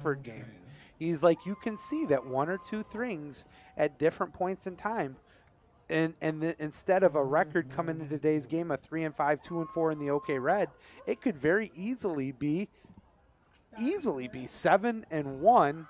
Hartford game. He's like, you can see that one or two things at different points in time, instead of a record coming into today's game of 3-5, 2-4 in the OK Red, it could very easily be 7-1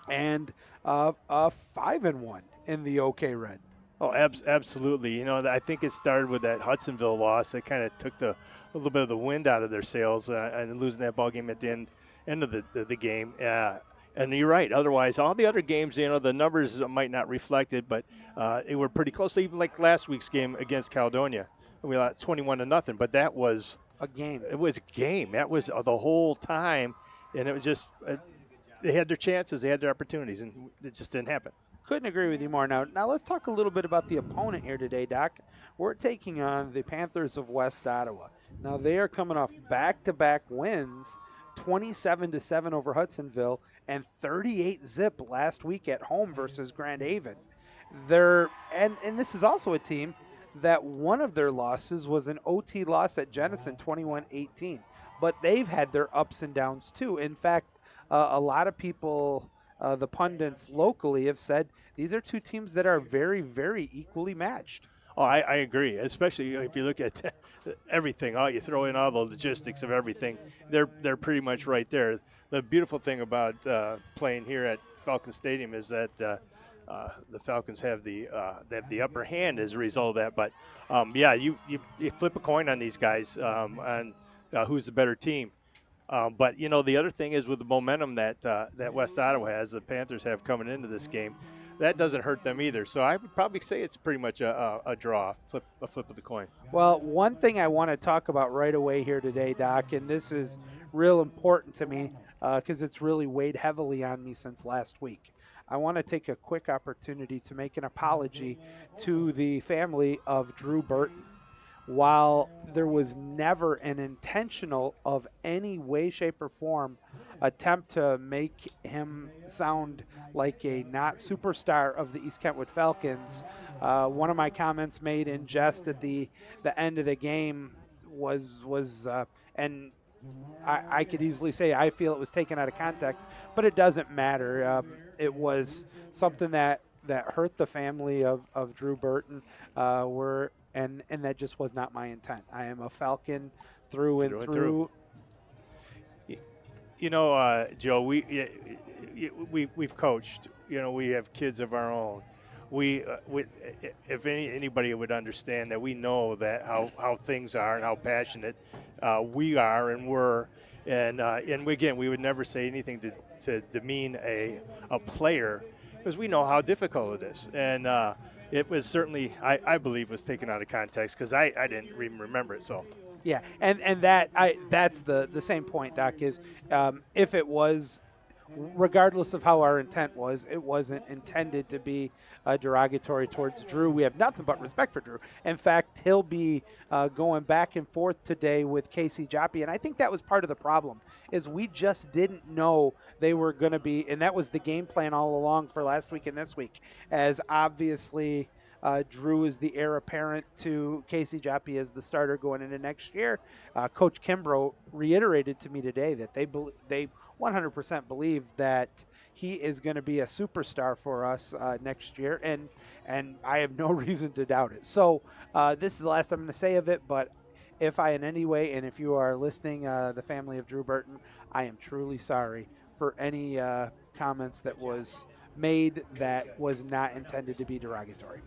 and 5-1 in the OK Red. Oh, absolutely. I think it started with that Hudsonville loss. It kind of took a little bit of the wind out of their sails and losing that ball game at the end of the game. And you're right. Otherwise, all the other games, the numbers might not reflect it, but they were pretty close. Even like last week's game against Caledonia, we lost 21-0. But that was A game. it was a game. That was the whole time, and it was just they had their chances, they had their opportunities, and it just didn't happen. Couldn't agree with you more. Now let's talk a little bit about the opponent here today, Doc. We're taking on the Panthers of West Ottawa. Now they are coming off back-to-back wins, 27-7 over Hudsonville and 38 zip last week at home versus Grand Haven. And this is also a team that one of their losses was an OT loss at Jenison, 21-18. But they've had their ups and downs too. In fact, a lot of people, the pundits locally, have said these are two teams that are very, very equally matched. Oh, I agree. Especially if you look at everything. Oh, you throw in all the logistics of everything. They're pretty much right there. The beautiful thing about playing here at Falcon Stadium is that the Falcons have the upper hand as a result of that. But yeah, you flip a coin on these guys on who's the better team. But the other thing is with the momentum that West Ottawa has, the Panthers have coming into this game, that doesn't hurt them either. So I would probably say it's pretty much a draw, a flip of the coin. Well, one thing I want to talk about right away here today, Doc, and this is real important to me because it's really weighed heavily on me since last week. I want to take a quick opportunity to make an apology to the family of Drew Burton. While there was never an intentional of any way, shape, or form attempt to make him sound like a not superstar of the East Kentwood Falcons, one of my comments made in jest at the end of the game was and I could easily say I feel it was taken out of context, but it doesn't matter. It was something that hurt the family of Drew Burton. And that just was not my intent. I am a Falcon through and Through and through. through. Joe, we've coached. We have kids of our own. We if anybody would understand that we know that how things are and how passionate we are and were, and again we would never say anything to demean a player because we know how difficult it is, and it was certainly I believe was taken out of context because I didn't even remember it. So Yeah, and that's the same point, Doc. Is if it was, regardless of how our intent was, it wasn't intended to be derogatory towards Drew. We have nothing but respect for Drew. In fact, he'll be going back and forth today with Casey Joppy, and I think that was part of the problem. Is we just didn't know they were going to be, and that was the game plan all along for last week and this week. As obviously, Drew is the heir apparent to Casey Joppy as the starter going into next year. Coach Kimbrough reiterated to me today that they 100% believe that he is going to be a superstar for us next year, and I have no reason to doubt it. So this is the last I'm going to say of it, but if I in any way, and if you are listening, the family of Drew Burton, I am truly sorry for any comments that was made that was not intended to be derogatory.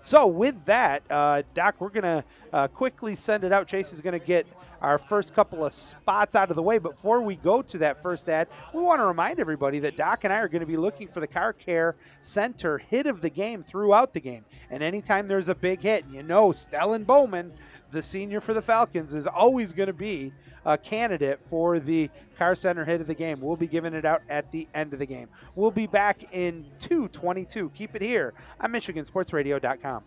So with that, Doc, we're going to quickly send it out. Chase is going to get our first couple of spots out of the way. But before we go to that first ad, we want to remind everybody that Doc and I are going to be looking for the Car Care Center hit of the game throughout the game. And anytime there's a big hit, Stellan Bowman, the senior for the Falcons, is always going to be a candidate for the Car Center hit of the game. We'll be giving it out at the end of the game. We'll be back in 2:22. Keep it here on MichiganSportsRadio.com.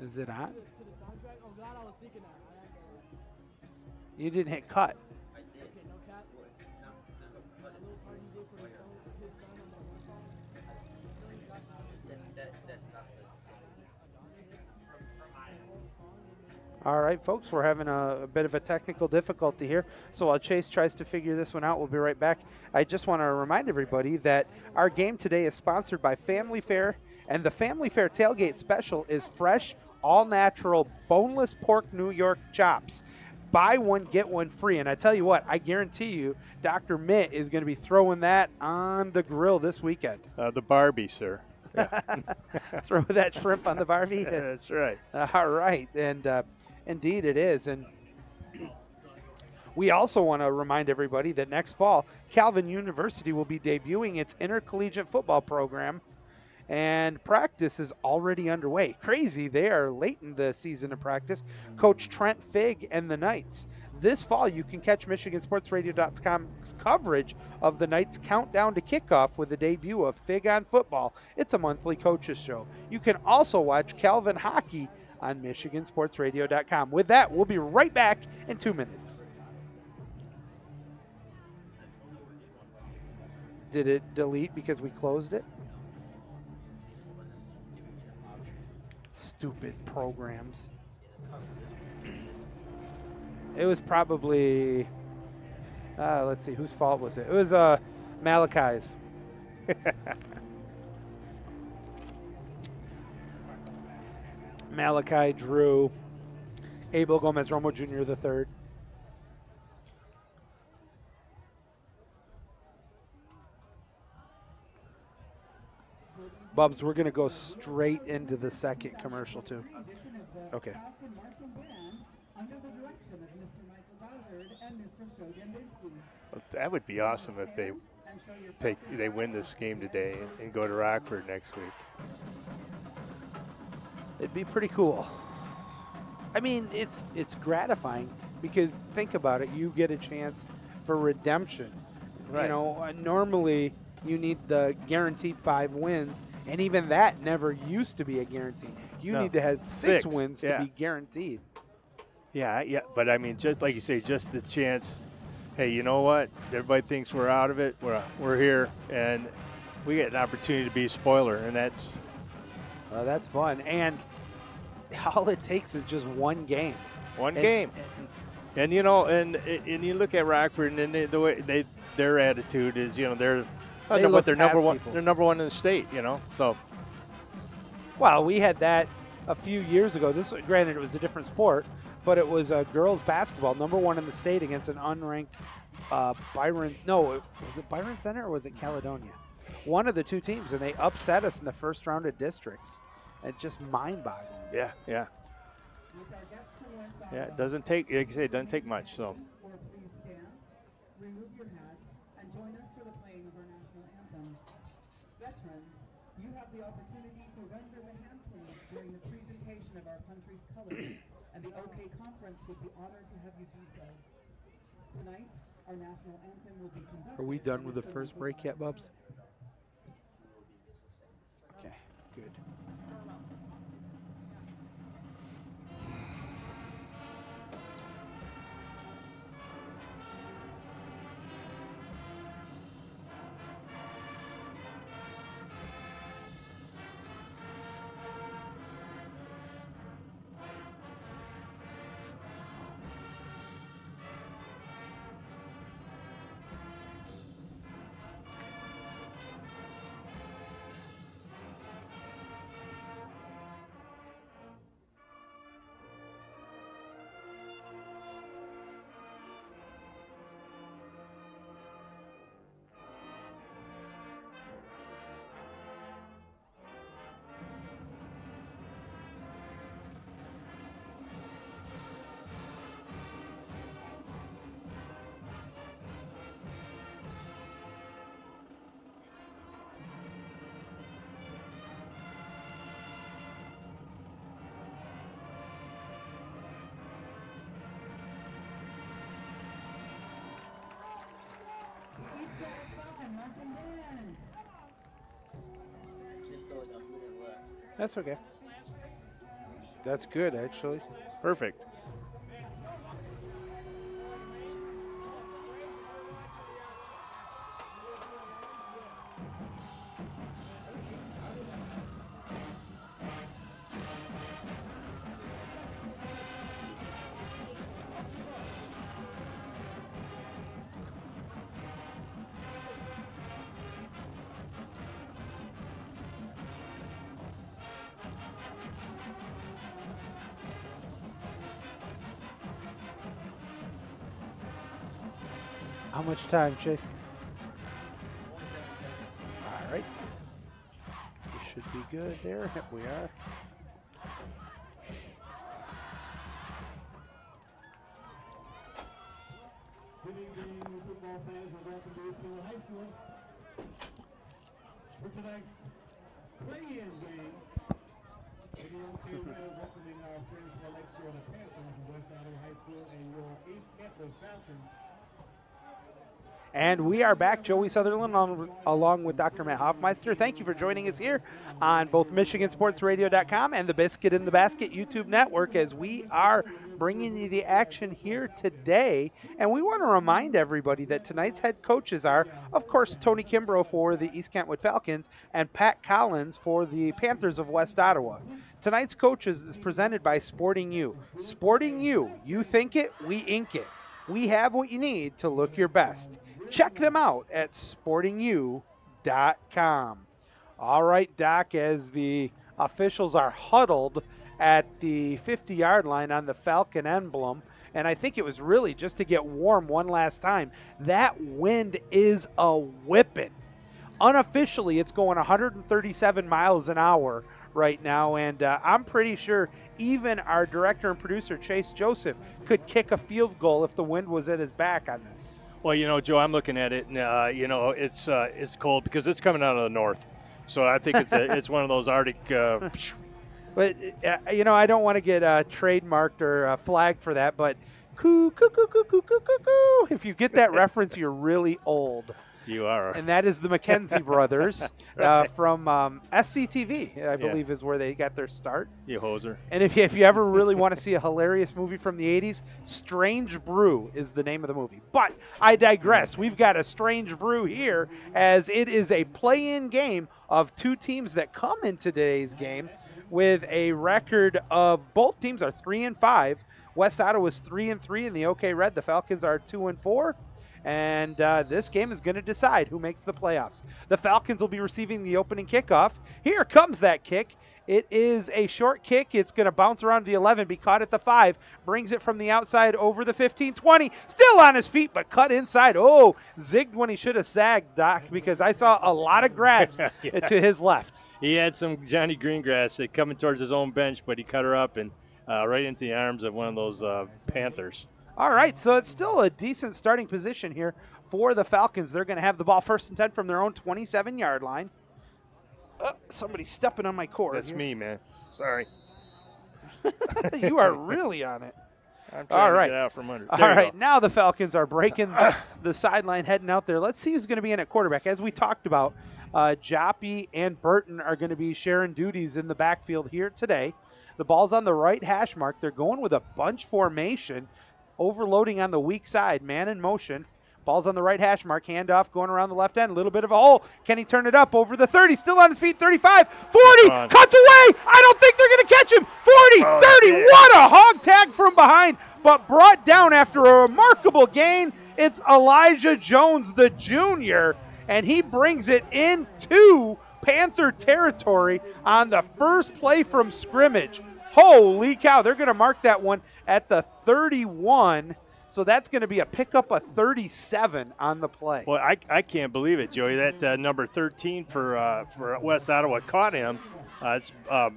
Is it on? You didn't hit cut. All right, folks, we're having a bit of a technical difficulty here. So while Chase tries to figure this one out, we'll be right back. I just want to remind everybody that our game today is sponsored by Family Fare, and the Family Fare tailgate special is fresh, all natural, boneless pork New York chops. Buy one, get one free. And I tell you what, I guarantee you, Dr. Mitt is going to be throwing that on the grill this weekend. The Barbie, sir. Yeah. Throw that shrimp on the Barbie. That's right. All right. And indeed it is. And we also want to remind everybody that next fall, Calvin University will be debuting its intercollegiate football program, and practice is already underway. Crazy, they are late in the season of practice. Coach Trent Fig and the Knights. This fall, you can catch MichiganSportsRadio.com's coverage of the Knights' countdown to kickoff with the debut of Fig on Football. It's a monthly coaches show. You can also watch Calvin Hockey on MichiganSportsRadio.com. With that, we'll be right back in 2 minutes. Did it delete because we closed it? Stupid programs. It was probably, let's see, whose fault was it? It was Malachi's. Malachi, Drew, Abel Gomez Romo Jr. the third. Bubs, we're going to go straight into the second commercial, too. Okay. Well, that would be awesome if they win this game today and go to Rockford next week. It'd be pretty cool. I mean, it's gratifying because think about it. You get a chance for redemption. Right. You know, normally you need the guaranteed 5 wins, and even that never used to be a guarantee. You need to have 6 wins to be guaranteed. Yeah, but I mean, just like you say, just the chance. Hey, you know what? Everybody thinks we're out of it. We're here, and we get an opportunity to be a spoiler, and that's fun. And all it takes is just one game. One game. And you know, and you look at Rockford, and the way their attitude is, you know, they're number one. They're number one in the state, you know. So, well, we had that a few years ago. Granted, it was a different sport, but it was girls basketball, number 1 in the state against an unranked Byron. No, was it Byron Center or was it Caledonia? One of the two teams, and they upset us in the first round of districts. It's just mind-boggling. Yeah. It doesn't take, like you say, it doesn't take much. So. Please stand, remove your hats, and join us for the playing of our national anthem. Veterans, you have the opportunity to render the hand salute during the presentation of our country's colors, and the OK Conference would be honored to have you do so. Tonight, our national anthem will be conducted. Are we done with the first break yet, Bubs? Okay, good. That's okay. That's good, actually. Perfect. How much time, Chase? All right. We should be good there. Yep, we are. Good evening, football fans, and welcome to Eastfield High School. For tonight's play-in game, we're welcoming our friends from the Lakeshore Panthers of West Ottawa High School and your East Kentwood Falcons. And we are back. Joey Sutherland along with Dr. Matt Hoffmeister. Thank you for joining us here on both MichiganSportsRadio.com and the Biscuit in the Basket YouTube network as we are bringing you the action here today. And we want to remind everybody that tonight's head coaches are, of course, Tony Kimbrough for the East Kentwood Falcons and Pat Collins for the Panthers of West Ottawa. Tonight's coaches is presented by Sporting U. Sporting U, you think it, we ink it. We have what you need to look your best. Check them out at sportingu.com. All right, Doc, as the officials are huddled at the 50-yard line on the Falcon emblem, and I think it was really just to get warm one last time, that wind is a whipping. Unofficially, it's going 137 miles an hour right now, and I'm pretty sure even our director and producer, Chase Joseph, could kick a field goal if the wind was at his back on this. Well, Joe, I'm looking at it, and it's cold because it's coming out of the north, so I think it's one of those Arctic. But I don't want to get trademarked or flagged for that, but coo coo coo coo coo coo coo coo. If you get that reference, you're really old. You are. And that is the McKenzie brothers right. from SCTV, I believe is where they got their start. You hoser. And if you ever really want to see a hilarious movie from the 80s, Strange Brew is the name of the movie. But I digress. We've got a Strange Brew here as it is a play-in game of two teams that come in today's game with a record of both teams are 3-5. West Ottawa's 3-3 in the OK Red. The Falcons are 2-4. And this game is going to decide who makes the playoffs. The Falcons will be receiving the opening kickoff. Here comes that kick. It is a short kick. It's going to bounce around the 11, be caught at the 5, brings it from the outside over the 15, 20, still on his feet, but cut inside. Oh, zigged when he should have sagged, Doc, because I saw a lot of grass to his left. He had some Johnny Greengrass coming towards his own bench, but he cut her up and right into the arms of one of those Panthers. All right, so it's still a decent starting position here for the Falcons. They're going to have the ball 1st and 10 from their own 27-yard line. Somebody's stepping on my cord. That's here. me, man. Sorry. You are really on it. I'm trying to get out from under. All right, now the Falcons are breaking the sideline, heading out there. Let's see who's going to be in at quarterback. As we talked about, Joppy and Burton are going to be sharing duties in the backfield here today. The ball's on the right hash mark. They're going with a bunch formation. Overloading on the weak side, man in motion. Ball's on the right hash mark, handoff going around the left end, a little bit of a hole. Can he turn it up over the 30? Still on his feet, 35, 40, cuts away. I don't think they're going to catch him. 40, 30, yeah. What a hog tag from behind, but brought down after a remarkable gain. It's Elijah Jones, the junior, and he brings it into Panther territory on the first play from scrimmage. Holy cow, they're going to mark that one at the 31, so that's going to be a pickup of 37 on the play. Well, I can't believe it, Joey. That number 13 for West Ottawa caught him. It's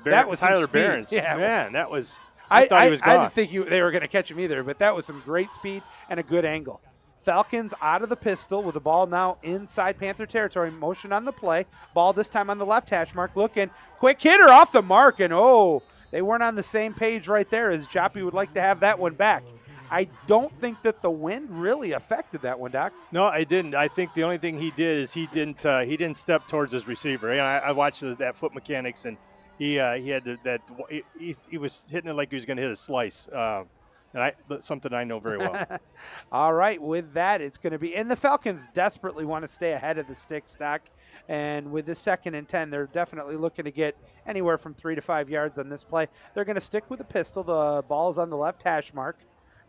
that was Tyler speed. Behrens. Yeah, man, that was. I thought he was gone. I didn't think they were going to catch him either, but that was some great speed and a good angle. Falcons out of the pistol with the ball now inside Panther territory. Motion on the play. Ball this time on the left hash mark. Looking. Quick hitter off the mark, and they weren't on the same page right there as Joppy would like to have that one back. I don't think that the wind really affected that one, Doc. No, I didn't. I think the only thing he did is he didn't step towards his receiver. And I watched that foot mechanics, and he had he was hitting it like he was going to hit a slice. That's something I know very well. All right, with that, it's going to be – and the Falcons desperately want to stay ahead of the sticks, Doc. And with the 2nd and 10, they're definitely looking to get anywhere from 3 to 5 yards on this play. They're going to stick with the pistol. The ball is on the left hash mark.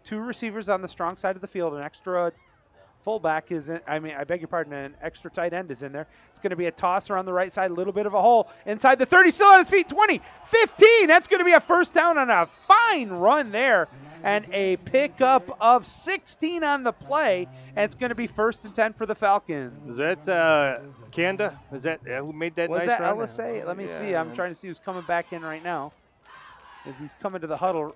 2 receivers on the strong side of the field. An extra fullback is in – I beg your pardon, an extra tight end is in there. It's going to be a toss around the right side, a little bit of a hole. Inside the 30, still on his feet, 20, 15. That's going to be a first down on a fine run there. and a pickup of 16 on the play, and it's going to be 1st and 10 for the Falcons. Is that Kanda? Is that who made that Was nice that run? LSA? Let me see. I'm trying to see who's coming back in right now as he's coming to the huddle.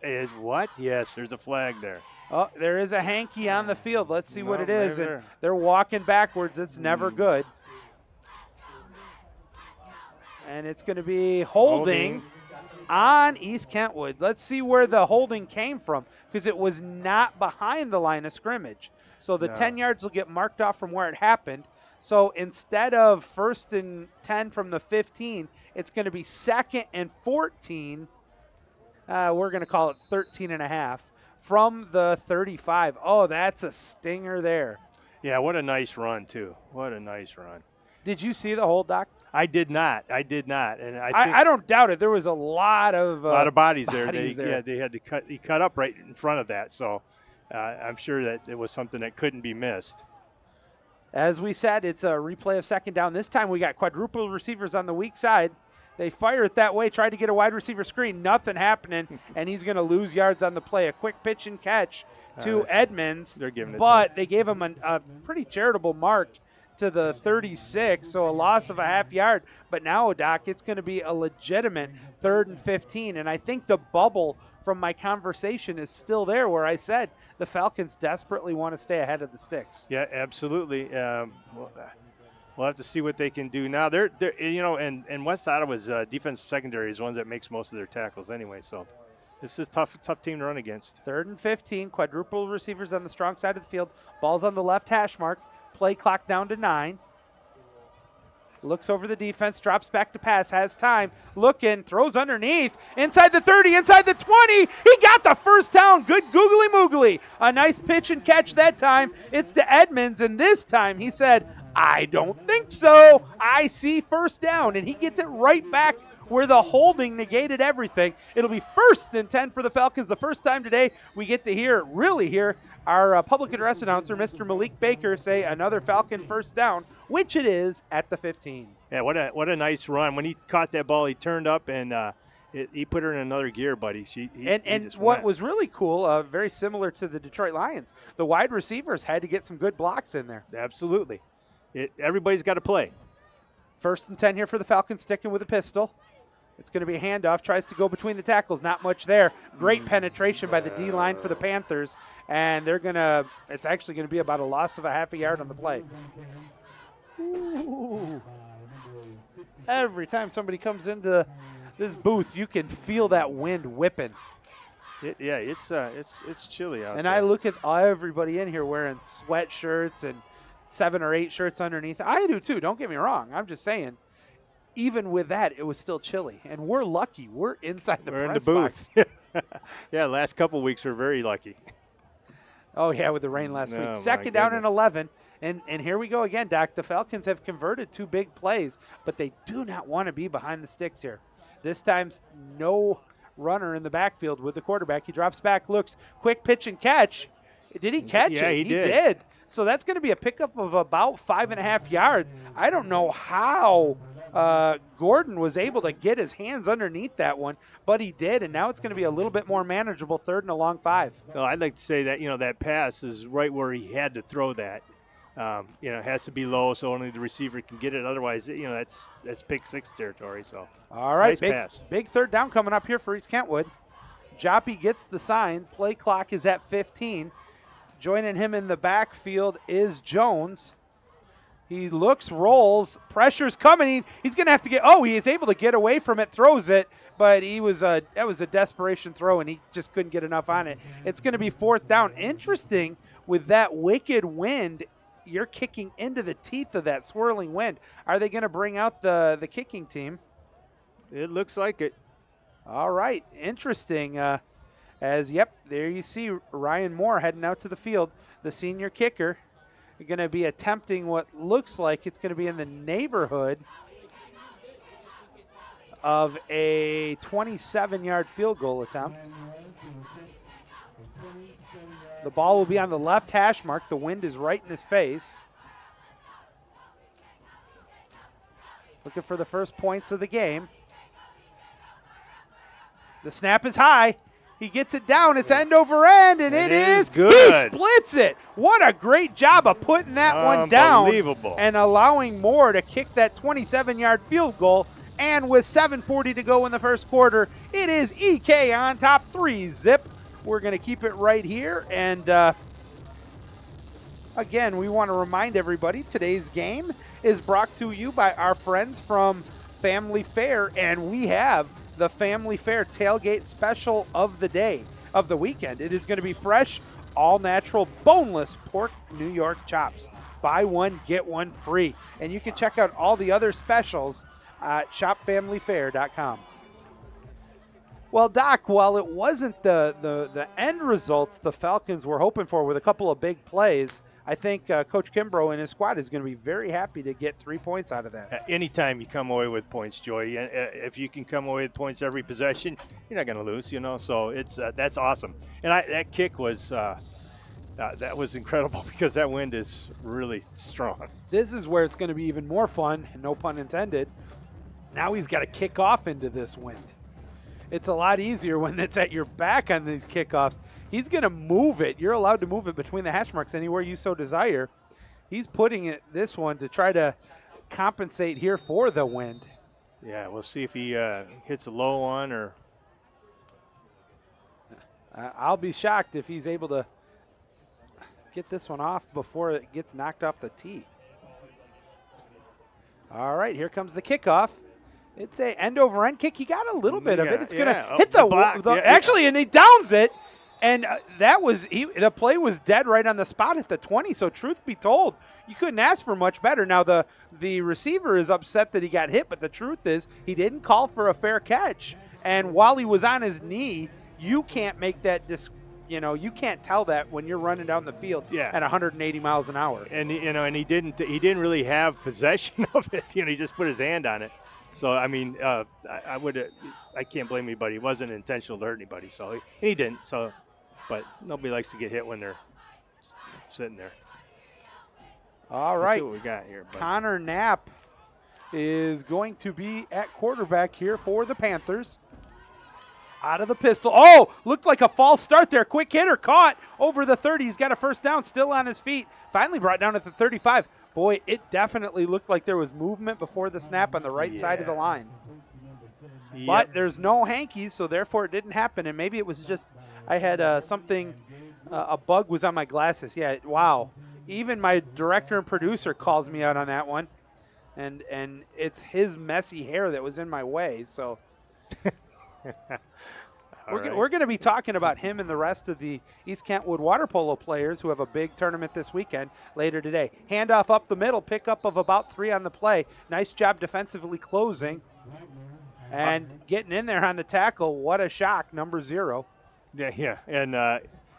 Is what? Yes, there's a flag there. Oh, there is a hanky on the field. Let's see what it is. maybe And they're walking backwards. It's never good. And it's going to be holding on East Kentwood. Let's see where the holding came from, because it was not behind the line of scrimmage. So the 10 yards will get marked off from where it happened. So instead of 1st and 10 from the 15, it's going to be 2nd and 14. We're going to call it 13 and a half from the 35. Oh, that's a stinger there. Yeah, what a nice run, too. What a nice run. Did you see the hold, Doc? I did not. And I don't doubt it. There was a lot of bodies there. there. They had to cut. He cut up right in front of that. So I'm sure that it was something that couldn't be missed. As we said, it's a replay of 2nd down. This time we got quadruple receivers on the weak side. They fire it that way, tried to get a wide receiver screen. Nothing happening, and he's going to lose yards on the play. A quick pitch and catch to Edmonds. They're giving it but they gave him a pretty charitable mark to the 36, so a loss of a half yard. But now, Doc, it's going to be a legitimate 3rd and 15, and I think the bubble from my conversation is still there where I said the Falcons desperately want to stay ahead of the sticks. Yeah, absolutely. We'll have to see what they can do now. They're and West Ottawa's defensive secondary is one that makes most of their tackles anyway. So this is tough team to run against. 3rd and 15, quadruple receivers on the strong side of the field. Ball's on the left hash mark. Play clock down to 9. Looks over the defense, drops back to pass, has time, looking, throws underneath, inside the 30, inside the 20. He got the first down. Good googly moogly. A nice pitch and catch that time. It's to Edmonds, and this time he said, I don't think so. I see 1st down, and he gets it right back where the holding negated everything. It'll be 1st and 10 for the Falcons. The first time today we get to really hear our public address announcer, Mr. Malik Baker, say another Falcon 1st down, which it is at the 15. Yeah, what a nice run. When he caught that ball, he turned up and he put her in another gear, buddy. And what was really cool, very similar to the Detroit Lions, the wide receivers had to get some good blocks in there. Absolutely. Everybody's got to play. 1st and 10 here for the Falcons, sticking with a pistol. It's going to be a handoff, tries to go between the tackles, not much there. Great penetration by the D-line for the Panthers, and it's actually going to be about a loss of a half a yard on the play. Ooh. Every time somebody comes into this booth, you can feel that wind whipping. It's chilly out and there. I look at everybody in here wearing sweatshirts and 7 or 8 shirts underneath. I do too, don't get me wrong. I'm just saying, even with that, it was still chilly. And we're lucky. We're inside the press box. Yeah, last couple weeks we're very lucky. Oh, yeah, with the rain last week. 2nd down and goodness. 11. And here we go again, Doc. The Falcons have converted 2 big plays, but they do not want to be behind the sticks here. This time, no runner in the backfield with the quarterback. He drops back, looks, quick pitch and catch. Did he catch it? Yeah, he did. So that's going to be a pickup of about 5.5 yards. I don't know how Gordon was able to get his hands underneath that one, but he did, and now it's going to be a little bit more manageable, 3rd and a long 5. Well, I'd like to say that, that pass is right where he had to throw that. It has to be low so only the receiver can get it. Otherwise, that's pick 6 territory. So all right, nice pass. Big 3rd down coming up here for East Kentwood. Joppy gets the sign. Play clock is at 15. Joining him in the backfield is Jones. He looks, rolls, pressure's coming. He's going to have to he is able to get away from it, throws it, but that was a desperation throw, and he just couldn't get enough on it. It's going to be 4th down. Interesting, with that wicked wind, you're kicking into the teeth of that swirling wind. Are they going to bring out the kicking team? It looks like it. All right, interesting. There you see Ryan Moore heading out to the field, the senior kicker. You're going to be attempting what looks like it's going to be in the neighborhood of a 27-yard field goal attempt. The ball will be on the left hash mark. The wind is right in his face. Looking for the first points of the game. The snap is high. He gets it down. It's end over end, and it is good. He splits it. What a great job of putting that one down Unbelievable. and allowing Moore to kick that 27-yard field goal. And with 7:40 to go in the first quarter, it is EK on top 3-zip. We're going to keep it right here. And again, we want to remind everybody today's game is brought to you by our friends from Family Fare, and we have the Family Fare tailgate special of the day, of the weekend. It is going to be fresh, all-natural, boneless pork New York chops. Buy one, get one free. And you can check out all the other specials at shopfamilyfare.com. Well, Doc, while it wasn't the end results the Falcons were hoping for with a couple of big plays, I think Coach Kimbrough and his squad is going to be very happy to get 3 points out of that. Anytime you come away with points, Joy, if you can come away with points every possession, you're not going to lose, So it's that's awesome. And that kick was that was incredible because that wind is really strong. This is where it's going to be even more fun, no pun intended. Now he's got to kick off into this wind. It's a lot easier when it's at your back on these kickoffs. He's going to move it. You're allowed to move it between the hash marks anywhere you so desire. He's putting it this one to try to compensate here for the wind. Yeah, we'll see if he hits a low one or. I'll be shocked if he's able to get this one off before it gets knocked off the tee. All right, here comes the kickoff. It's a end over end kick. He got a little bit of it. It's going to hit the block. Actually, and he downs it. And the play was dead right on the spot at the 20. So truth be told, you couldn't ask for much better. Now the receiver is upset that he got hit, but the truth is he didn't call for a fair catch. And while he was on his knee, you can't make that you can't tell that when you're running down the field at 180 miles an hour. And and he didn't really have possession of it. He just put his hand on it. So I mean, I can't blame anybody. It wasn't intentional to hurt anybody. So he didn't. So, but nobody likes to get hit when they're sitting there. All right. Let's see what we got here. Buddy. Connor Knapp is going to be at quarterback here for the Panthers. Out of the pistol. Oh, looked like a false start there. Quick hitter caught over the 30. He's got a first down, still on his feet. Finally brought down at the 35. Boy, it definitely looked like there was movement before the snap on the right side of the line. Yep. But there's no hankies, so therefore it didn't happen. And maybe it was just I had a bug was on my glasses. Yeah, wow. Even my director and producer calls me out on that one. And it's his messy hair that was in my way, so. We're going to be talking about him and the rest of the East Kentwood water polo players who have a big tournament this weekend later today. Handoff up the middle, pickup of about 3 on the play. Nice job defensively closing and getting in there on the tackle. What a shock, number 0. Yeah, and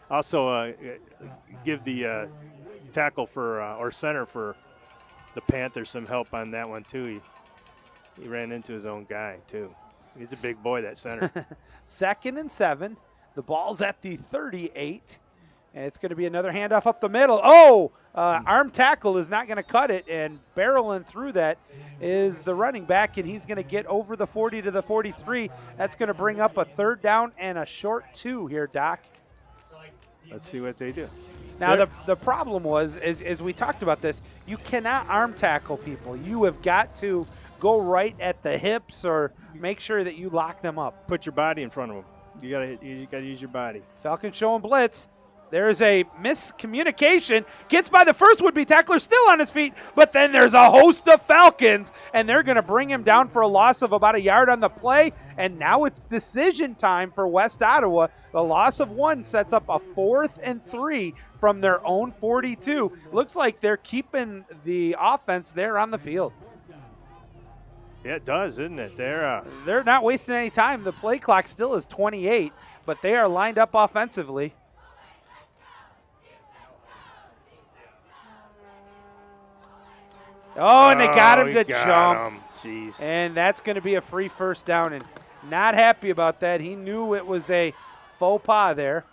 also give the tackle for or center for the Panthers some help on that one too. He ran into his own guy too. He's a big boy, that center. 2nd and 7. The ball's at the 38. And it's going to be another handoff up the middle. Oh, arm tackle is not going to cut it. And barreling through that is the running back. And he's going to get over the 40 to the 43. That's going to bring up a 3rd down and a short 2 here, Doc. Let's see what they do. Now, the problem was, as we talked about this, you cannot arm tackle people. You have got to go right at the hips or make sure that you lock them up. Put your body in front of them. You gotta use your body. Falcons showing blitz. There's a miscommunication. Gets by the first would-be tackler, still on his feet, but then there's a host of Falcons, and they're going to bring him down for a loss of about a yard on the play, and now it's decision time for West Ottawa. The loss of 1 sets up a 4th and 3 from their own 42. Looks like they're keeping the offense there on the field. Yeah, it does, isn't it? They're not wasting any time. The play clock still is 28, but they are lined up offensively. Oh, and they got him to jump. Jeez. And that's going to be a free first down, and not happy about that. He knew it was a faux pas there.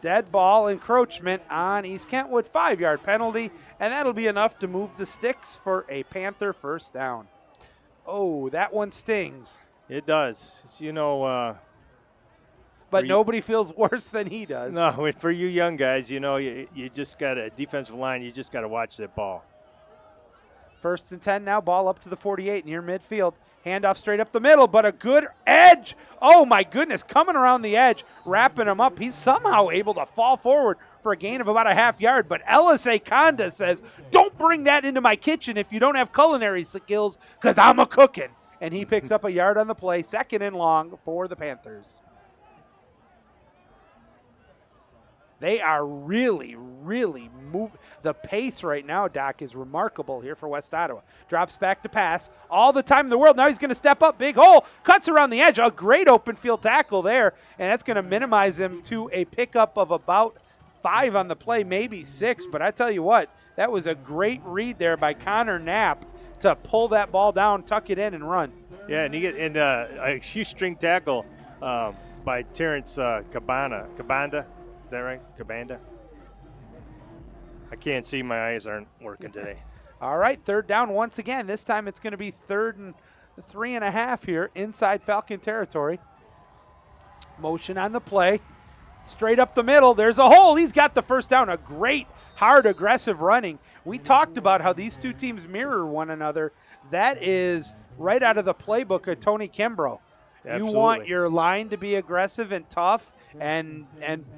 Dead ball encroachment on East Kentwood, 5-yard penalty, and that'll be enough to move the sticks for a Panther first down. Oh, that one stings. It does. but nobody feels worse than he does. No, for you young guys, you know, you just got a defensive line. You just got to watch that ball. 1st and 10 now, ball up to the 48 near midfield. Handoff straight up the middle, but a good edge. Oh, my goodness, coming around the edge, wrapping him up. He's somehow able to fall forward for a gain of about a half yard, but Elise Conda says, don't bring that into my kitchen if you don't have culinary skills, because I'm a cooking. And he picks up a yard on the play, 2nd and long for the Panthers. They are really moving. The pace right now, Doc, is remarkable here for West Ottawa. Drops back to pass. All the time in the world. Now he's going to step up. Big hole. Cuts around the edge. A great open field tackle there. And that's going to minimize him to a pickup of about 5 on the play, maybe 6. But I tell you what, that was a great read there by Connor Knapp to pull that ball down, tuck it in, and run. Yeah, and a huge string tackle by Terrence Cabanda. Is that right? Cabanda? I can't see. My eyes aren't working today. All right, 3rd down once again. This time it's going to be 3rd and 3.5 here inside Falcon territory. Motion on the play. Straight up the middle. There's a hole. He's got the 1st down. A great, hard, aggressive running. We talked about how these two teams mirror one another. That is right out of the playbook of Tony Kimbrough. Absolutely. You want your line to be aggressive and tough and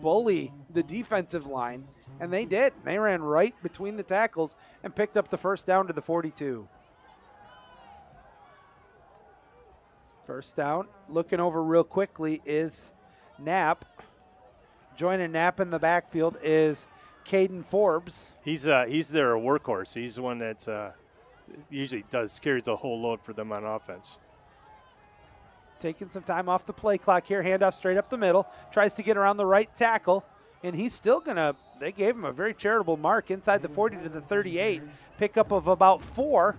bully the defensive line. And they did. They ran right between the tackles and picked up the 1st down to the 42. 1st down. Looking over real quickly is Knapp. Joining Knapp in the backfield is Caden Forbes. He's their workhorse. He's the one that's usually carries the whole load for them on offense. Taking some time off the play clock here. Handoff straight up the middle. Tries to get around the right tackle. And he's still going to, they gave him a very charitable mark inside the 40 to the 38. Pickup of about 4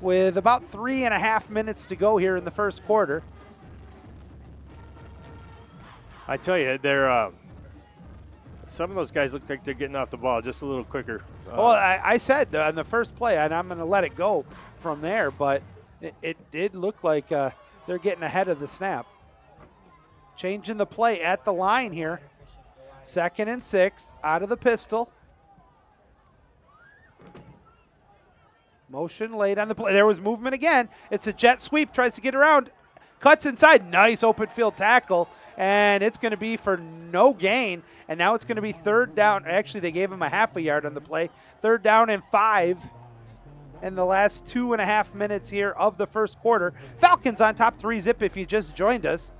with about 3.5 minutes to go here in the 1st quarter. I tell you, they're some of those guys look like they're getting off the ball just a little quicker. Well, I said on the first play, and I'm going to let it go from there, but it did look like they're getting ahead of the snap. Changing the play at the line here. 2nd and 6 out of the pistol. Motion late on the play. There was movement again. It's a jet sweep. Tries to get around. Cuts inside. Nice open field tackle. And it's going to be for no gain. And now it's going to be 3rd down. Actually, they gave him a half a yard on the play. 3rd down and 5 in the last 2.5 minutes here of the 1st quarter. Falcons on top 3-zip if you just joined us.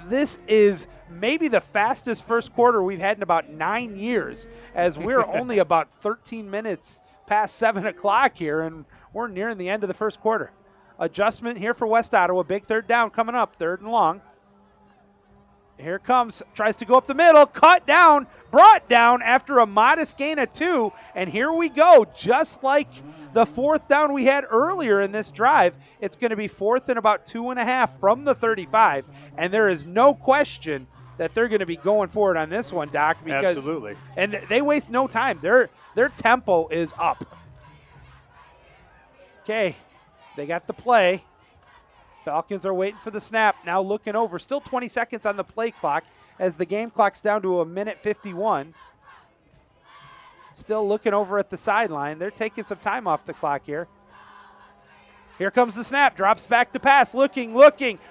This is maybe the fastest 1st quarter we've had in about 9 years, as we're only about 13 minutes past 7 o'clock here, and we're nearing the end of the 1st quarter. Adjustment here for West Ottawa. Big 3rd down coming up, 3rd and long. Here it comes. Tries to go up the middle. Cut down. Brought down after a modest gain of 2. And here we go. Just like the 4th down we had earlier in this drive, it's going to be 4th and about 2.5 from the 35. And there is no question that they're going to be going forward on this one, Doc. Because, absolutely. And they waste no time. Their tempo is up. Okay. They got the play. Falcons are waiting for the snap. Now looking over. Still 20 seconds on the play clock as the game clock's down to 1:51. Still looking over at the sideline. They're taking some time off the clock here. Here comes the snap. Drops back to pass. Looking.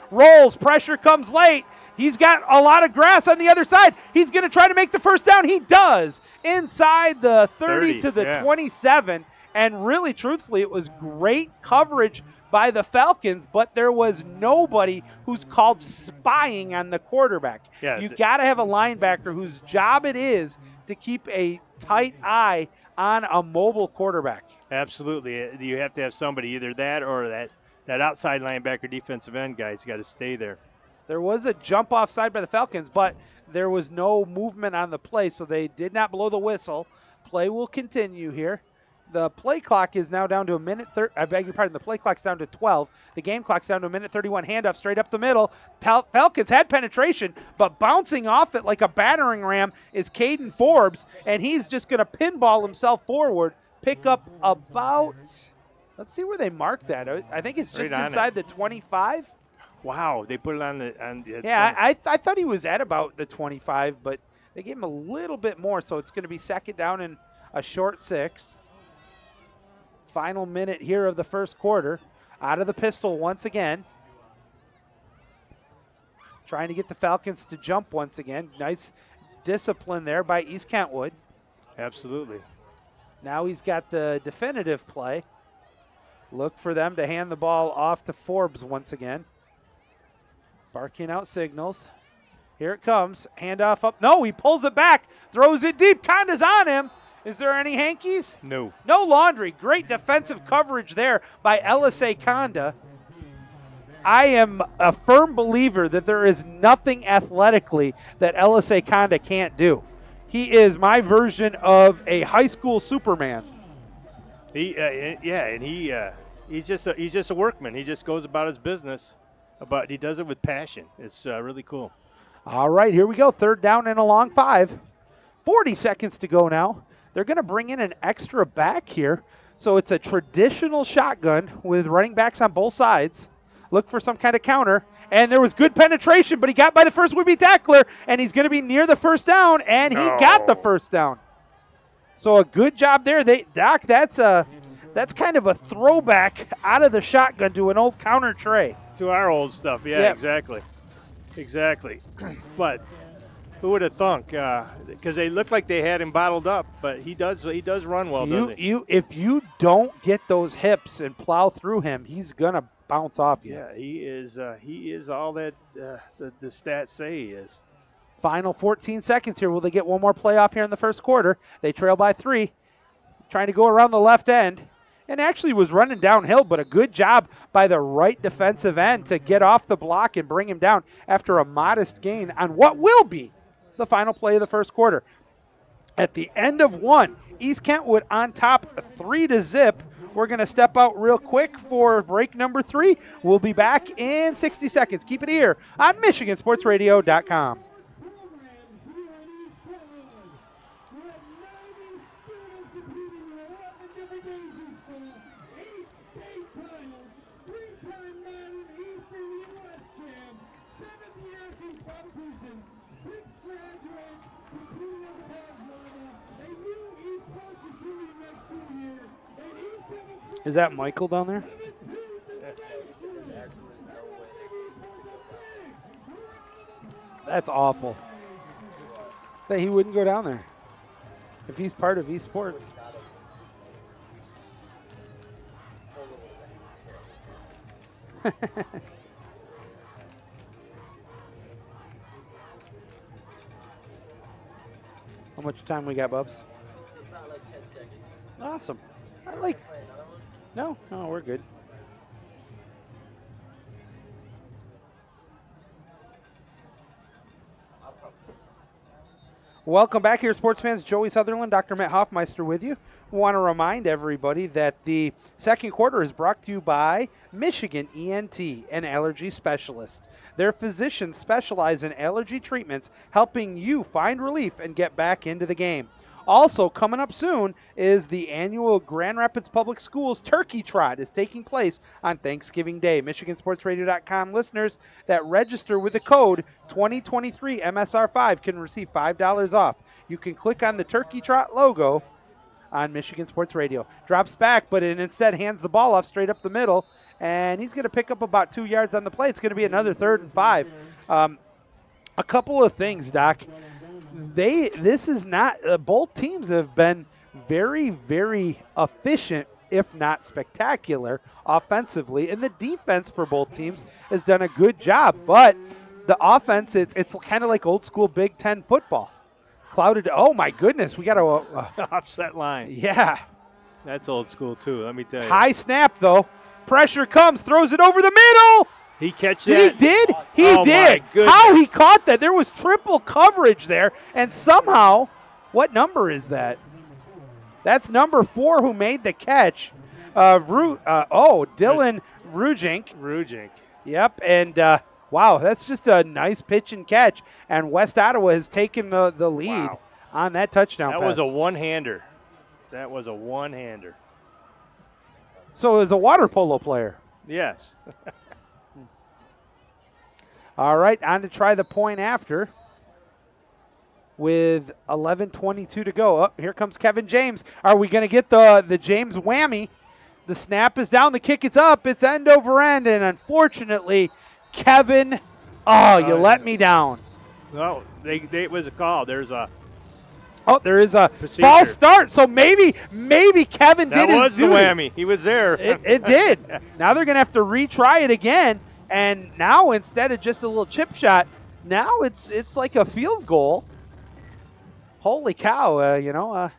Rolls. Pressure comes late. He's got a lot of grass on the other side. He's going to try to make the 1st down. He does. Inside the 30 to the 27. And really, truthfully, it was great coverage by the Falcons, but there was nobody who's called spying on the quarterback. Yeah, you got to have a linebacker whose job it is to keep a tight eye on a mobile quarterback. Absolutely. You have to have somebody, either that or that outside linebacker defensive end guy's got to stay there. There was a jump offside by the Falcons, but there was no movement on the play, so they did not blow the whistle. Play will continue here. The play clock is now down to a minute. I beg your pardon. The play clock's down to 12. The game clock's down to 1:31. Handoff straight up the middle. Falcons had penetration, but bouncing off it like a battering ram is Caden Forbes, and he's just going to pinball himself forward. Pick up about, let's see where they marked that. I think it's just Right inside the 25. Wow, they put it on the Yeah, 20. I thought he was at about the 25, but they gave him a little bit more, so it's going to be second down and a short 6. Final minute here of the first quarter. Out of the pistol once again. Trying to get the Falcons to jump once again. Nice discipline there by East Kentwood. Absolutely. Now he's got the definitive play. Look for them to hand the ball off to Forbes once again. Barking out signals. Here it comes. Handoff up. No, he pulls it back. Throws it deep. Conda's on him. Is there any hankies? No. No laundry. Great defensive coverage there by LSA Conda. I am a firm believer that there is nothing athletically that LSA Conda can't do. He is my version of a high school Superman. He's just a workman. He just goes about his business, but he does it with passion. It's really cool. All right, here we go. Third down and a long 5. 40 seconds to go now. They're going to bring in an extra back here. So it's a traditional shotgun with running backs on both sides. Look for some kind of counter. And there was good penetration, but he got by the first would-be tackler, and he's going to be near the first down, and he got the first down. So a good job there. Doc, that's kind of a throwback out of the shotgun to an old counter tray. To our old stuff, yeah, Yep. Exactly. But who would have thunk? Because they looked like they had him bottled up, but he does run well, doesn't he? If you don't get those hips and plow through him, he's gonna bounce off you. Yeah, he is all that the stats say he is. Final 14 seconds here. Will they get one more playoff here in the first quarter? They trail by 3. Trying to go around the left end. And actually was running downhill, but a good job by the right defensive end to get off the block and bring him down after a modest gain on what will be the final play of the first quarter. At the end of 1, East Kentwood on top 3-0. We're going to step out real quick for break number 3. We'll be back in 60 seconds. Keep it here on MichiganSportsRadio.com. Is that Michael down there? That's awful. That he wouldn't go down there if he's part of esports. How much time we got, Bubs? About like 10 seconds. Awesome. I like. No, we're good. I'll probably say 10. Welcome back here, sports fans. Joey Sutherland, Dr. Matt Hoffmeister with you. We want to remind everybody that the second quarter is brought to you by Michigan ENT, an allergy specialist. Their physicians specialize in allergy treatments, helping you find relief and get back into the game. Also, coming up soon is the annual Grand Rapids Public Schools Turkey Trot is taking place on Thanksgiving Day. MichiganSportsRadio.com listeners that register with the code 2023 MSR5 can receive $5 off. You can click on the Turkey Trot logo on Michigan Sports Radio. Drops back, but it instead hands the ball off straight up the middle, and he's going to pick up about 2 yards on the play. It's going to be another 3rd and 5. A couple of things, Doc. This is not both teams have been very, very efficient, if not spectacular, offensively, and the defense for both teams has done a good job. But the offense, it's kind of like old school Big Ten football. Clouded. Oh my goodness, we got to offset line. Yeah, that's old school too. Let me tell you. High snap though. Pressure comes, throws it over the middle. He catch that? He did. He oh did. My goodness. How he caught that? There was triple coverage there, and somehow, what number is that? That's number 4 who made the catch. Dylan Rujink. Yep, and wow, that's just a nice pitch and catch, and West Ottawa has taken the lead on that touchdown pass. That was a one-hander. So it was a water polo player. Yes. All right, on to try the point after with 11:22 to go. Oh, here comes Kevin James. Are we going to get the James whammy? The snap is down, the kick is up, it's end over end, and unfortunately, Kevin, you let me down. No, it was a call. There's a Oh, there is a procedure. false start, so maybe Kevin That did his was the duty. whammy. He was there. It did. Now they're going to have to retry it again, and now instead of just a little chip shot, now it's like a field goal. Holy cow,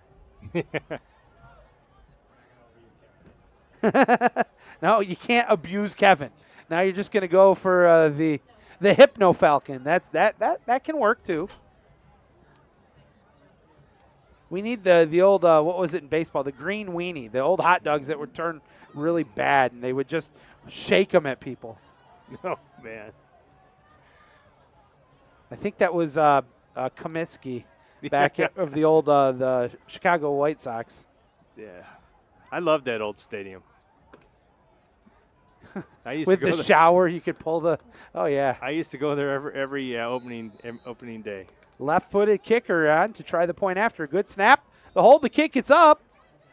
No, you can't abuse Kevin. Now you're just going to go for the Hypno Falcon. That can work too. We need the old what was it in baseball? The green weenie, the old hot dogs that would turn really bad, and they would just shake them at people. Oh man. I think that was Comiskey back of the old the Chicago White Sox. Yeah, I love that old stadium. I used With to go the there. shower, you could pull the. Oh yeah. I used to go there every opening day. Left-footed kicker on to try the point after. Good snap. The hold, the kick, it's up.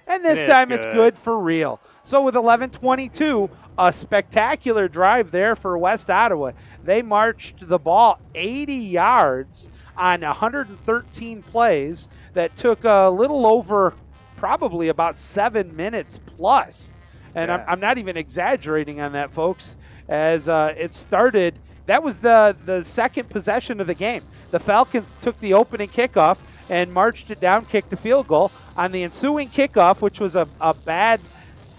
And this time it's good for real. So with 11:22, a spectacular drive there for West Ottawa. They marched the ball 80 yards on 113 plays that took a little over probably about 7 minutes plus. And Yeah. I'm not even exaggerating on that, folks, as it started. That was the second possession of the game. The Falcons took the opening kickoff and marched it down, kicked a field goal. On the ensuing kickoff, which was a bad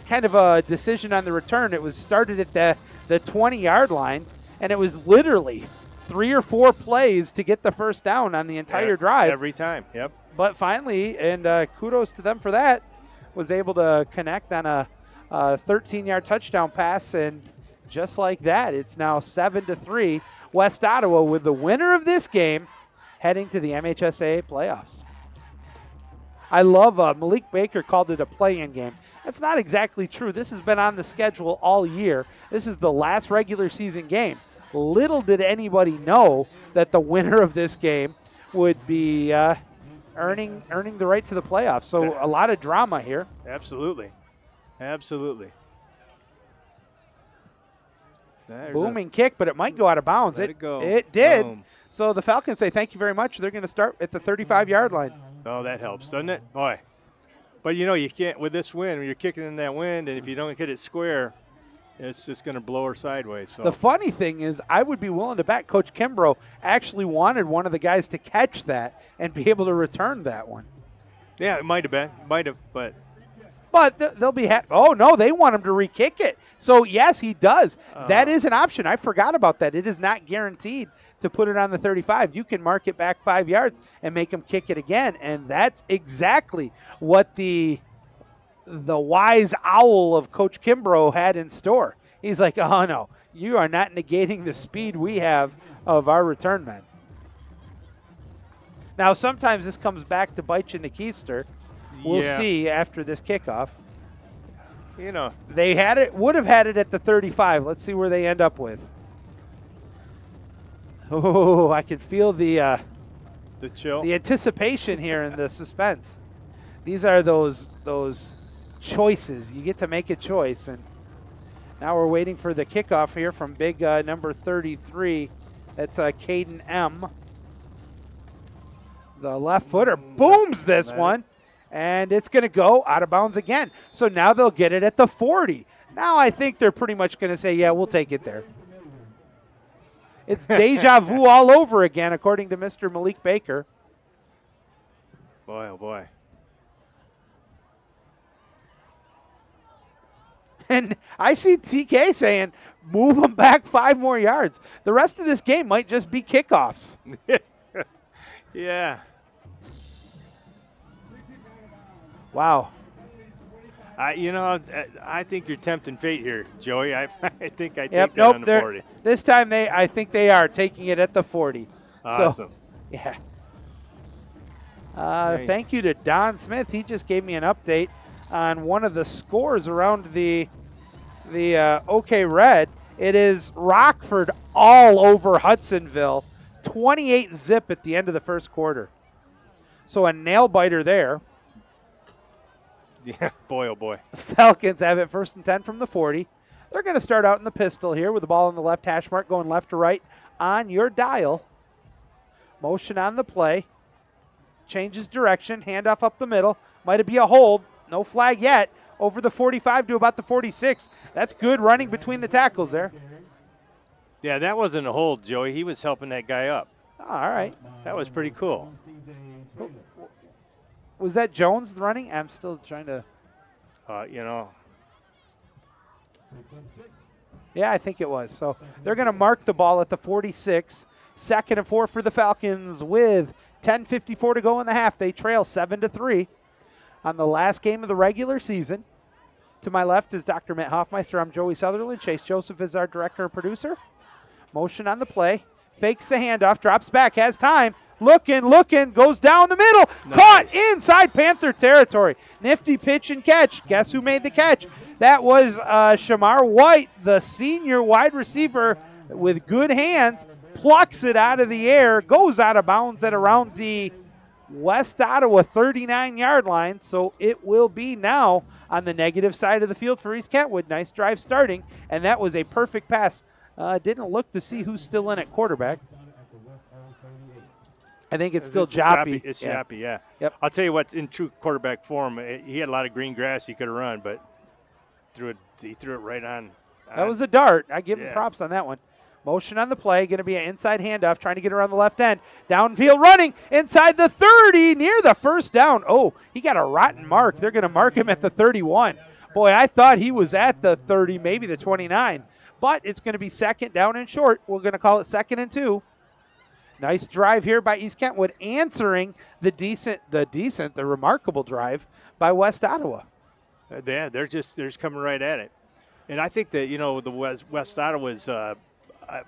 kind of a decision on the return, it was started at the 20-yard line, and it was literally 3 or 4 plays to get the first down on the entire drive. Every time, yep. But finally, and kudos to them for that, was able to connect on a 13-yard touchdown pass, and just like that, it's now 7-3. West Ottawa with the winner of this game heading to the MHSAA playoffs. I love Malik Baker called it a play-in game. That's not exactly true. This has been on the schedule all year. This is the last regular season game. Little did anybody know that the winner of this game would be earning the right to the playoffs. So a lot of drama here. Absolutely. Booming kick, but it might go out of bounds. Let it go. It did. Boom. So the Falcons say thank you very much. They're going to start at the 35-yard line. Oh, that helps, doesn't it? Boy. But, you can't, with this wind, when you're kicking in that wind, and if you don't hit it square, it's just going to blow her sideways. So. The funny thing is, I would be willing to bet Coach Kimbrough actually wanted one of the guys to catch that and be able to return that one. Yeah, it might have been. But they'll be oh, no, they want him to re-kick it. So, yes, he does. That is an option. I forgot about that. It is not guaranteed to put it on the 35. You can mark it back 5 yards and make him kick it again, and that's exactly what the wise owl of Coach Kimbrough had in store. He's like, oh, no, you are not negating the speed we have of our return men. Now, sometimes this comes back to bite you in the keister. We'll see after this kickoff. They would have had it at the 35. Let's see where they end up with. Oh, I can feel the chill, the anticipation here and the suspense. These are those choices. You get to make a choice, and now we're waiting for the kickoff here from big number 33. That's Caden M. The left footer booms this one, and it's going to go out of bounds again. So now they'll get it at the 40. Now I think they're pretty much going to say, yeah, we'll take it there. It's deja vu all over again, according to Mr. Malik Baker. Boy, oh boy. And I see TK saying, move them back 5 more yards. The rest of this game might just be kickoffs. Yeah. Wow. I think you're tempting fate here, Joey. I think I take that Nope, on the 40. This time I think they are taking it at the 40. Awesome. So, yeah. Thank you to Don Smith. He just gave me an update on one of the scores around the OK Red. It is Rockford all over Hudsonville. 28 zip at the end of the first quarter. So a nail biter there. Yeah, boy, oh boy. Falcons have it 1st and 10 from the 40. They're going to start out in the pistol here with the ball on the left hash mark going left to right on your dial. Motion on the play. Changes direction. Handoff up the middle. Might it be a hold? No flag yet. Over the 45 to about the 46. That's good running between the tackles there. Yeah, that wasn't a hold, Joey. He was helping that guy up. All right. That was pretty cool. Was that Jones running? I'm still trying to. You know. Yeah, I think it was. So they're going to mark the ball at the 46. 2nd and 4 for the Falcons with 10:54 to go in the half. They trail 7-3 on the last game of the regular season. To my left is Dr. Matt Hoffmeister. I'm Joey Sutherland. Chase Joseph is our director and producer. Motion on the play. Fakes the handoff. Drops back. Has time. Looking. Goes down the middle. Nice. Caught inside Panther territory. Nifty pitch and catch. Guess who made the catch? That was Shamar White, the senior wide receiver with good hands. Plucks it out of the air. Goes out of bounds at around the West Ottawa 39-yard line. So it will be now on the negative side of the field for East Kentwood. Nice drive starting. And that was a perfect pass. Didn't look to see who's still in at quarterback. I think it's still Joppy. It's Joppy, yeah. Yep. I'll tell you what, in true quarterback form, he had a lot of green grass he could have run, but he threw it right on. That was a dart. I give him props on that one. Motion on the play. Going to be an inside handoff, trying to get around the left end. Downfield running inside the 30, near the first down. Oh, he got a rotten mark. They're going to mark him at the 31. Boy, I thought he was at the 30, maybe the 29. But it's going to be 2nd down and short. We're going to call it 2nd and 2. Nice drive here by East Kentwood, answering the remarkable drive by West Ottawa. Yeah, they're just coming right at it. And I think that, the West Ottawa's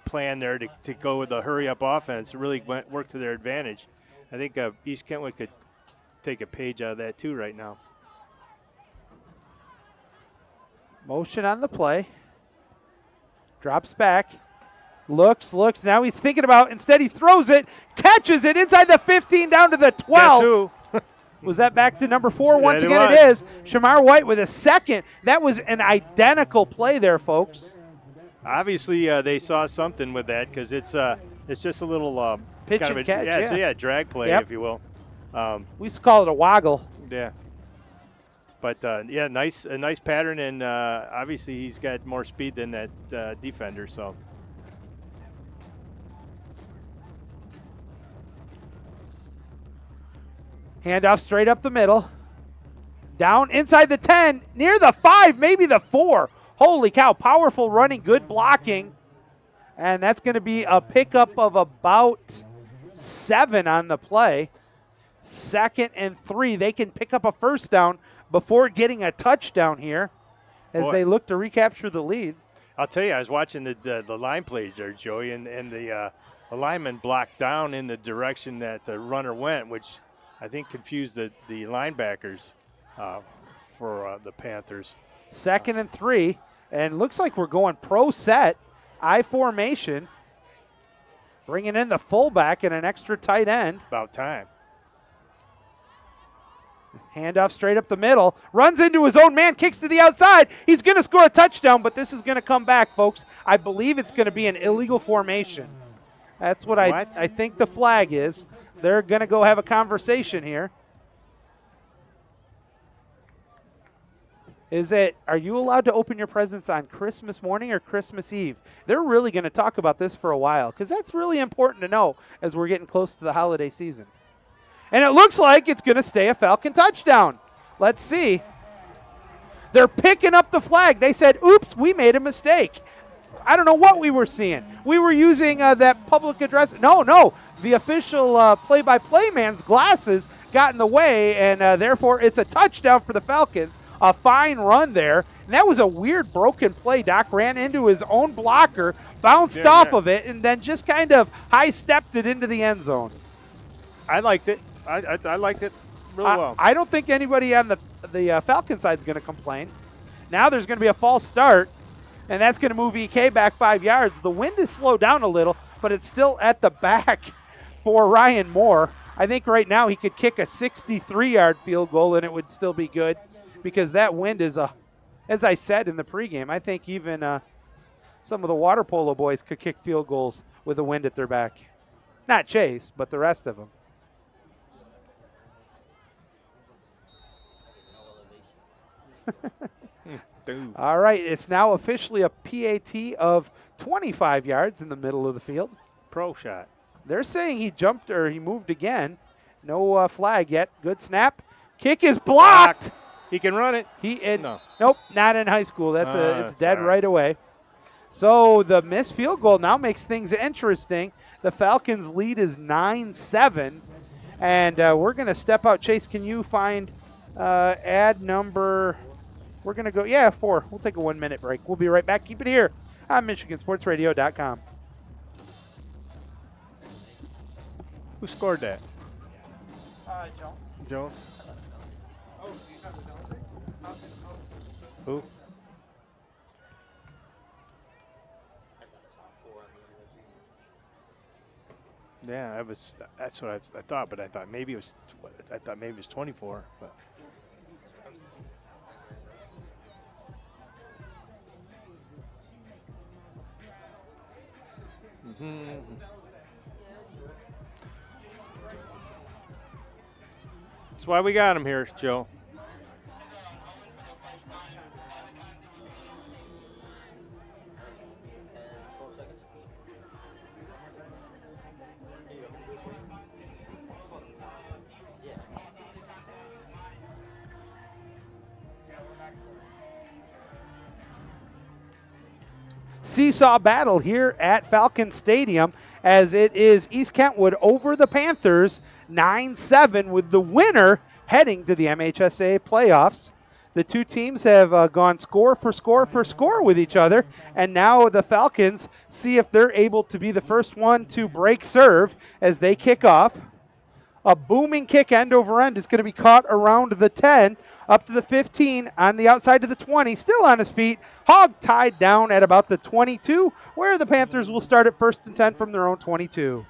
plan there to go with the hurry-up offense really work to their advantage. I think East Kentwood could take a page out of that too right now. Motion on the play. Drops back. Looks. Now he's thinking about, instead he throws it, catches it inside the 15 down to the 12. Guess who? Was that back to number 4? Once Yeah, again, it is. Shamar White with a 2nd. That was an identical play there, folks. Obviously, they saw something with that because it's just a little Pitch kind of and catch, a drag play, Yep. if you will. We used to call it a woggle. Yeah. But a nice pattern, and obviously he's got more speed than that defender. So. Handoff straight up the middle. Down inside the 10, near the 5, maybe the 4. Holy cow, powerful running, good blocking. And that's going to be a pickup of about 7 on the play. 2nd and 3. They can pick up a first down before getting a touchdown here as they look to recapture the lead. I'll tell you, I was watching the line plays there, Joey, and the lineman blocked down in the direction that the runner went, which I think confused the linebackers for the Panthers. 2nd and 3, and looks like we're going pro set, I formation, bringing in the fullback and an extra tight end. About time. Handoff straight up the middle, runs into his own man, kicks to the outside. He's going to score a touchdown, but this is going to come back, folks. I believe it's going to be an illegal formation. That's what I think the flag is. They're going to go have a conversation here. Are you allowed to open your presents on Christmas morning or Christmas Eve? They're really going to talk about this for a while because that's really important to know as we're getting close to the holiday season. And it looks like it's going to stay a Falcon touchdown. Let's see. They're picking up the flag. They said, oops, we made a mistake. I don't know what we were seeing. We were using that public address. No. The official play-by-play man's glasses got in the way, and therefore it's a touchdown for the Falcons. A fine run there. And that was a weird broken play. Doc ran into his own blocker, bounced off of it, and then just kind of high-stepped it into the end zone. I liked it. I liked it really well. I don't think anybody on the Falcon side is going to complain. Now there's going to be a false start. and that's going to move EK back 5 yards. The wind is slowed down a little, but it's still at the back for Ryan Moore. I think right now he could kick a 63-yard field goal and it would still be good because that wind is as I said in the pregame, I think even some of the water polo boys could kick field goals with the wind at their back. Not Chase, but the rest of them. All right, it's now officially a PAT of 25 yards in the middle of the field. Pro shot. They're saying he jumped or he moved again. No flag yet. Good snap. Kick is blocked. He can run it. Nope, not in high school. It's dead sorry. right away. So the missed field goal now makes things interesting. The Falcons' lead is 9-7, and we're going to step out. Chase, can you find ad number? We're going to go, 4. We'll take a 1-minute break. We'll be right back. Keep it here on MichiganSportsRadio.com. Who scored that? Jones. Jones. Oh, do you have the Jones thing? Who? Yeah, that's what I thought, but I thought maybe it was 24. But. That's why we got him here, Joe. Seesaw battle here at Falcon Stadium as it is East Kentwood over the Panthers 9-7 with the winner heading to the MHSA playoffs. The two teams have gone score for score for score with each other, and now the Falcons see if they're able to be the first one to break serve as they kick off. A booming kick end over end is going to be caught around the 10, up to the 15, on the outside of the 20, still on his feet. Hog tied down at about the 22, where the Panthers will start at 1st and 10 from their own 22.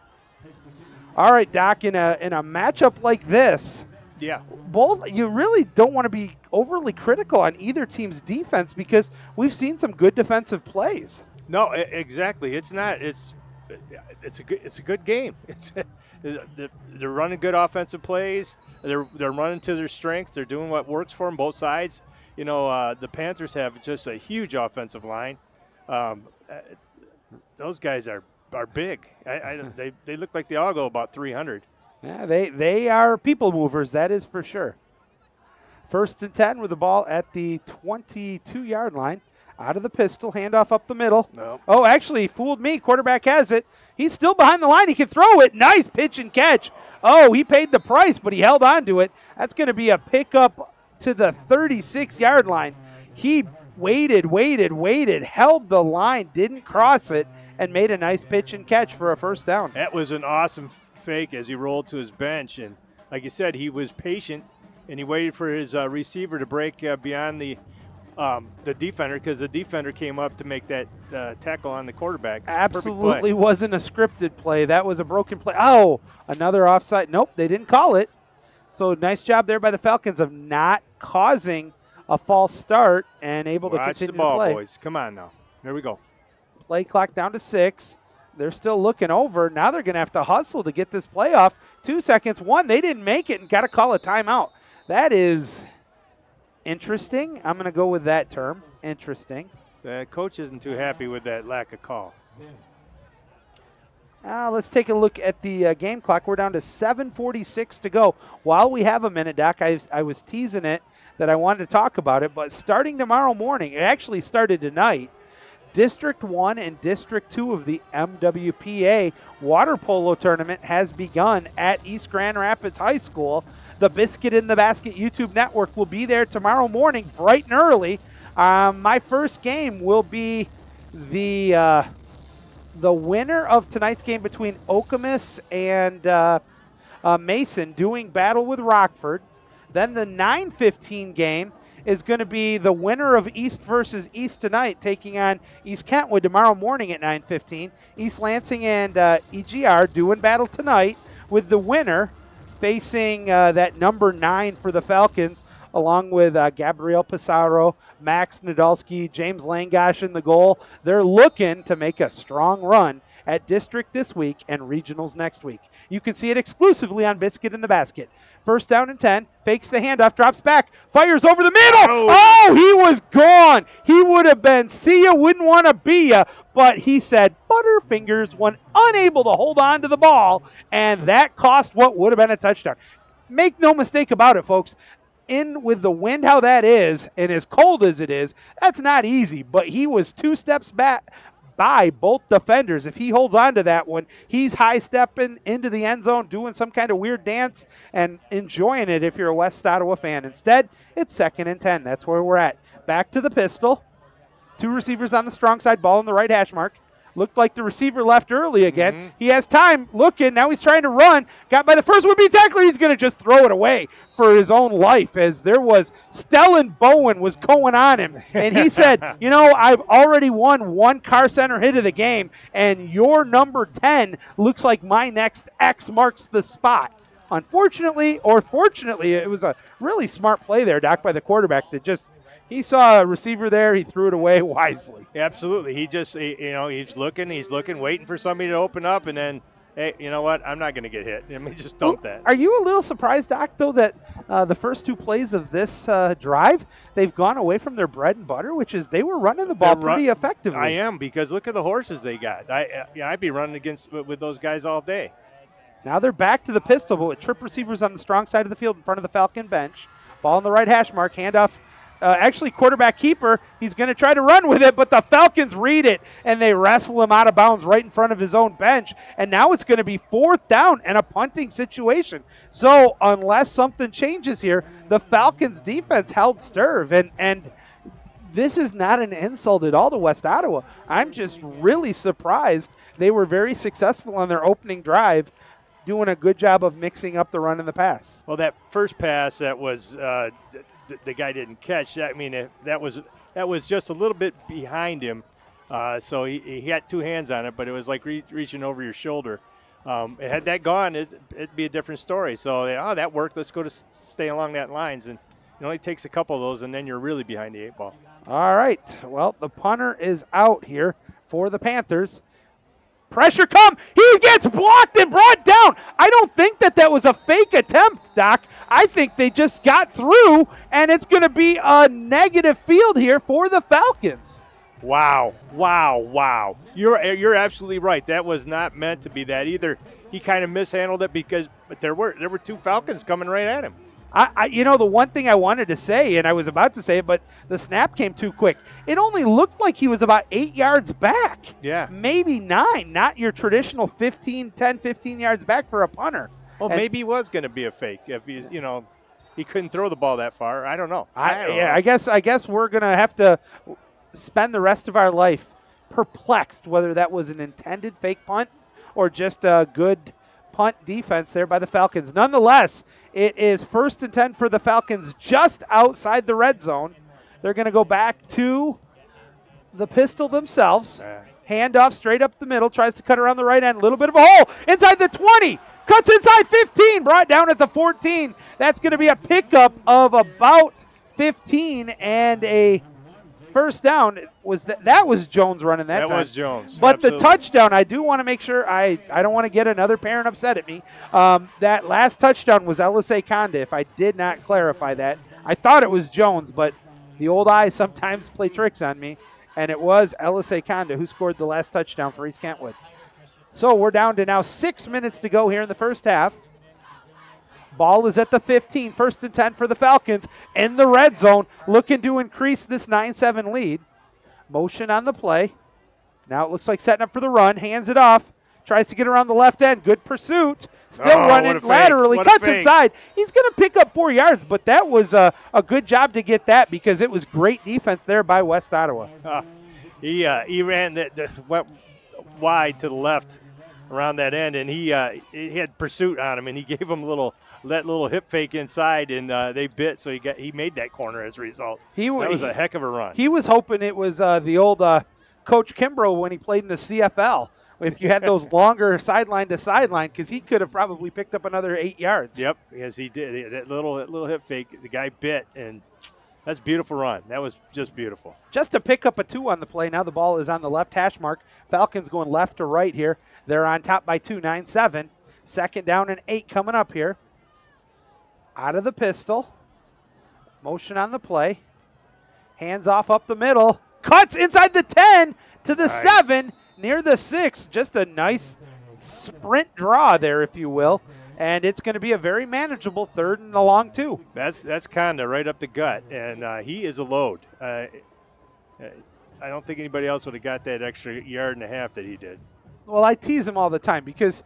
All right, Doc, in a matchup like this, you really don't want to be overly critical on either team's defense because we've seen some good defensive plays. No, exactly. It's not. It's a good game. They're running good offensive plays. They're running to their strengths. They're doing what works for them, both sides. You know, the Panthers have just a huge offensive line. Those guys are big. They look like they all go about 300. Yeah, they are people movers, that is for sure. 1st and 10 with the ball at the 22-yard line. Out of the pistol, handoff up the middle. Nope. Oh, actually, fooled me. Quarterback has it. He's still behind the line. He can throw it. Nice pitch and catch. Oh, he paid the price, but he held on to it. That's going to be a pickup to the 36-yard line. He waited, held the line, didn't cross it, and made a nice pitch and catch for a first down. That was an awesome fake as he rolled to his bench. And like you said, he was patient, and he waited for his receiver to break beyond the defender because the defender came up to make that tackle on the quarterback. Absolutely wasn't a scripted play. That was a broken play. Oh, another offside. Nope, they didn't call it. So nice job there by the Falcons of not causing a false start and able to continue the ball, to play. boys. Come on now. Here we go. Play clock down to 6. They're still looking over. Now they're going to have to hustle to get this play off. 2 seconds. 1, they didn't make it and got to call a timeout. That is interesting. I'm going to go with that term. Interesting. The coach isn't too happy with that lack of call. Let's take a look at the game clock. We're down to 7:46 to go. While we have a minute, Doc, I was teasing it that I wanted to talk about it, but starting tomorrow morning, it actually started tonight, District 1 and District 2 of the MWPA Water Polo Tournament has begun at East Grand Rapids High School. The Biscuit in the Basket YouTube network will be there tomorrow morning, bright and early. My first game will be the winner of tonight's game between Okemos and Mason doing battle with Rockford. Then the 9:15 game is going to be the winner of East versus East tonight, taking on East Kentwood tomorrow morning at 9:15. East Lansing and EGR doing battle tonight, with the winner facing that number 9 for the Falcons, along with Gabriel Pissarro, Max Nadolski, James Langosh in the goal. They're looking to make a strong run at district this week and regionals next week. You can see it exclusively on Biscuit in the Basket. First down and 10, fakes the handoff, drops back, fires over the middle. Oh, he was gone. He would have been, see ya, wouldn't want to be ya, but he said butterfingers when unable to hold on to the ball, and that cost what would have been a touchdown. Make no mistake about it, folks. In with the wind how that is, and as cold as it is, that's not easy, but he was 2 steps back by both defenders. If he holds on to that one, he's high-stepping into the end zone, doing some kind of weird dance and enjoying it if you're a West Ottawa fan. Instead, it's 2nd and 10. That's where we're at. Back to the pistol. 2 receivers on the strong side, ball in the right hash mark. Looked like the receiver left early again. Mm-hmm. He has time looking. Now he's trying to run. Got by the first would-be tackler. He's going to just throw it away for his own life, as there was Stellan Bowen was going on him. And he said, I've already won 1 car center hit of the game, and your number 10 looks like my next X marks the spot. Unfortunately, or fortunately, it was a really smart play there, Doc, by the quarterback that just – he saw a receiver there. He threw it away wisely. Absolutely. He's looking, waiting for somebody to open up, and then, hey, you know what? I'm not going to get hit. Let me just dump that. Are you a little surprised, Doc, though, that the first 2 plays of this drive, they've gone away from their bread and butter, which is they were running the ball pretty effectively? I am, because look at the horses they got. I'd be running with those guys all day. Now they're back to the pistol, but with trip receivers on the strong side of the field in front of the Falcon bench. Ball in the right hash mark, handoff. Actually, quarterback keeper, he's going to try to run with it, but the Falcons read it, and they wrestle him out of bounds right in front of his own bench. And now it's going to be 4th down and a punting situation. So unless something changes here, the Falcons' defense held serve. And this is not an insult at all to West Ottawa. I'm just really surprised. They were very successful on their opening drive, doing a good job of mixing up the run and the pass. Well, that first pass that was the guy didn't catch. I mean, that was just a little bit behind him, so he had 2 hands on it, but it was like reaching over your shoulder. Had that gone, it'd be a different story. So, that worked. Let's go to stay along that lines, and it only takes a couple of those, and then you're really behind the 8 ball. All right. Well, the punter is out here for the Panthers. Pressure come. He gets blocked and brought down. I don't think that was a fake attempt, Doc. I think they just got through, and it's going to be a negative field here for the Falcons. Wow. You're absolutely right. That was not meant to be that either. He kind of mishandled it but there were 2 Falcons coming right at him. The one thing I wanted to say, and I was about to say it, but the snap came too quick. It only looked like he was about 8 yards back. Yeah. Maybe 9, not your traditional 10, 15 yards back for a punter. Well, maybe he was going to be a fake if he's, he couldn't throw the ball that far. I don't know. I guess we're going to have to spend the rest of our life perplexed whether that was an intended fake punt or just a good punt defense there by the Falcons. Nonetheless, it is 1st and 10 for the Falcons just outside the red zone. They're going to go back to the pistol themselves. Handoff straight up the middle, tries to cut around the right end. A little bit of a hole inside the 20. Cuts inside 15, brought down at the 14. That's going to be a pickup of about 15 and a first down. That was Jones running that time. That was Jones. But absolutely. The touchdown, I do want to make sure, I don't want to get another parent upset at me. That last touchdown was LSA Conda, if I did not clarify that. I thought it was Jones, but the old eyes sometimes play tricks on me. And it was LSA Conda who scored the last touchdown for East Kentwood. So we're down to now 6 minutes to go here in the first half. Ball is at the 15, 1st and 10 for the Falcons in the red zone, looking to increase this 9-7 lead. Motion on the play. Now it looks like setting up for the run, hands it off, tries to get around the left end, good pursuit, still running laterally, cuts inside. He's going to pick up 4 yards, but that was a good job to get that because it was great defense there by West Ottawa. He ran went wide to the left around that end, and he had pursuit on him, and he gave him a little let little hip fake inside, and they bit, so he made that corner as a result. That was a heck of a run. He was hoping it was the old Coach Kimbrough when he played in the CFL. If you had those longer sideline to sideline, because he could have probably picked up another 8 yards. Yep, because he did that little hip fake. The guy bit, and that's a beautiful run. That was just beautiful. Just to pick up a 2 on the play. Now the ball is on the left hash mark. Falcons going left to right here. They're on top by 2, 9-7. Second down and 8 coming up here. Out of the pistol. Motion on the play. Hands off up the middle. Cuts inside the 10 to the 7, near the 6. Just a nice sprint draw there, if you will. And it's going to be a very manageable 3rd and a long 2. That's Conda right up the gut, and he is a load. I don't think anybody else would have got that extra 1.5 yards that he did. Well, I tease him all the time because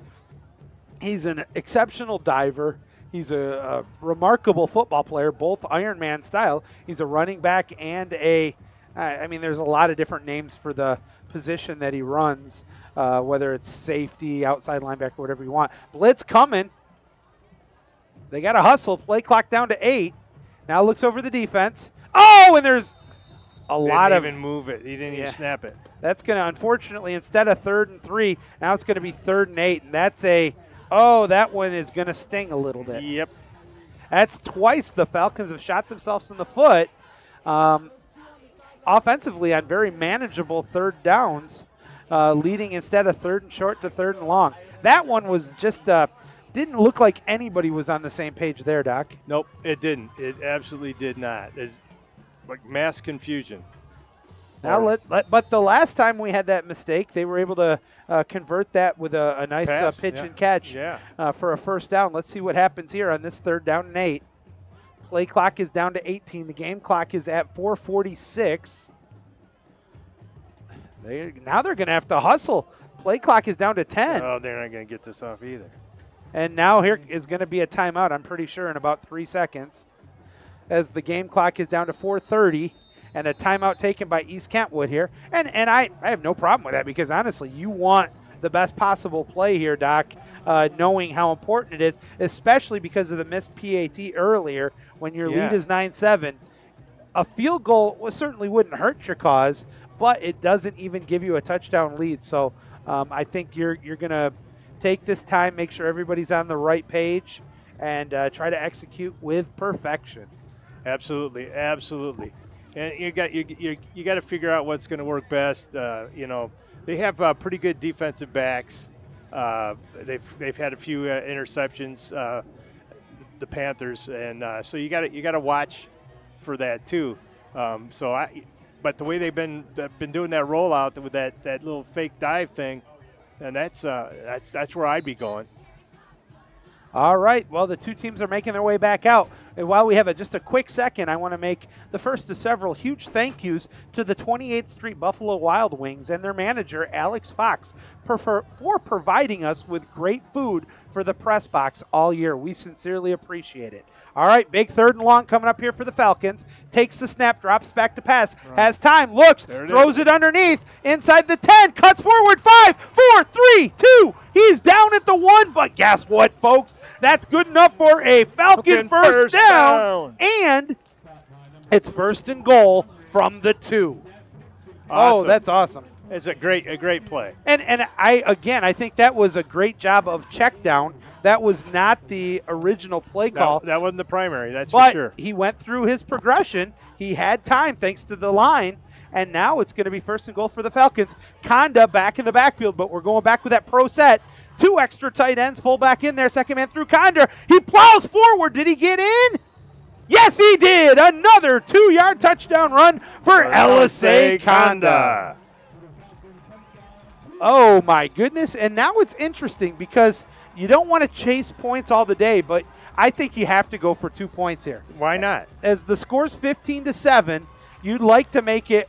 he's an exceptional diver. He's a remarkable football player, both Ironman style. He's a running back and there's a lot of different names for the position that he runs, whether it's safety, outside linebacker, whatever you want. Blitz coming. They got to hustle. Play clock down to 8. Now looks over the defense. Oh, and there's a lot of. Didn't even move it. He didn't even snap it. That's going to, unfortunately, instead of 3rd and 3, now it's going to be 3rd and 8, and that's that one is going to sting a little bit. Yep. That's twice the Falcons have shot themselves in the foot offensively on very manageable 3rd downs, leading instead of 3rd and short to 3rd and long. That one was just didn't look like anybody was on the same page there, Doc. Nope, it didn't. It absolutely did not. It's like mass confusion. Now, but the last time we had that mistake, they were able to convert that with a nice pitch and catch for a 1st down. Let's see what happens here on this 3rd down and 8. Play clock is down to 18. The game clock is at 4:46. Now they're going to have to hustle. Play clock is down to 10. Oh, they're not going to get this off either. And now here is going to be a timeout, I'm pretty sure, in about 3 seconds, as the game clock is down to 4:30. And a timeout taken by East Kentwood here. And I have no problem with that because, honestly, you want the best possible play here, Doc, knowing how important it is, especially because of the missed PAT earlier when your lead is 9-7. A field goal certainly wouldn't hurt your cause, but it doesn't even give you a touchdown lead. So I think you're going to take this time, make sure everybody's on the right page, and try to execute with perfection. Absolutely. And you got to figure out what's going to work best. They have pretty good defensive backs. They've had a few interceptions, the Panthers, and so you got to watch for that too. But the way they've been doing that rollout with that little fake dive thing, and that's where I'd be going. All right, well, the 2 teams are making their way back out. And while we have just a quick second, I want to make the first of several huge thank yous to the 28th Street Buffalo Wild Wings and their manager, Alex Fox, for providing us with great food for the press box all year. We sincerely appreciate it. All right, big 3rd and long coming up here for the Falcons. Takes the snap, drops back to pass, has time, looks, throws it underneath, inside the 10, cuts forward, 5, 4, 3, 2. He's down at the 1, but guess what, folks? That's good enough for a Falcon first down, and it's 1st and goal from the 2. Awesome. Oh, that's awesome. It's a great play. And I think that was a great job of check down. That was not the original play call. That wasn't the primary, that's for sure. But he went through his progression. He had time thanks to the line, and now it's going to be 1st and goal for the Falcons. Conda back in the backfield, but we're going back with that pro set. 2 extra tight ends, full back in there, second man through Conda. He plows forward. Did he get in? Yes, he did. Another 2-yard touchdown run for LSA Conda. Oh, my goodness. And now it's interesting because you don't want to chase points all the day, but I think you have to go for 2 points here. Why not? As the score's 15-7, you'd like to make it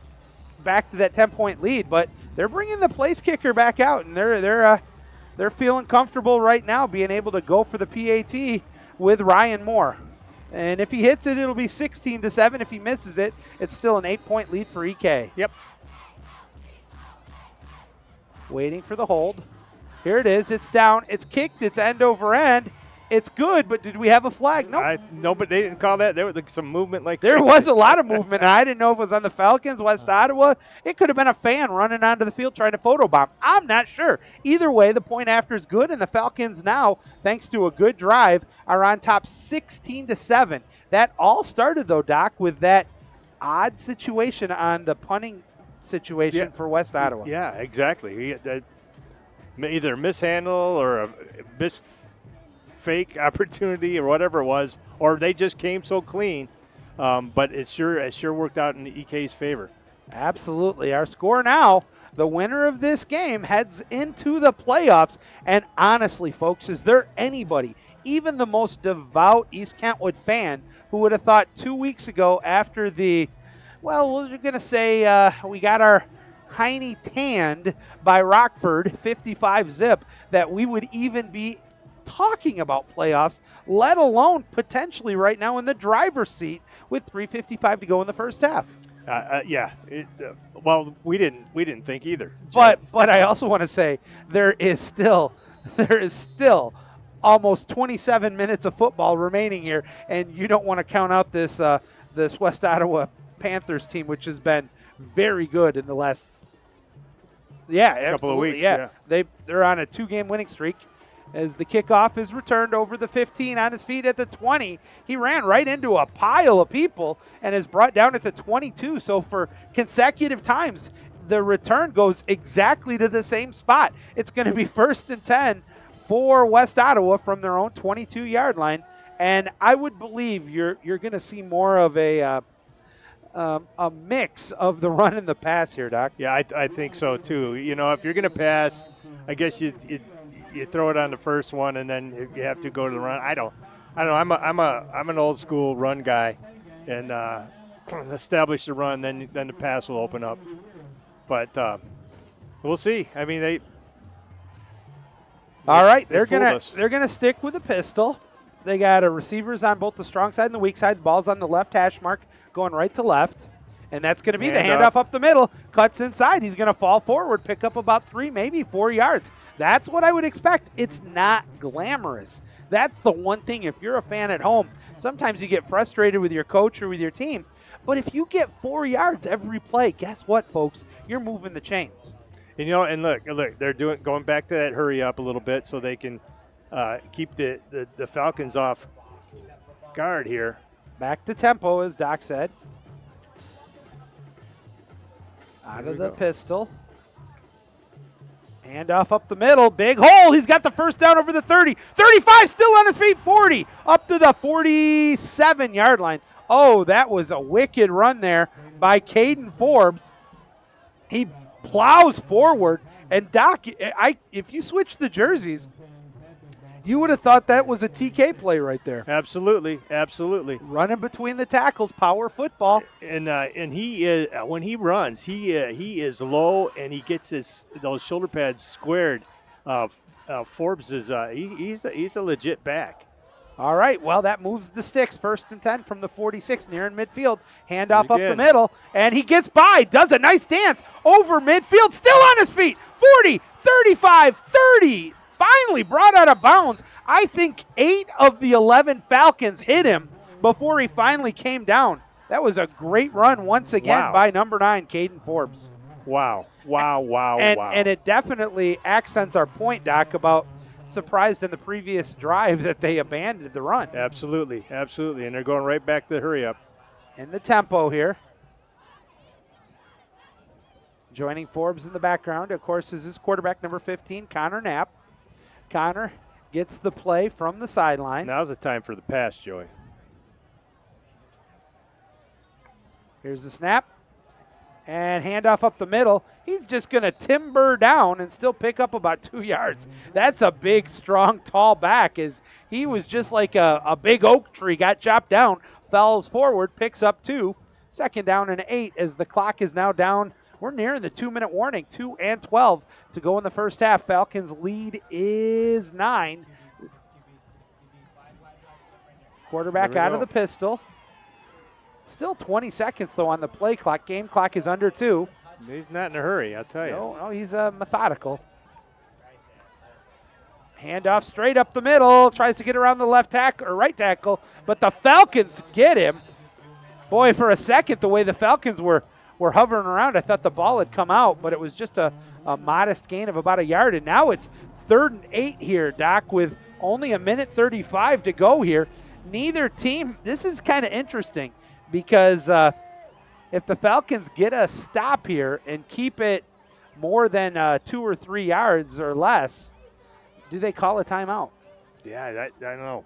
back to that 10-point lead, but they're bringing the place kicker back out, and they're feeling comfortable right now being able to go for the PAT with Ryan Moore. And if he hits it, it'll be 16-7. If he misses it, it's still an 8-point lead for EK. Yep. Waiting for the hold. Here it is. It's down. It's kicked. It's end over end. It's good, but did we have a flag? Nope. No, but they didn't call that. There was like some movement like There crazy. was a lot of movement, and I didn't know if it was on the Falcons, West Ottawa. It could have been a fan running onto the field trying to photobomb. I'm not sure. Either way, the point after is good, and the Falcons now, thanks to a good drive, are on top 16-7. That all started, though, Doc, with that odd situation on the punting situation for West Ottawa. Yeah, exactly. Either mishandle or a fake opportunity or whatever it was, or they just came so clean. But it sure worked out in EK's favor. Absolutely. Our score now, the winner of this game heads into the playoffs. And honestly, folks, is there anybody, even the most devout East Kentwood fan, who would have thought 2 weeks ago after we're going to say we got our hiney tanned by Rockford 55 zip, that we would even be talking about playoffs, let alone potentially right now in the driver's seat with 3:55 to go in the first half. Well, we didn't think either. But I also want to say there is still almost 27 minutes of football remaining here, and you don't want to count out this West Ottawa Panthers team, which has been very good in the last couple of weeks. Yeah. They're on a 2-game winning streak. As the kickoff is returned over the 15 on his feet at the 20. He ran right into a pile of people and is brought down at the 22. So for consecutive times, the return goes exactly to the same spot. It's going to be 1st and 10 for West Ottawa from their own 22-yard line. And I would believe you're going to see more of a mix of the run and the pass here, Doc. Yeah, I think so too. You know, if you're going to pass, I guess you throw it on the first one, and then you have to go to the run. I don't know. I'm an old school run guy, and establish the run, then the pass will open up. But we'll see. I mean, all right, they're gonna stick with the pistol. They got receivers on both the strong side and the weak side. The ball's on the left hash mark, going right to left. And that's going to be the handoff up the middle. Cuts inside. He's going to fall forward, pick up about 3, maybe 4 yards. That's what I would expect. It's not glamorous. That's the one thing. If you're a fan at home, sometimes you get frustrated with your coach or with your team. But if you get 4 yards every play, guess what, folks? You're moving the chains. And, and look, they're going back to that hurry up a little bit so they can keep the Falcons off guard here. Back to tempo, as Doc said. Out of the pistol. Handoff up the middle. Big hole. He's got the first down over the 30. 35, still on his feet. 40. Up to the 47-yard line. Oh, that was a wicked run there by Caden Forbes. He plows forward. And, Doc, if you switch the jerseys, you would have thought that was a TK play right there. Absolutely. Running between the tackles, power football. And he is, when he runs, he is low and he gets those shoulder pads squared. Forbes is he's a legit back. All right, well, that moves the sticks. 1st and 10 from the 46, near in midfield. Handoff up the middle, and he gets by, does a nice dance over midfield, still on his feet. 40, 35, 30. Finally brought out of bounds. I think 8 of the 11 Falcons hit him before he finally came down. That was a great run once again by number 9, Caden Forbes. Wow. And it definitely accents our point, Doc, about surprised in the previous drive that they abandoned the run. Absolutely. And they're going right back to the hurry up. In the tempo here. Joining Forbes in the background, of course, is his quarterback, number 15, Connor Knapp. Connor gets the play from the sideline. Now's the time for the pass, Joey. Here's the snap. And handoff up the middle. He's just going to timber down and still pick up about 2 yards. That's a big, strong, tall back. He was just like a big oak tree, got chopped down, falls forward, picks up 2. 2nd down and 8 as the clock is now down. We're nearing the 2-minute warning, 2 and 12 to go in the first half. Falcons lead is 9. Quarterback out of the pistol. Still 20 seconds, though, on the play clock. Game clock is under 2. He's not in a hurry, I'll tell you. No, he's methodical. Handoff straight up the middle, tries to get around the left tackle or right tackle, but the Falcons get him. Boy, for a second, the way the Falcons were hovering around, I thought the ball had come out, but it was just a modest gain of about a yard. And now it's 3rd and 8 here, Doc, with only a minute 35 to go here. Neither team, this is kind of interesting because if the Falcons get a stop here and keep it more than 2 or 3 yards or less, do they call a timeout? Yeah, I don't know.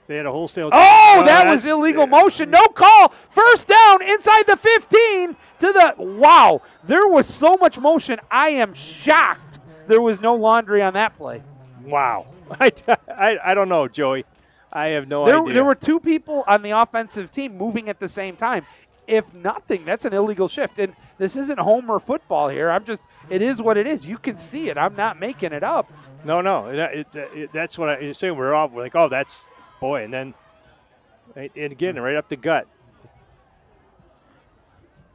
They had a wholesale. Oh, that was illegal motion. No call. First down inside the 15 to the. Wow, there was so much motion. I am shocked there was no laundry on that play. Wow. I don't know, Joey. I have no idea. There were 2 people on the offensive team moving at the same time. If nothing, that's an illegal shift. And this isn't Homer football here. It is what it is. You can see it. I'm not making it up. No. That's what I say. We're like, oh, that's, boy. And then, and again, right up the gut.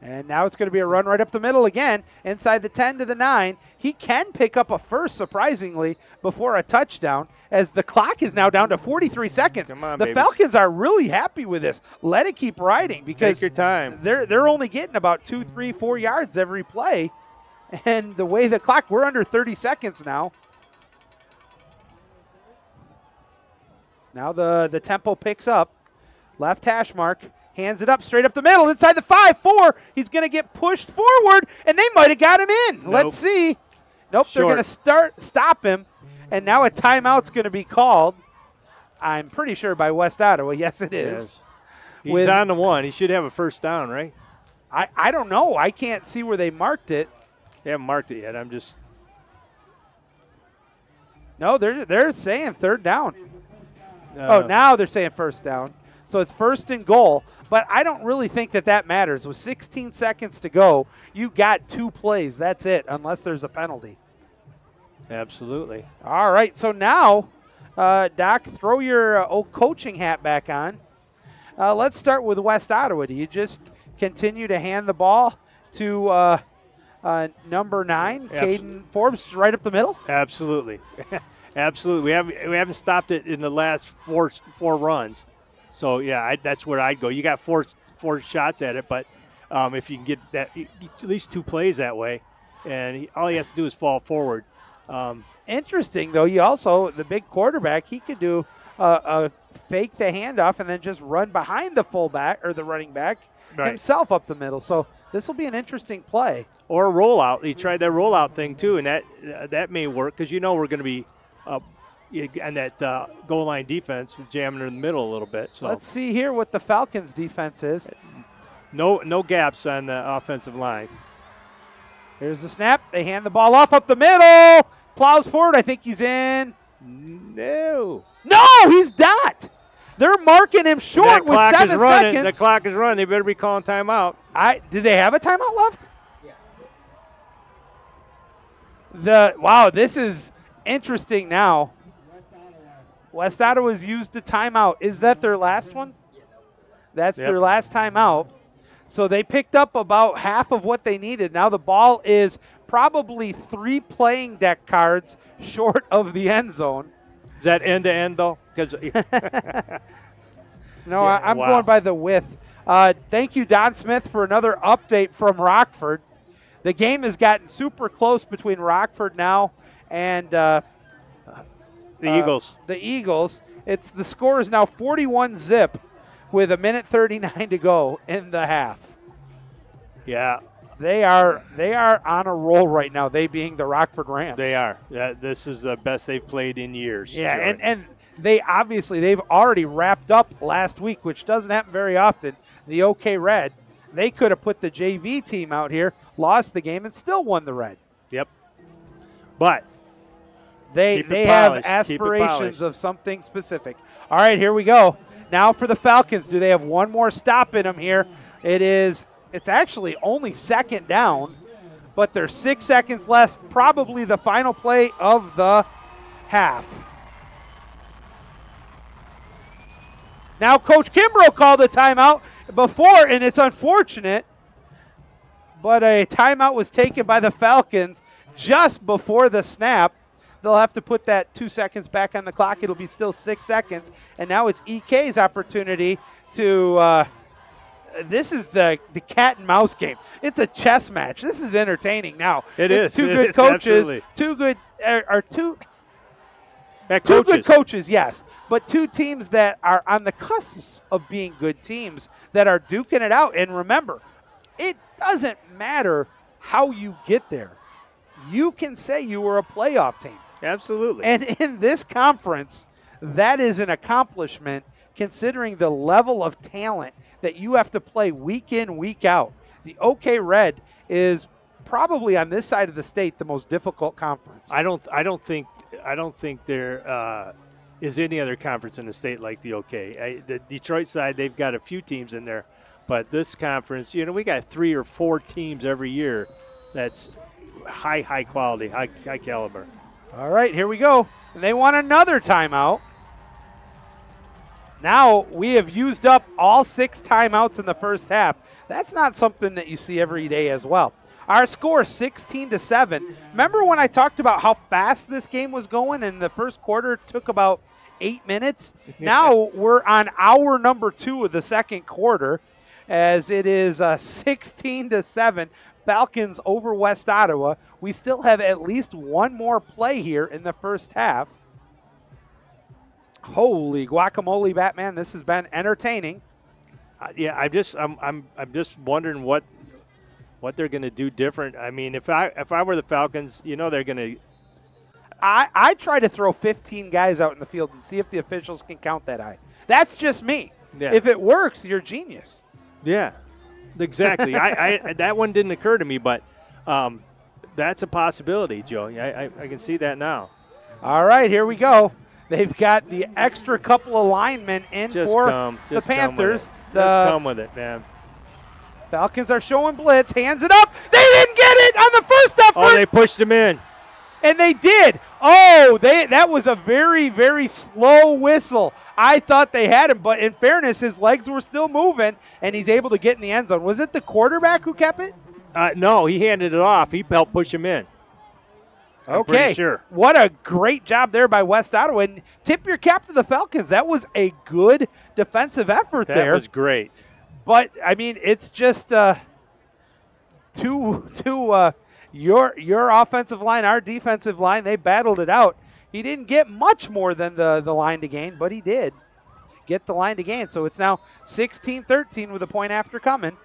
And now it's going to be a run right up the middle again, inside the 10 to the 9. He can pick up a first, surprisingly, before a touchdown, as the clock is now down to 43 seconds. Come on, the babies. Falcons are really happy with this. Let it keep riding because take your time. They're only getting about 2, 3, 4 yards every play. And the way the clock, we're under 30 seconds now. Now the tempo picks up. Left hash mark. Hands it up, straight up the middle, inside the 5-4. He's going to get pushed forward, and they might have got him in. Nope. Let's see. Nope, Short. They're going to stop him, and now a timeout's going to be called. I'm pretty sure by West Ottawa. Yes, it is. Yes. He's on the 1. He should have a first down, right? I don't know. I can't see where they marked it. They haven't marked it yet. I'm just. No, they're saying 3rd down. Now they're saying first down. So it's 1st and goal. But I don't really think that matters. With 16 seconds to go, you got 2 plays. That's it, unless there's a penalty. Absolutely. All right, so now, Doc, throw your old coaching hat back on. Let's start with West Ottawa. Do you just continue to hand the ball to number 9, Caden Forbes, right up the middle? Absolutely. Absolutely. We haven't stopped it in the last four runs. So, yeah, that's where I'd go. You got four shots at it, but if you can get that at least 2 plays that way, and all he has to do is fall forward. Interesting, though. You also, the big quarterback, he could do a fake the handoff and then just run behind the fullback or the running back himself up the middle. So this will be an interesting play. Or a rollout. He tried that rollout thing, too, and that may work because we're going to be and that goal line defense jamming in the middle a little bit. So let's see here what the Falcons defense is. No gaps on the offensive line. Here's the snap. They hand the ball off up the middle. Plows forward. I think he's in. No, he's not. They're marking him short with 7 seconds. The clock is running. They better be calling timeout. Did they have a timeout left? Yeah. Wow, this is interesting now. West Ottawa's used the timeout. Is that their last one? That's their last timeout. So they picked up about half of what they needed. Now the ball is probably 3 playing deck cards short of the end zone. Is that end-to-end, though? No, I'm going by the width. Thank you, Don Smith, for another update from Rockford. The game has gotten super close between Rockford now and the Eagles. The Eagles. The score is now 41-0 with 1:39 to go in the half. Yeah. They are on a roll right now, they being the Rockford Rams. They are. This is the best they've played in years. Yeah, and they've already wrapped up last week, which doesn't happen very often. The OK Red, they could have put the JV team out here, lost the game, and still won the Red. Yep. But they have aspirations of something specific. All right, here we go. Now for the Falcons, do they have one more stop in them here? It's actually only 2nd down, but there's 6 seconds left, probably the final play of the half. Now Coach Kimbrough called a timeout before, and it's unfortunate, but a timeout was taken by the Falcons just before the snap. they'll have to put that 2 seconds back on the clock. It'll be still 6 seconds. And now it's EK's opportunity to this is the cat and mouse game. It's a chess match. This is entertaining now. It's two good coaches, two good coaches, yes, but two teams that are on the cusp of being good teams that are duking it out. And remember, it doesn't matter how you get there. You can say you were a playoff team. Absolutely. And in this conference, that is an accomplishment considering the level of talent that you have to play week in, week out. The OK Red is probably on this side of the state the most difficult conference. I don't think there is any other conference in the state like the OK. The Detroit side, they've got a few teams in there, but this conference, we got 3 or 4 teams every year that's high quality, high caliber. All right, here we go. And they want another timeout. Now we have used up all 6 timeouts in the first half. That's not something that you see every day as well. Our score 16-7. Remember when I talked about how fast this game was going and the first quarter took about 8 minutes? Now we're on hour number 2 of the second quarter as it is 16-7. Falcons over West Ottawa. We still have at least one more play here in the first half. Holy guacamole, Batman! This has been entertaining. I'm just wondering what they're going to do different. I mean, if I were the Falcons, they're going to. I try to throw 15 guys out in the field and see if the officials can count that high. That's just me. Yeah. If it works, you're genius. Yeah, exactly. I that one didn't occur to me, but that's a possibility, Joe. I can see that now. All right, here we go. They've got the extra couple of linemen in for the Panthers. Just come with it, man. Falcons are showing blitz. Hands it up. They didn't get it on the first effort. Oh, they pushed him in. And they did. Oh, that was a very, very slow whistle. I thought they had him, but in fairness, his legs were still moving, and he's able to get in the end zone. Was it the quarterback who kept it? No, he handed it off. He helped push him in. I'm pretty sure. What a great job there by West Ottawa. And tip your cap to the Falcons. That was a good defensive effort there. That was great. But, I mean, it's just your offensive line, our defensive line, they battled it out. He didn't get much more than the line to gain, but he did get the line to gain. So it's now 16-13 with a point after coming.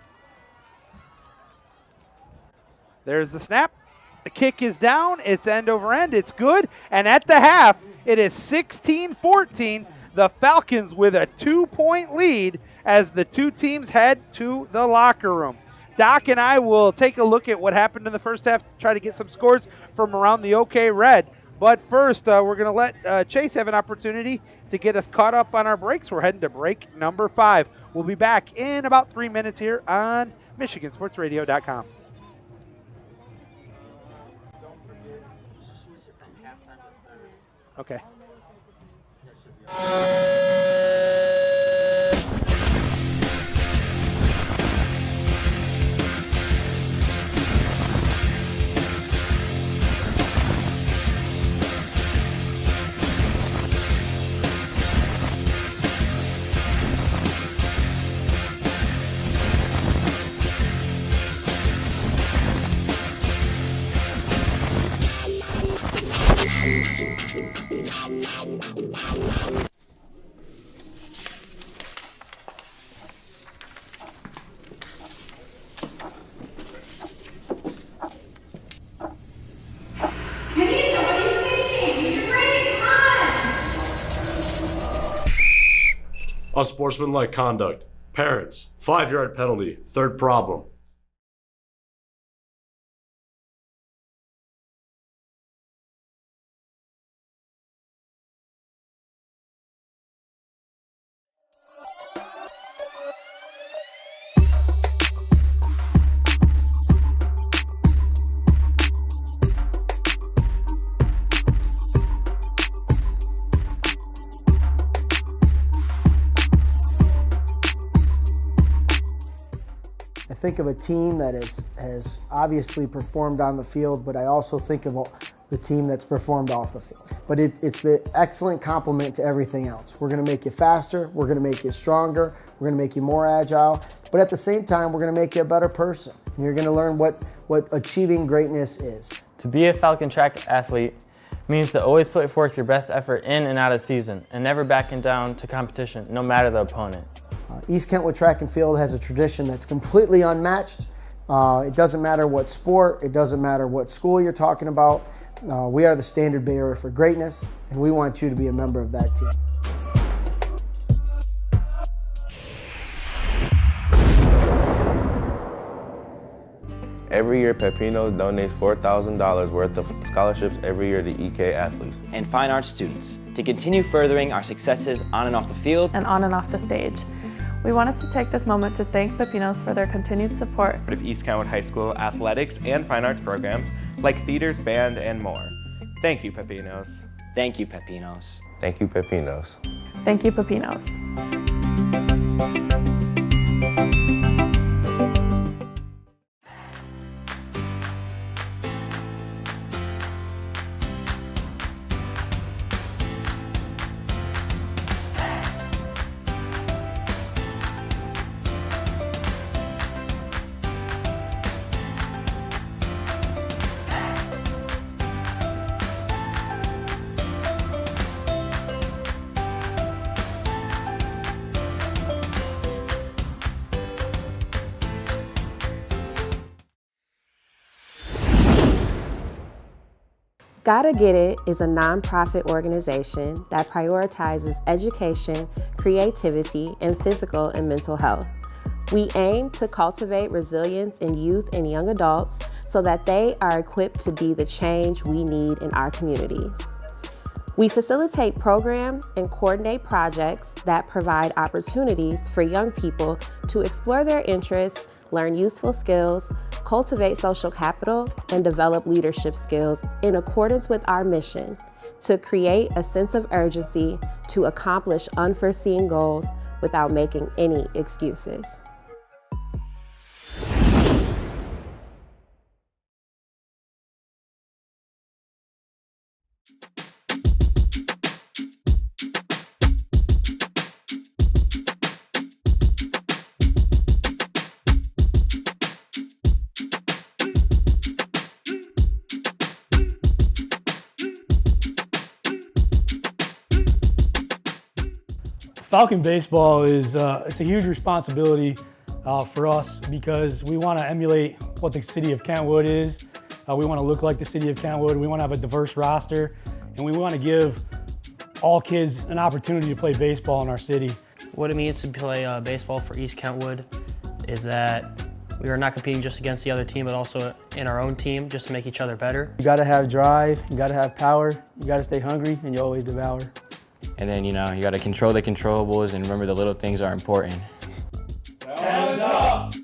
There's the snap. The kick is down. It's end over end. It's good. And at the half, it is 16-14. The Falcons with a 2-point lead as the two teams head to the locker room. Doc and I will take a look at what happened in the first half, try to get some scores from around the OK Red. But first, we're going to let Chase have an opportunity to get us caught up on our breaks. We're heading to break number 5. We'll be back in about 3 minutes here on MichiganSportsRadio.com. Okay. Unsportsmanlike conduct. Parents, 5-yard penalty. Third problem. I think of a team that has obviously performed on the field, but I also think of the team that's performed off the field. But it's the excellent complement to everything else. We're gonna make you faster, we're gonna make you stronger, we're gonna make you more agile, but at the same time, we're gonna make you a better person. And you're gonna learn what achieving greatness is. To be a Falcon track athlete means to always put forth your best effort in and out of season and never backing down to competition, no matter the opponent. East Kentwood Track and Field has a tradition that's completely unmatched. It doesn't matter what sport, it doesn't matter what school you're talking about. We are the standard bearer for greatness, and we want you to be a member of that team. Every year, Pepino donates $4,000 worth of scholarships every year to EK athletes and fine arts students to continue furthering our successes on and off the field and on and off the stage. We wanted to take this moment to thank Pepinos for their continued support of East Kentwood High School athletics and fine arts programs like theaters, band, and more. Thank you, Pepinos. Thank you, Pepinos. Thank you, Pepinos. Thank you, Pepinos. Gotta Get It is a nonprofit organization that prioritizes education, creativity, and physical and mental health. We aim to cultivate resilience in youth and young adults so that they are equipped to be the change we need in our communities. We facilitate programs and coordinate projects that provide opportunities for young people to explore their interests, learn useful skills, cultivate social capital, and develop leadership skills in accordance with our mission to create a sense of urgency to accomplish unforeseen goals without making any excuses. Falcon baseball is it's a huge responsibility for us because we want to emulate what the city of Kentwood is. We want to look like the city of Kentwood. We want to have a diverse roster, and we want to give all kids an opportunity to play baseball in our city. What it means to play baseball for East Kentwood is that we are not competing just against the other team, but also in our own team, just to make each other better. You got to have drive, you got to have power, you got to stay hungry, and you always devour. And then, you got to control the controllables and remember the little things are important. Hands up!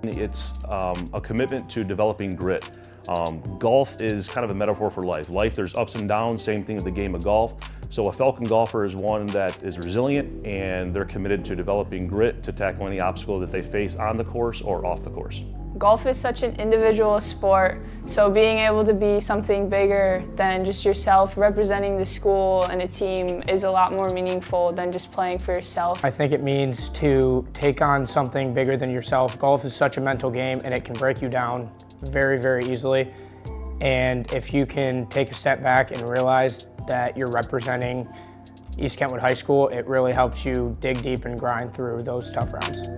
It's a commitment to developing grit. Golf is kind of a metaphor for life. There's ups and downs, same thing with the game of golf. So a Falcon golfer is one that is resilient, and they're committed to developing grit to tackle any obstacle that they face on the course or off the course. Golf is such an individual sport, so being able to be something bigger than just yourself, representing the school and a team, is a lot more meaningful than just playing for yourself. I think it means to take on something bigger than yourself. Golf is such a mental game, and it can break you down very, very easily. And if you can take a step back and realize that you're representing East Kentwood High School, it really helps you dig deep and grind through those tough rounds.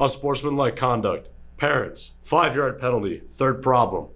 Unsportsmanlike conduct. Parents, 5-yard penalty, third problem.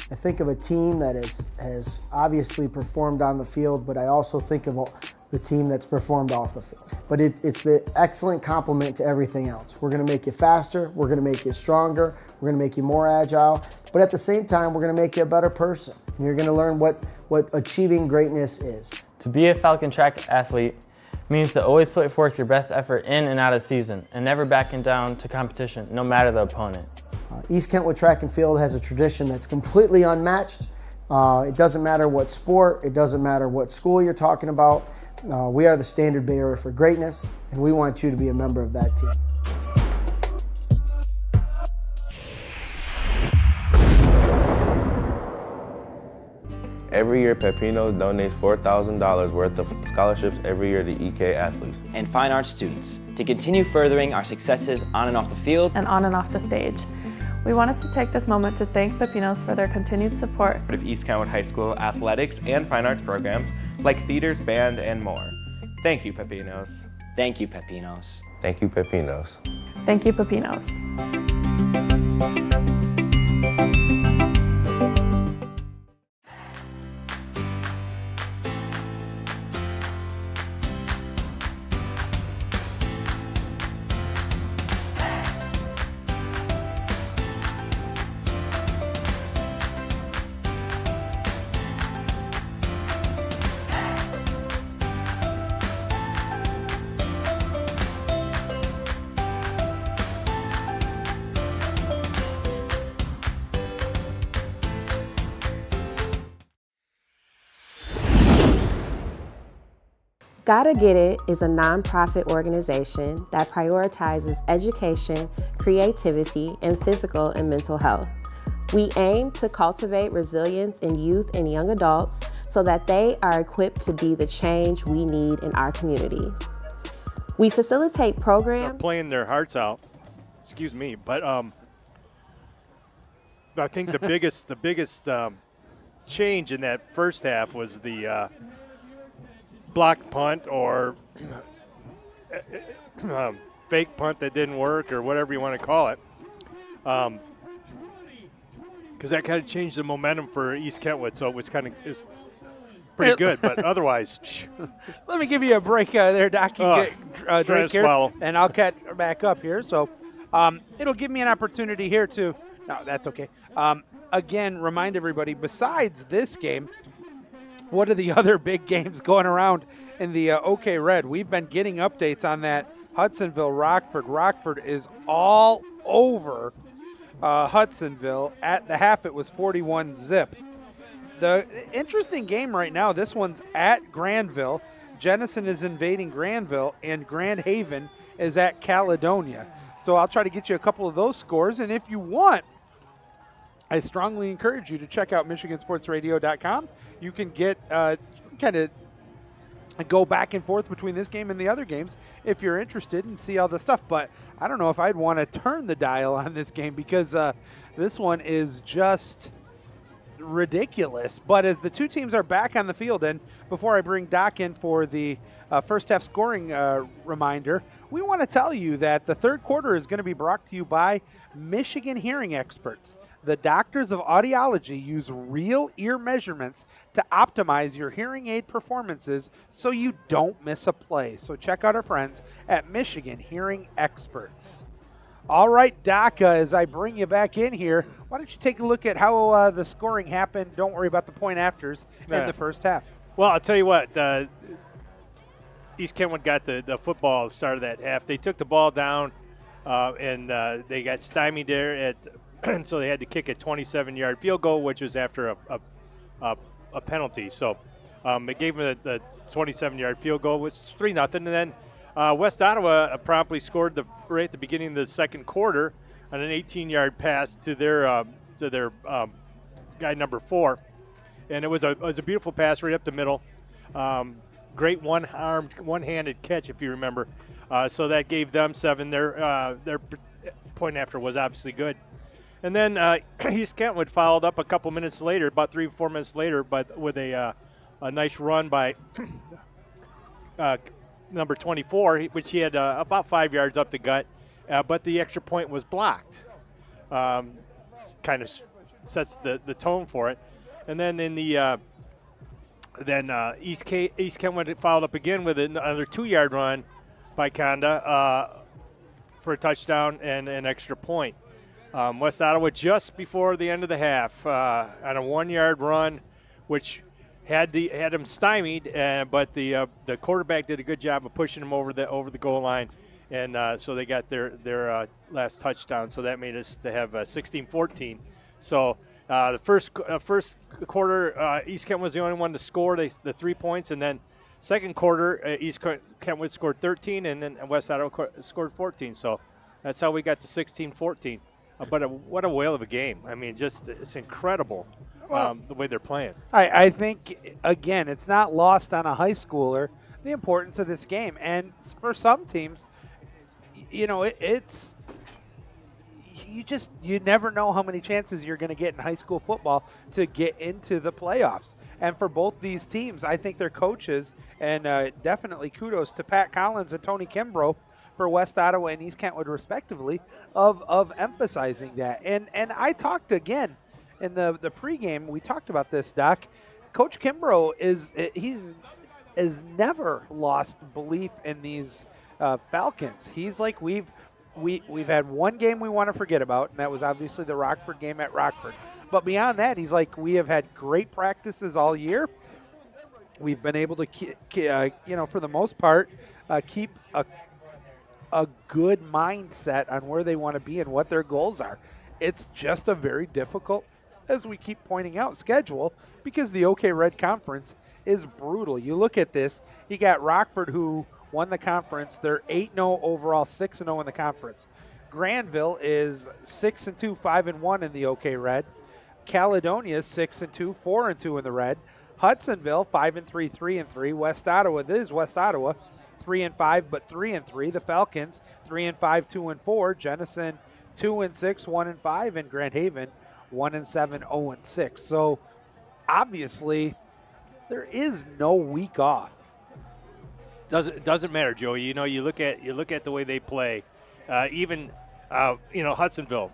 I think of a team that has obviously performed on the field, but I also think of the team that's performed off the field. But it's the excellent complement to everything else. We're gonna make you faster, we're gonna make you stronger, we're gonna make you more agile, but at the same time, we're gonna make you a better person. And you're gonna learn what achieving greatness is. To be a Falcon track athlete means to always put forth your best effort in and out of season and never backing down to competition, no matter the opponent. East Kentwood Track and Field has a tradition that's completely unmatched. It doesn't matter what sport, it doesn't matter what school you're talking about. We are the standard bearer for greatness, and we want you to be a member of that team. Every year, Pepino donates $4,000 worth of scholarships every year to EK athletes and fine arts students to continue furthering our successes on and off the field and on and off the stage. We wanted to take this moment to thank Pepinos for their continued support of East Kentwood High School athletics and fine arts programs like theaters, band, and more. Thank you, Pepinos. Thank you, Pepinos. Thank you, Pepinos. Thank you, Pepinos. Gotta Get It is a nonprofit organization that prioritizes education, creativity, and physical and mental health. We aim to cultivate resilience in youth and young adults so that they are equipped to be the change we need in our communities. We facilitate They're programs. playing their hearts out. Excuse me, but I think the biggest change in that first half was the block punt or fake punt that didn't work or whatever you want to call it. Because that kind of changed the momentum for East Kentwood, so it was pretty good. But otherwise, let me give you a break there, Doc. You get a drink here, swallow. and I'll catch back up here. So it'll give me an opportunity here to. No, that's okay. Again, remind everybody. Besides this game, what are the other big games going around in the OK Red? We've been getting updates on that. Hudsonville, Rockford. Rockford is all over Hudsonville. At the half, it was 41-0. The interesting game right now, this one's at Granville. Jenison is invading Granville, and Grand Haven is at Caledonia. So I'll try to get you a couple of those scores, and if you want, I strongly encourage you to check out MichiganSportsRadio.com. You can get kind of go back and forth between this game and the other games if you're interested and see all the stuff. But I don't know if I'd want to turn the dial on this game because this one is just ridiculous. But as the two teams are back on the field, and before I bring Doc in for the first half scoring reminder, we want to tell you that the third quarter is going to be brought to you by Michigan Hearing Experts. The doctors of audiology use real ear measurements to optimize your hearing aid performances so you don't miss a play. So check out our friends at Michigan Hearing Experts. All right, Doc, as I bring you back in here, why don't you take a look at how the scoring happened? Don't worry about the point afters in the first half. Well, I'll tell you what, East Kentwood got the football start of that half. They took the ball down, and they got stymied there so they had to kick a 27-yard field goal, which was after a penalty. So it gave them the 27-yard field goal, which is 3-0. And then West Ottawa promptly scored right at the beginning of the second quarter on an 18-yard pass to their guy number 4, and it was a beautiful pass right up the middle. Great one-handed catch, if you remember. So that gave them 7. Their point after was obviously good. And then East Kentwood followed up a couple minutes later, about 3-4 minutes later, but with a nice run by number 24, which he had about 5 yards up the gut, but the extra point was blocked. Kind of sets the tone for it. And then in the East Kentwood followed up again with another 2-yard run by Conda for a touchdown and an extra point. West Ottawa just before the end of the half on a 1-yard run, which had him stymied, but the quarterback did a good job of pushing him over the goal line, and so they got their last touchdown. So that made us to have 16-14. So the first quarter, East Kent was the only one to score the 3 points, and then second quarter, East Kentwood scored 13, and then West Ottawa scored 14. So that's how we got to 16-14. But what a whale of a game. I mean, just it's incredible the way they're playing. I think, again, it's not lost on a high schooler the importance of this game. And for some teams, it's you never know how many chances you're going to get in high school football to get into the playoffs. And for both these teams, I think their coaches, and definitely kudos to Pat Collins and Tony Kimbrough for West Ottawa and East Kentwood respectively, of emphasizing that. And I talked again in the pregame, we talked about this, Doc. Coach Kimbrough has never lost belief in these Falcons. He's like, we've had one game we want to forget about, and that was obviously the Rockford game at Rockford. But beyond that, he's like, we have had great practices all year. We've been able to, for the most part, keep a good mindset on where they want to be and what their goals are. It's just a very difficult, as we keep pointing out, schedule, because the OK Red Conference is brutal. You look at this, you got Rockford, who won the conference. They're 8-0 overall, 6-0 in the conference. Granville is 6-2, 5-1 in the OK Red. Caledonia 6-2, 4-2 in the red. Hudsonville 5-3, 3-3. West Ottawa, this is West Ottawa, 3-5 but 3-3. The Falcons 3-5, 2-4. Jenison 2-6, 1-5, and Grand Haven 1-7, 0-6. So obviously there is no week off. Doesn't matter, Joey. You know, you look at the way they play. Hudsonville.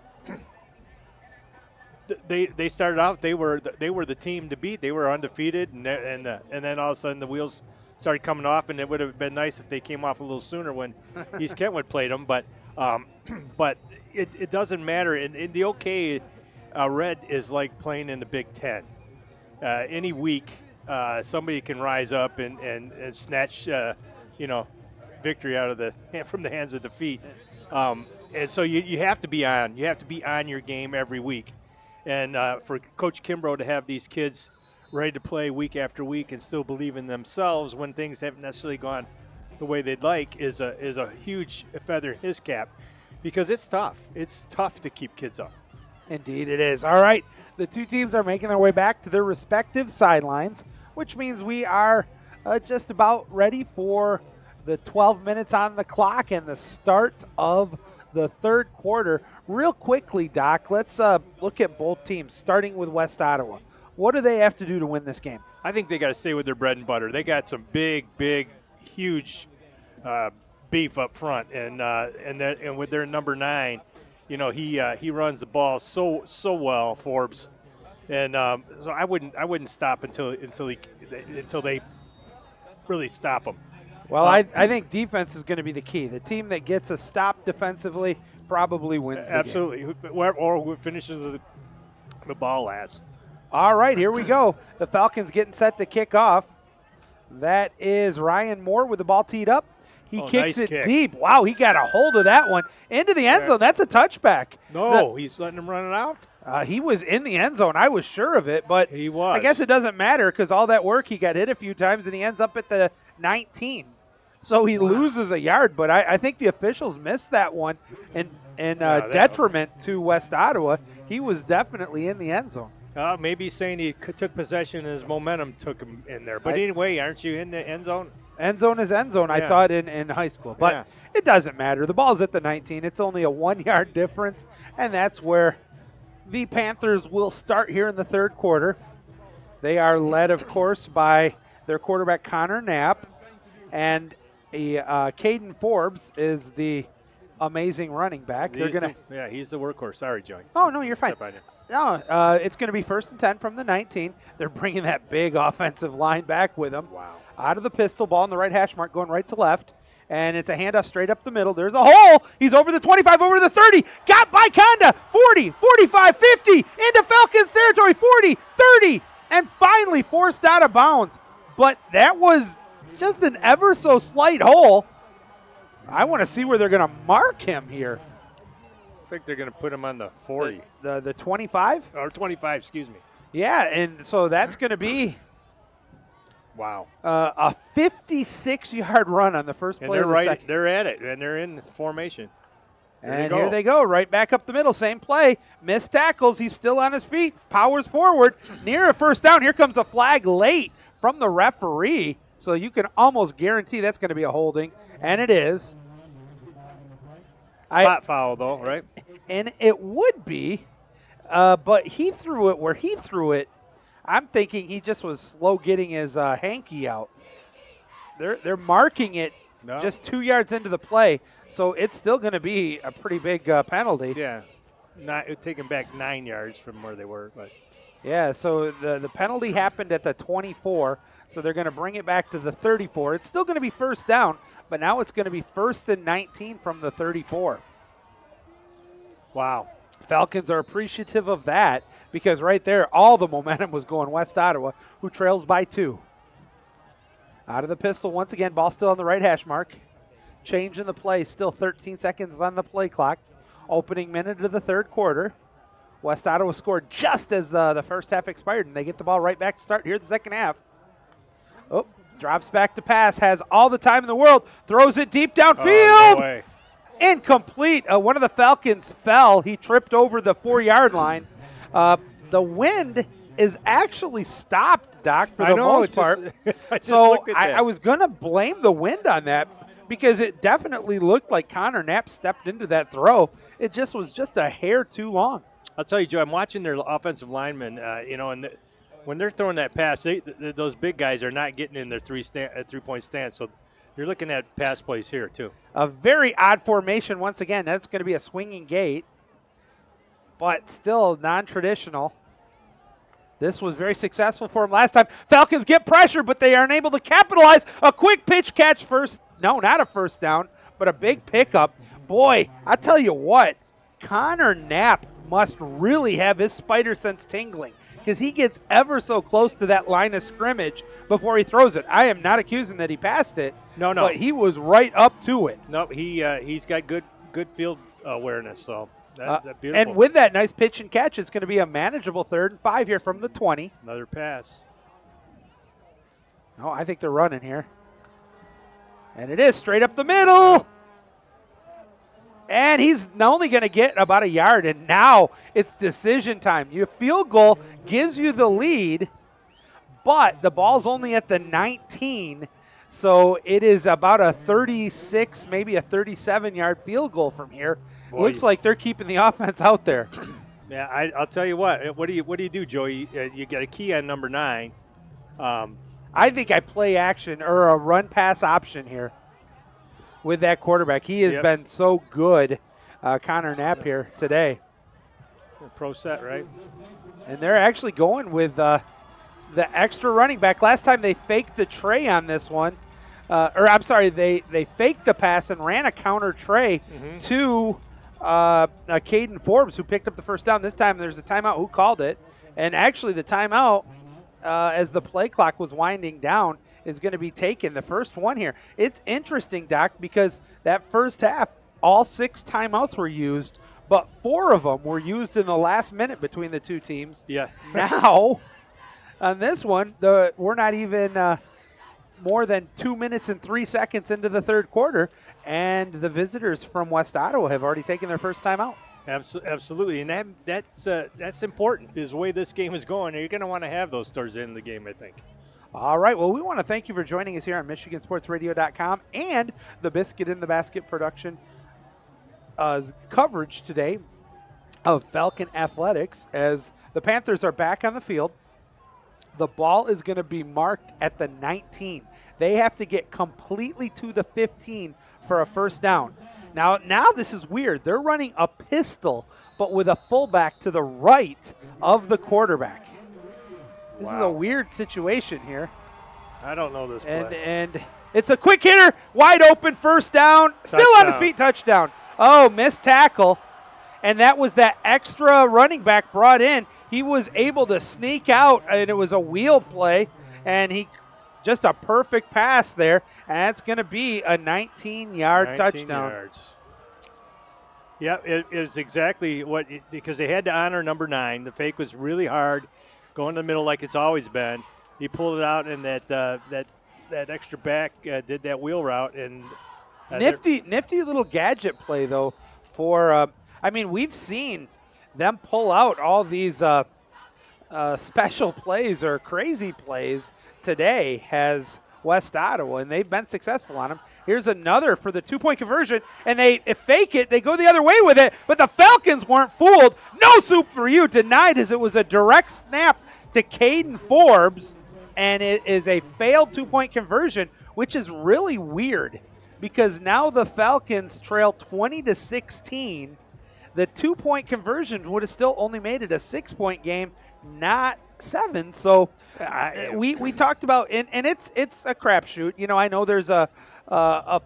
They started out. They were the team to beat. They were undefeated, and then all of a sudden the wheels started coming off. And it would have been nice if they came off a little sooner when East Kentwood played them. But it doesn't matter. In the OK Red is like playing in the Big Ten. Any week, somebody can rise up and snatch victory out of from the hands of defeat. And so you have to be on. You have to be on your game every week. And for Coach Kimbrough to have these kids ready to play week after week and still believe in themselves when things haven't necessarily gone the way they'd like is a huge feather in his cap, because it's tough. It's tough to keep kids up. Indeed it is. All right, the two teams are making their way back to their respective sidelines, which means we are just about ready for the 12 minutes on the clock and the start of the third quarter. Real quickly, Doc, let's look at both teams, starting with West Ottawa. What do they have to do to win this game? I think they got to stay with their bread and butter. They got some big, huge beef up front, and with their number 9, he runs the ball so well, Forbes, and so I wouldn't stop until they really stop him. Well, I think defense is going to be the key. The team that gets a stop defensively probably wins the absolutely game. Or who finishes the ball last. All right, here we go. The Falcons getting set to kick off. That is Ryan Moore with the ball teed up. He kicks it deep. Wow, he got a hold of that one into the end zone. That's a touchback. No, he's letting him run it out. He was in the end zone. I was sure of it, but he was. I guess it doesn't matter because all that work, he got hit a few times, and he ends up at the 19. So he loses a yard, but I think the officials missed that one in detriment to West Ottawa. He was definitely in the end zone. Maybe saying he took possession and his momentum took him in there. But anyway, aren't you in the end zone? End zone is end zone, I thought, in high school. But it doesn't matter. The ball's at the 19. It's only a 1-yard difference, and that's where the Panthers will start here in the third quarter. They are led, of course, by their quarterback, Connor Knapp, and Caden Forbes is the amazing running back. He's the workhorse. Sorry, Joey. Oh, no, you're fine. No, it's going to be 1st and 10 from the 19. They're bringing that big offensive line back with them. Wow. Out of the pistol, ball in the right hash mark, going right to left. And it's a handoff straight up the middle. There's a hole. He's over the 25, over to the 30. Got by Conda. 40, 45, 50. Into Falcons territory. 40, 30. And finally forced out of bounds. But that was just an ever so slight hole. I want to see where they're going to mark him here. Looks like they're going to put him on the 40. The 25? Or 25, excuse me. Yeah, and so that's going to be wow, a 56-yard run on the first play of the second. They're at it, and they're in formation. Here they go, right back up the middle, same play. Missed tackles, he's still on his feet, powers forward, near a first down. Here comes a flag late from the referee, so you can almost guarantee that's going to be a holding, and it is. Spot foul, though, right? And it would be, but he threw it where he threw it. I'm thinking he just was slow getting his hanky out. They're marking it just 2 yards into the play, so it's still going to be a pretty big penalty. Yeah, taking back 9 yards from where they were. But yeah, so the penalty happened at the 24, so they're going to bring it back to the 34. It's still going to be first down, but now it's going to be 1st and 19 from the 34. Wow. Falcons are appreciative of that because right there, all the momentum was going West Ottawa, who trails by 2. Out of the pistol, once again, ball still on the right hash mark. Change in the play, still 13 seconds on the play clock. Opening minute of the third quarter. West Ottawa scored just as the first half expired, and they get the ball right back to start here the second half. Oh, drops back to pass, has all the time in the world, throws it deep downfield. Oh, no way. Incomplete. One of the Falcons fell. He tripped over the 4-yard line. The wind is actually stopped, Doc, for the most part. So I was going to blame the wind on that because it definitely looked like Connor Knapp stepped into that throw. It just was just a hair too long. I'll tell you, Joe, I'm watching their offensive linemen, and when they're throwing that pass, those big guys are not getting in their three-point stance. So you're looking at pass plays here, too. A very odd formation once again. That's going to be a swinging gate, but still non-traditional. This was very successful for him last time. Falcons get pressure, but they aren't able to capitalize. A quick pitch catch not a first down, but a big pickup. Boy, I tell you what, Connor Knapp must really have his spider sense tingling because he gets ever so close to that line of scrimmage before he throws it. I am not accusing that he passed it. No. But he was right up to it. No, he's got good field awareness, so that's beautiful. And with that nice pitch and catch, it's going to be a manageable 3rd and 5 here from the 20. Another pass. No, I think they're running here. And it is straight up the middle. And he's only going to get about a yard, and now it's decision time. Your field goal gives you the lead, but the ball's only at the 19, so it is about a 36, maybe a 37-yard field goal from here. Boy, looks like they're keeping the offense out there. Yeah, I'll tell you what. What do you do, Joey? You got a key on number 9. I think I play action or a run-pass option here with that quarterback. He has been so good, Connor Knapp here today. Pro set, right? And they're actually going with the extra running back. Last time they faked the tray on this one. They faked the pass and ran a counter tray to Caden Forbes, who picked up the first down. This time there's a timeout. Who called it? And actually the timeout, as the play clock was winding down, is going to be taken, the first one here. It's interesting, Doc, because that first half, all 6 timeouts were used, but 4 of them were used in the last minute between the two teams. Yeah. Now, on this one, we're not even more than 2 minutes and 3 seconds into the third quarter, and the visitors from West Ottawa have already taken their first timeout. Absolutely, and that's important because the way this game is going, you're going to want to have those towards the end of the game, I think. All right, well, we want to thank you for joining us here on MichiganSportsRadio.com and the Biscuit in the Basket production coverage today of Falcon Athletics as the Panthers are back on the field. The ball is going to be marked at the 19. They have to get completely to the 15 for a first down. Now this is weird. They're running a pistol, but with a fullback to the right of the quarterback. This is a weird situation here. I don't know this play. And it's a quick hitter, wide open, first down, still on his feet, touchdown. Oh, missed tackle. And that was that extra running back brought in. He was able to sneak out, and it was a wheel play, and just a perfect pass there. And that's going to be a 19-yard touchdown. Yards. Yeah, it was exactly because they had to honor number 9. The fake was really hard. Going in the middle like it's always been. He pulled it out, and that extra back did that wheel route. And nifty little gadget play though. For we've seen them pull out all these special plays or crazy plays today has West Ottawa, and they've been successful on them. Here's another for the 2-point conversion, and they fake it. They go the other way with it, but the Falcons weren't fooled. No soup for you, denied as it was a direct snap to Caden Forbes, and it is a failed 2-point conversion, which is really weird because now the Falcons trail 20-16. The 2-point conversion would have still only made it a 6-point game, not 7. So we talked about, and it's a crapshoot. You know, I know there's a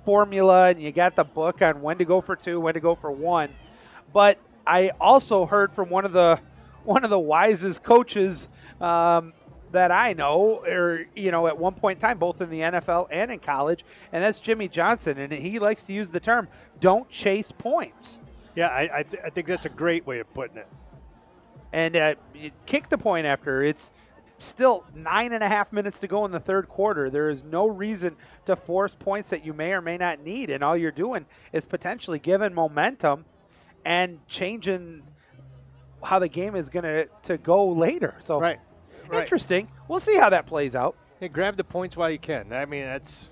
formula, and you got the book on when to go for 2, when to go for 1. But I also heard from one of the wisest coaches that I know, or at one point in time, both in the NFL and in college, and that's Jimmy Johnson, and he likes to use the term "don't chase points." Yeah, I think that's a great way of putting it. And you kick the point after. It's still 9.5 minutes to go in the third quarter. There is no reason to force points that you may or may not need, and all you're doing is potentially giving momentum and changing how the game is going to go later. So right. Interesting. We'll see how that plays out. Hey, grab the points while you can. I mean, that's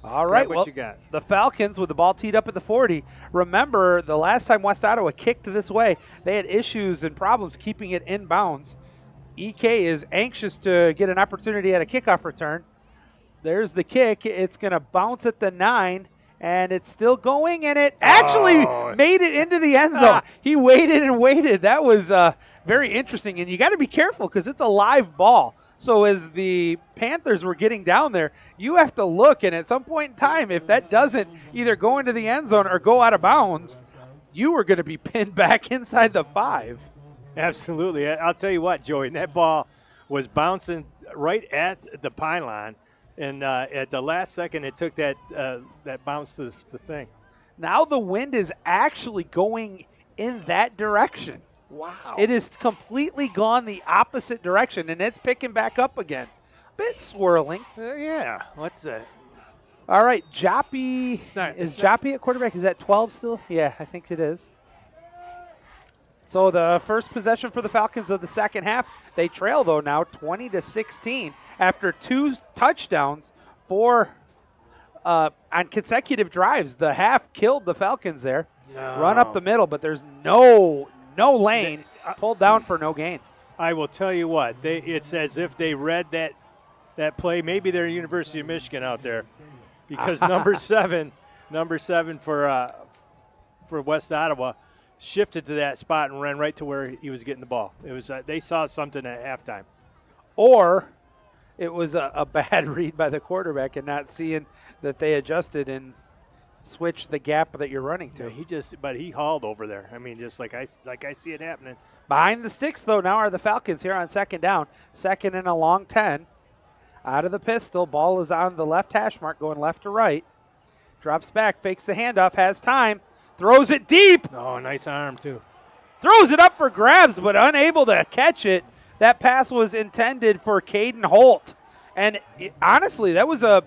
all right. what well, you got. The Falcons with the ball teed up at the 40. Remember, the last time West Ottawa kicked this way, they had issues and problems keeping it in bounds. EK is anxious to get an opportunity at a kickoff return. There's the kick. It's going to bounce at the 9, and it's still going, and it actually made it into the end zone. He waited and waited. That was very interesting, and you got to be careful because it's a live ball. So as the Panthers were getting down there, you have to look, and at some point in time, if that doesn't either go into the end zone or go out of bounds, you are going to be pinned back inside the 5. Absolutely. I'll tell you what, Joey, that ball was bouncing right at the pylon, and at the last second, it took that bounce to the thing. Now the wind is actually going in that direction. Wow. It has completely gone the opposite direction, and it's picking back up again. A bit swirling. Yeah. What's that? All right, Joppy. Is Joppy at quarterback? Is that 12 still? Yeah, I think it is. So the first possession for the Falcons of the second half. They trail, though, now 20-16 after 2 touchdowns on consecutive drives. The half killed the Falcons there. No. Run up the middle, but there's no lane. Pulled down for no gain. I will tell you what. It's as if they read that play. Maybe they're University of Michigan out there, because number seven for West Ottawa shifted to that spot and ran right to where he was getting the ball. It was they saw something at halftime, or it was a bad read by the quarterback and not seeing that they adjusted and switch the gap that you're running to. But he hauled over there. I mean, just like I see it happening. Behind the sticks, though, now are the Falcons here on second down. Second and a long 10. Out of the pistol. Ball is on the left hash mark, going left to right. Drops back, fakes the handoff, has time. Throws it deep. Oh, nice arm, too. Throws it up for grabs, but unable to catch it. That pass was intended for Caden Holt. And honestly, that was a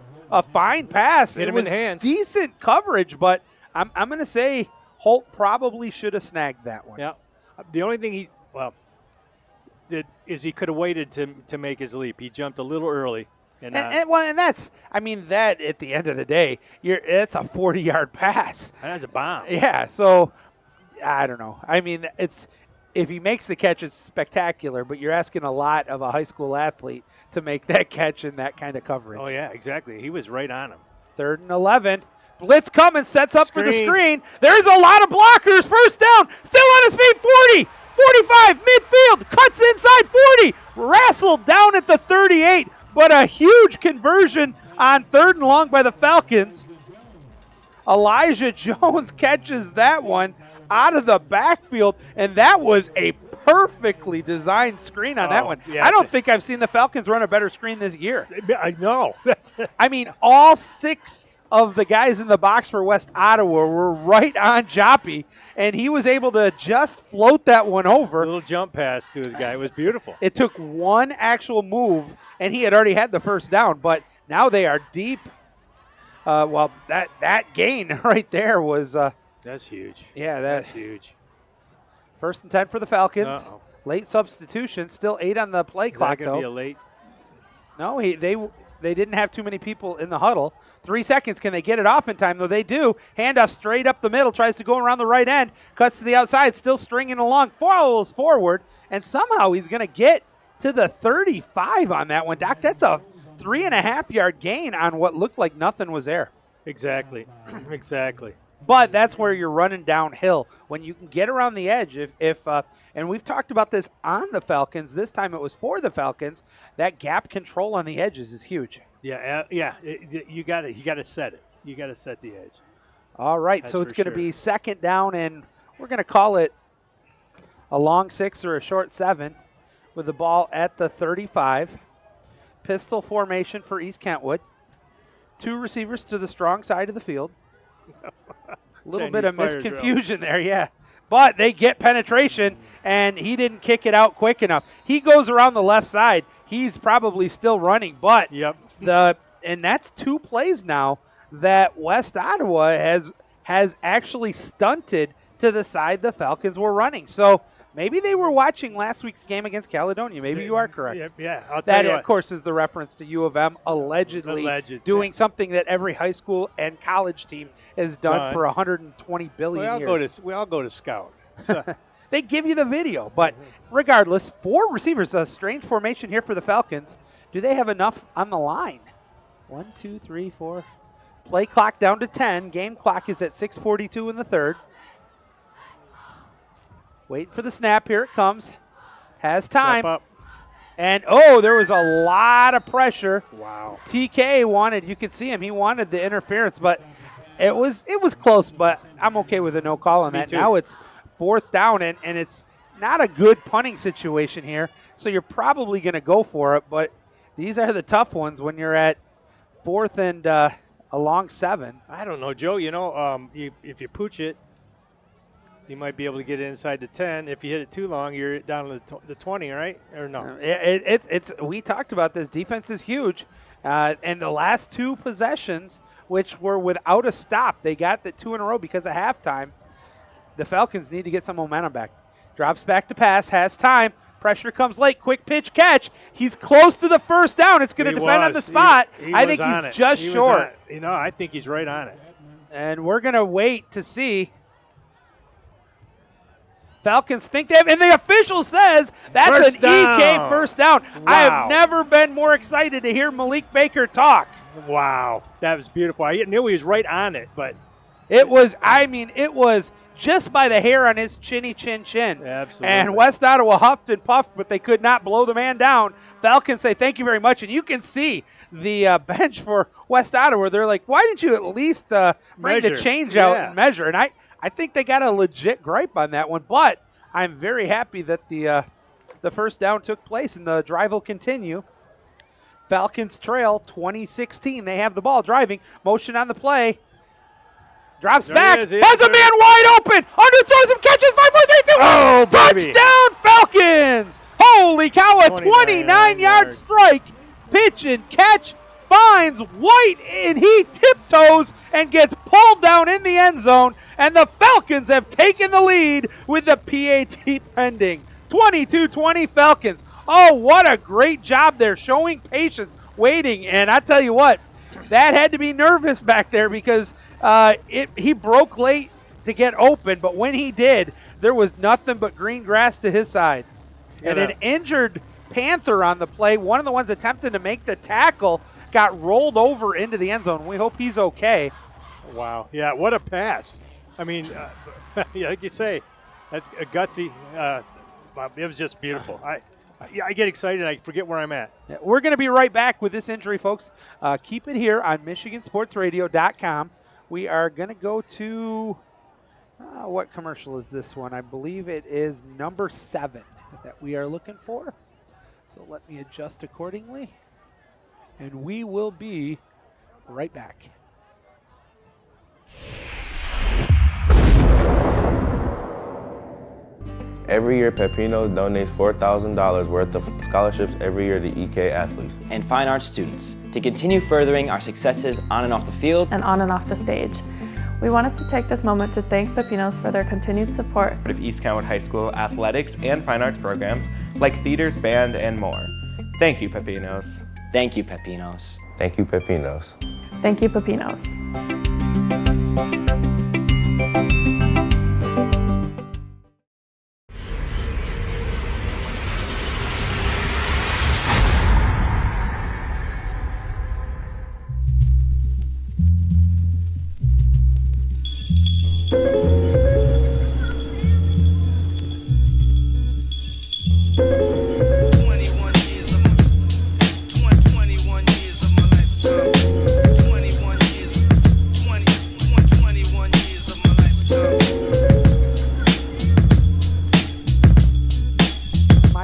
fine pass. Hit him in the hands. Decent coverage, but I'm going to say Holt probably should have snagged that one. Yeah. The only thing he did is he could have waited to make his leap. He jumped a little early. And that's, I mean, that at the end of the day, it's a 40-yard pass. That's a bomb. Yeah, so I don't know. I mean, if he makes the catch, it's spectacular, but you're asking a lot of a high school athlete to make that catch in that kind of coverage. Oh, yeah, exactly. He was right on him. 3rd and 11. Blitz coming, sets up for the screen. There's a lot of blockers. First down, still on his feet, 40, 45, midfield, cuts inside 40, wrestled down at the 38, but a huge conversion on 3rd and long by the Falcons. Elijah Jones catches that one out of the backfield, and that was a perfectly designed screen on that one. Yeah, I don't think I've seen the Falcons run a better screen this year. I know. I mean, all 6 of the guys in the box for West Ottawa were right on Joppy, and he was able to just float that one over. A little jump pass to his guy. It was beautiful. It took one actual move, and he had already had the first down, but now they are deep. That gain right there was that's huge. Yeah, that's huge. 1st and 10 for the Falcons. Uh-oh. Late substitution, still 8 on the play clock, though. Is that going to be a late? No, they didn't have too many people in the huddle. 3 seconds. Can they get it off in time? Though they do. Handoff straight up the middle. Tries to go around the right end. Cuts to the outside. Still stringing along. Follows forward. And somehow he's going to get to the 35 on that one. Doc, that's a 3.5-yard gain on what looked like nothing was there. Exactly. Exactly. But that's where you're running downhill. When you can get around the edge, and we've talked about this on the Falcons, this time it was for the Falcons, that gap control on the edges is huge. Yeah. You got to set it. You got to set the edge. All right, That's so it's going to sure. be 2nd down, and we're going to call it a long 6 or a short 7 with the ball at the 35. Pistol formation for East Kentwood. 2 receivers to the strong side of the field. A little bit of misconfusion there, yeah. but they get penetration, and he didn't kick it out quick enough. He goes around the left side. He's probably still running, but and that's 2 plays now that West Ottawa has actually stunted to the side the Falcons were running. So maybe they were watching last week's game against Caledonia. Maybe you are correct. Yeah, I'll tell That, you of what. course, is the reference to U of M allegedly doing something that every high school and college team has done for 120 billion years. We all go to scout. So. They give you the video, but regardless, 4 receivers, a strange formation here for the Falcons. Do they have enough on the line? 1, 2, 3, 4. Play clock down to 10. Game clock is at 6:42 in the third. Waiting for the snap. Here it comes. Has time. Up. And, there was a lot of pressure. Wow. TK wanted, you can see him, he wanted the interference, but it was close, but I'm okay with a no call on that. Too. Now it's 4th down, and it's not a good punting situation here, so you're probably going to go for it, but these are the tough ones when you're at 4th and a long 7. I don't know, Joe. If you pooch it, you might be able to get it inside the 10. If you hit it too long, you're down to the 20, right? Or no? It's we talked about this. Defense is huge, and the last 2 possessions, which were without a stop, they got the 2 in a row because of halftime. The Falcons need to get some momentum back. Drops back to pass, has time. Pressure comes late. Quick pitch catch. He's close to the 1st down. It's going to depend on the spot. I think he's just short. I think he's right on it. And we're going to wait to see. Falcons think they have, and the official says that's EK first down. Wow. I have never been more excited to hear Malik Baker talk. Wow, that was beautiful. I knew he was right on it, but it was just by the hair on his chinny chin. Absolutely. And West Ottawa huffed and puffed, but they could not blow the man down. Falcons say thank you very much, and you can see the bench for West Ottawa. They're like, why didn't you at least bring the change out and measure? And I think they got a legit gripe on that one, but I'm very happy that the first down took place and the drive will continue. Falcons trail 20-16. They have the ball driving. Motion on the play. Drops back. Has a man wide open. Underthrows him. Catches 5, 4, 3, 2. Oh, baby. Touchdown Falcons. Holy cow. A 29-yard strike. Pitch and catch. Finds White, and he tiptoes and gets pulled down in the end zone. And the Falcons have taken the lead with the PAT pending. 22-20 Falcons. Oh, what a great job there, showing patience, waiting. And I tell you what, that had to be nervous back there because he broke late to get open, but when he did, there was nothing but green grass to his side. And an injured Panther on the play, one of the ones attempting to make the tackle, got rolled over into the end zone. We hope he's okay. Wow. Yeah, what a pass. I mean, like you say, that's a gutsy. It was just beautiful. I get excited and I forget where I'm at. Yeah, we're going to be right back with this injury, folks. Keep it here on MichiganSportsRadio.com. We are going to go to, what commercial is this one? I believe it is number 7 that we are looking for. So let me adjust accordingly. And we will be right back. Every year, Pepino donates $4,000 worth of scholarships every year to EK athletes and fine arts students to continue furthering our successes on and off the field and on and off the stage. We wanted to take this moment to thank Pepinos for their continued support of East Kentwood High School athletics and fine arts programs like theaters, band, and more. Thank you, Pepinos. Thank you, Pepinos. Thank you, Pepinos. Thank you, Pepinos.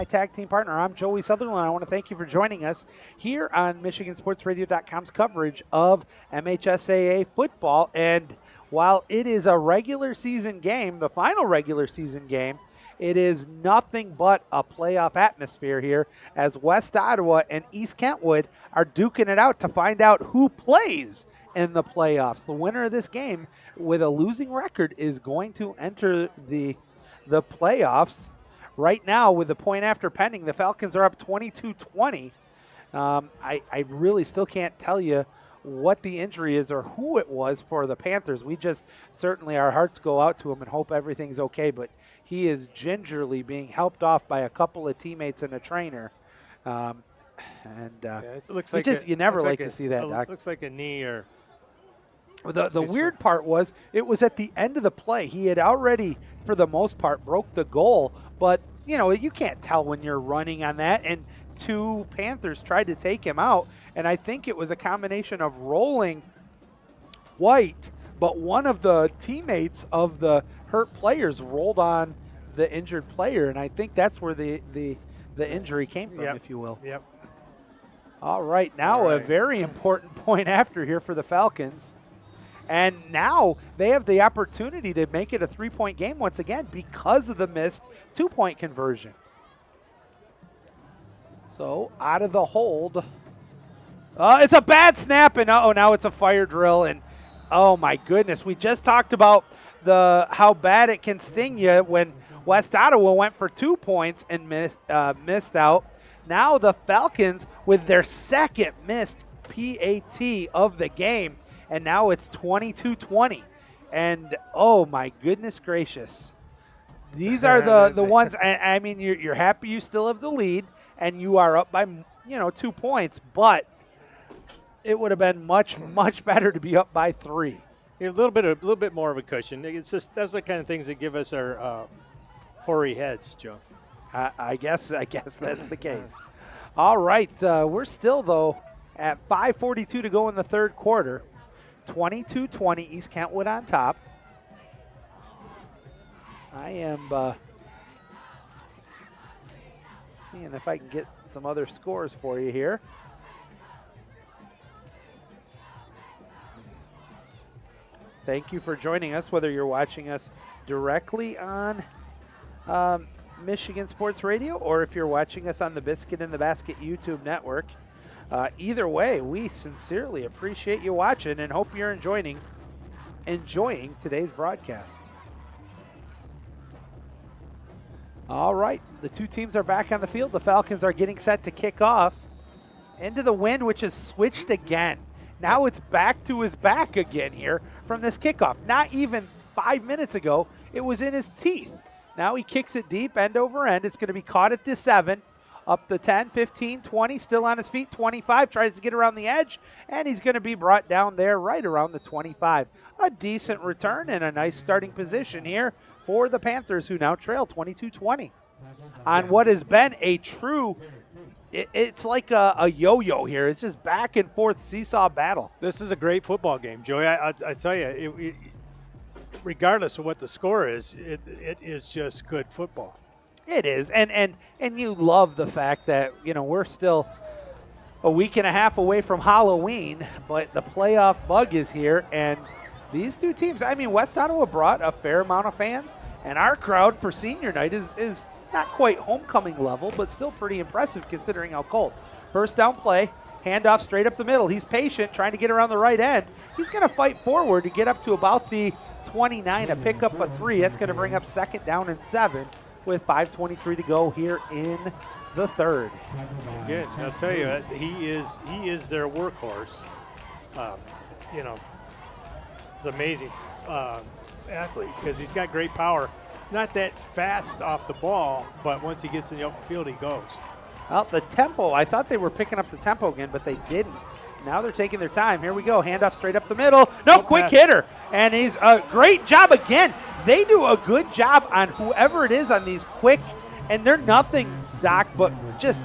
Tag team partner. I'm Joey Sutherland. I want to thank you for joining us here on MichiganSportsRadio.com's coverage of MHSAA football. And while it is a regular season game, the final regular season game, it is nothing but a playoff atmosphere here as West Ottawa and East Kentwood are duking it out to find out who plays in the playoffs. The winner of this game with a losing record is going to enter the playoffs. Right now, with the point after pending, the Falcons are up 22-20. I really still can't tell you what the injury is or who it was for the Panthers. We just certainly, our hearts go out to him and hope everything's okay, but he is gingerly being helped off by a couple of teammates and a trainer. It looks you never like to see that, Doc. Looks like a knee or... The weird part was it was at the end of the play. He had already, for the most part, broke the goal, but you can't tell when you're running on that, and two Panthers tried to take him out, and I think it was a combination of rolling White, but one of the teammates of the hurt players rolled on the injured player, and I think that's where the injury came from, if you will. Yep. All right, now a very important point after here for the Falcons. And now they have the opportunity to make it a 3-point game once again because of the missed 2-point conversion. So out of the hold. It's a bad snap, and now it's a fire drill. And oh my goodness, we just talked about how bad it can sting you when West Ottawa went for 2 points and missed out. Now the Falcons with their second missed PAT of the game. And now it's 22-20. And oh my goodness gracious. These are the ones, I mean, you're happy you still have the lead and you are up by, 2 points, but it would have been much, much better to be up by 3. A little bit more of a cushion. It's just, those are the kind of things that give us our hoary heads, Joe. I guess that's the case. All right, we're still, though, at 5:42 to go in the third quarter. 22-20, East Kentwood on top. I am seeing if I can get some other scores for you here. Thank you for joining us, whether you're watching us directly on Michigan Sports Radio or if you're watching us on the Biscuit in the Basket YouTube network. Either way, we sincerely appreciate you watching and hope you're enjoying today's broadcast. All right, the two teams are back on the field. The Falcons are getting set to kick off into the wind, which has switched again. Now it's back to his back again here from this kickoff. Not even 5 minutes ago, it was in his teeth. Now he kicks it deep, end over end. It's going to be caught at the 7. Up the 10, 15, 20, still on his feet, 25, tries to get around the edge, and he's going to be brought down there right around the 25. A decent return and a nice starting position here for the Panthers, who now trail 22-20. On what has been a true, it's like a yo-yo here. It's just back and forth seesaw battle. This is a great football game, Joey. I tell you, regardless of what the score is, it is just good football. It is, and you love the fact that, we're still a week and a half away from Halloween, but the playoff bug is here, and these two teams, West Ottawa brought a fair amount of fans, and our crowd for senior night is not quite homecoming level, but still pretty impressive considering how cold. First down play, handoff straight up the middle. He's patient, trying to get around the right end. He's going to fight forward to get up to about the 29 to pick up a 3. That's going to bring up second down and 7. With 5:23 to go here in the third. Good. I'll tell you, he is their workhorse. He's an amazing athlete because he's got great power. He's not that fast off the ball, but once he gets in the open field, he goes. Well, the tempo, I thought they were picking up the tempo again, but they didn't. Now they're taking their time. Here we go. Handoff straight up the middle. No, quick hitter. And he's a great job again. They do a good job on whoever it is on these quick, and they're nothing, Doc, but just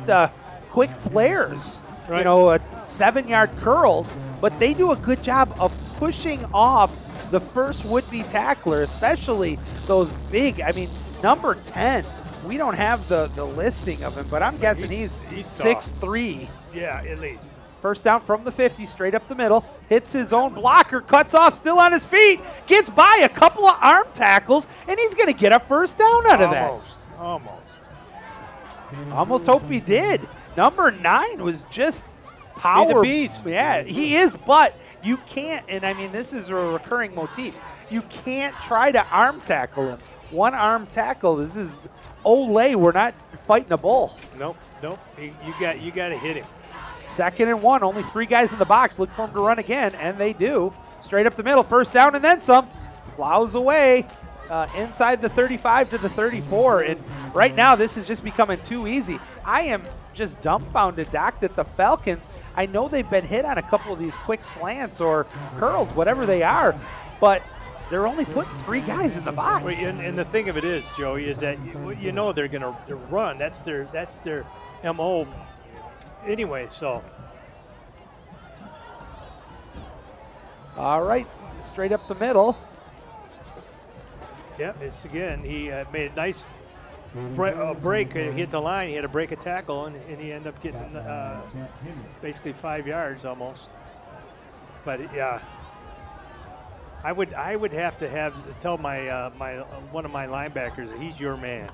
quick flares. Right. 7-yard curls. But they do a good job of pushing off the first would-be tackler, especially those big, number 10. We don't have the listing of him, but I'm guessing he's 6'3". Yeah, at least. First down from the 50, straight up the middle. Hits his own blocker, cuts off, still on his feet. Gets by a couple of arm tackles, and he's going to get a first down out of that. Almost hope he did. Number 9 was just power. He's a beast. Yeah, he is, but you can't, and I mean, this is a recurring motif. You can't try to arm tackle him. One arm tackle, this is Olay, we're not fighting a bull. Nope. You got to hit him. 2nd and 1, only 3 guys in the box. Look for him to run again, and they do. Straight up the middle, first down and then some. Plows away inside the 35 to the 34, and right now this is just becoming too easy. I am just dumbfounded, Doc, that the Falcons, I know they've been hit on a couple of these quick slants or curls, whatever they are, but they're only putting 3 guys in the box. Well, and the thing of it is, Joey, is that you know they're going to run. That's their MO anyway, so. All right, straight up the middle. Yep, it's again, he made a nice break, hit the line. He had to break a tackle, and he ended up getting basically 5 yards almost. But yeah, I would have to tell my one of my linebackers that he's your man.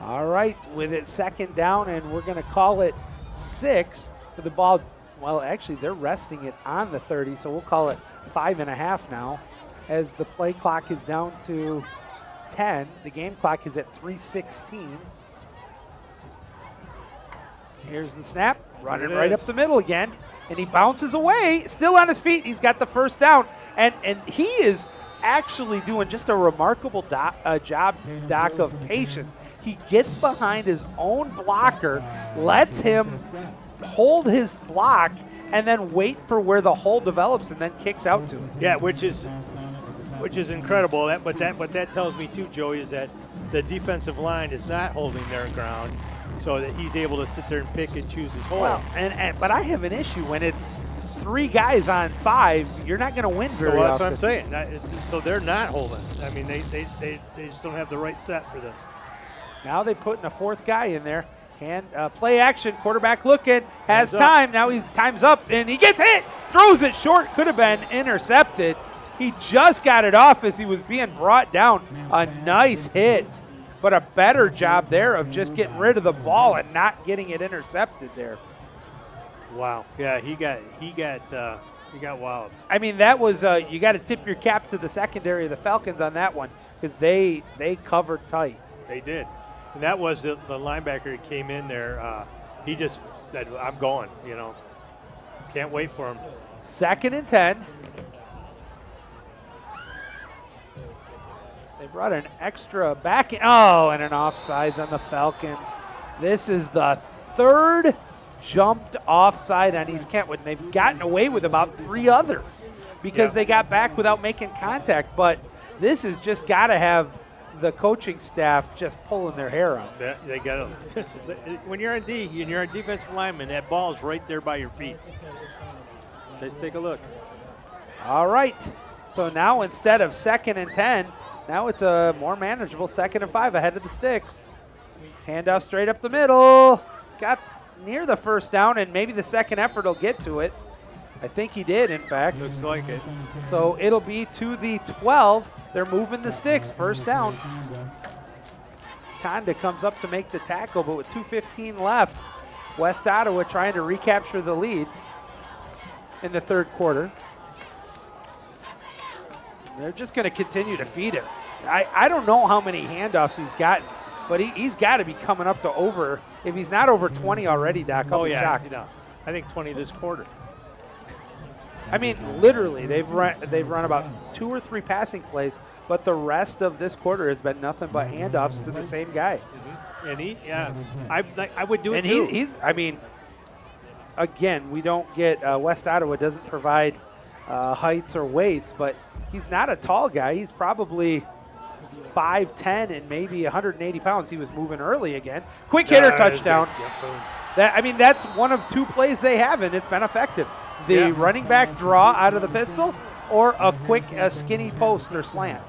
All right, with it 2nd down, and we're going to call it 6 for the ball. Well, actually, they're resting it on the 30, so we'll call it 5.5 now, as the play clock is down to 10. The game clock is at 3:16. Here's the snap, running right up the middle again, and he bounces away, still on his feet. He's got the first down, and he is actually doing just a remarkable job, Doc, of patience. He gets behind his own blocker, lets him hold his block, and then wait for where the hole develops, and then kicks out to it. Yeah, which is incredible. But that tells me too, Joey, is that the defensive line is not holding their ground, so that he's able to sit there and pick and choose his hole. Well, but I have an issue when it's 3 guys on 5. You're not going to win very Well, that's often. what I'm saying. So they're not holding. I mean, they just don't have the right set for this. Now they put in a 4th guy in there. Play action, quarterback looking, has time. Now time's up, and he gets hit. Throws it short, could have been intercepted. He just got it off as he was being brought down. A nice hit, but a better job there of just getting rid of the ball and not getting it intercepted there. Wow. Yeah, he got wild. I mean, that was you got to tip your cap to the secondary of the Falcons on that one, because they covered tight. They did. And that was the linebacker that came in there. He just said, I'm going, Can't wait for him. 2nd and 10. They brought an extra back in. Oh, and an offsides on the Falcons. This is the 3rd jumped offside on East Kentwood, and they've gotten away with about 3 others because they got back without making contact. But this has just got to have the coaching staff just pulling their hair out. They got to. When you're on D and you're a defensive lineman, that ball's right there by your feet. Just take a look. All right. So now instead of 2nd and 10, now it's a more manageable 2nd and 5 ahead of the sticks. Handoff straight up the middle. Got near the first down, and maybe the second effort will get to it. I think he did, in fact. Looks like it. So it'll be to the 12. They're moving the sticks. First down. Conda comes up to make the tackle, but with 2:15 left, West Ottawa trying to recapture the lead in the 3rd quarter. They're just going to continue to feed him. I don't know how many handoffs he's gotten, but he's got to be coming up to over, if he's not over 20 already, Doc, I'll be shocked. I think 20 this quarter. I mean, literally, they've run about 2 or 3 passing plays, but the rest of this quarter has been nothing but handoffs to the same guy. And I would do it too. And he's, I mean, again, we don't get, West Ottawa doesn't provide heights or weights, but he's not a tall guy. He's probably 5'10" and maybe 180 pounds. He was moving early again. Quick hitter touchdown. That's one of 2 plays they have, and it's been effective. The running back draw out of the pistol, or a quick skinny post or slant.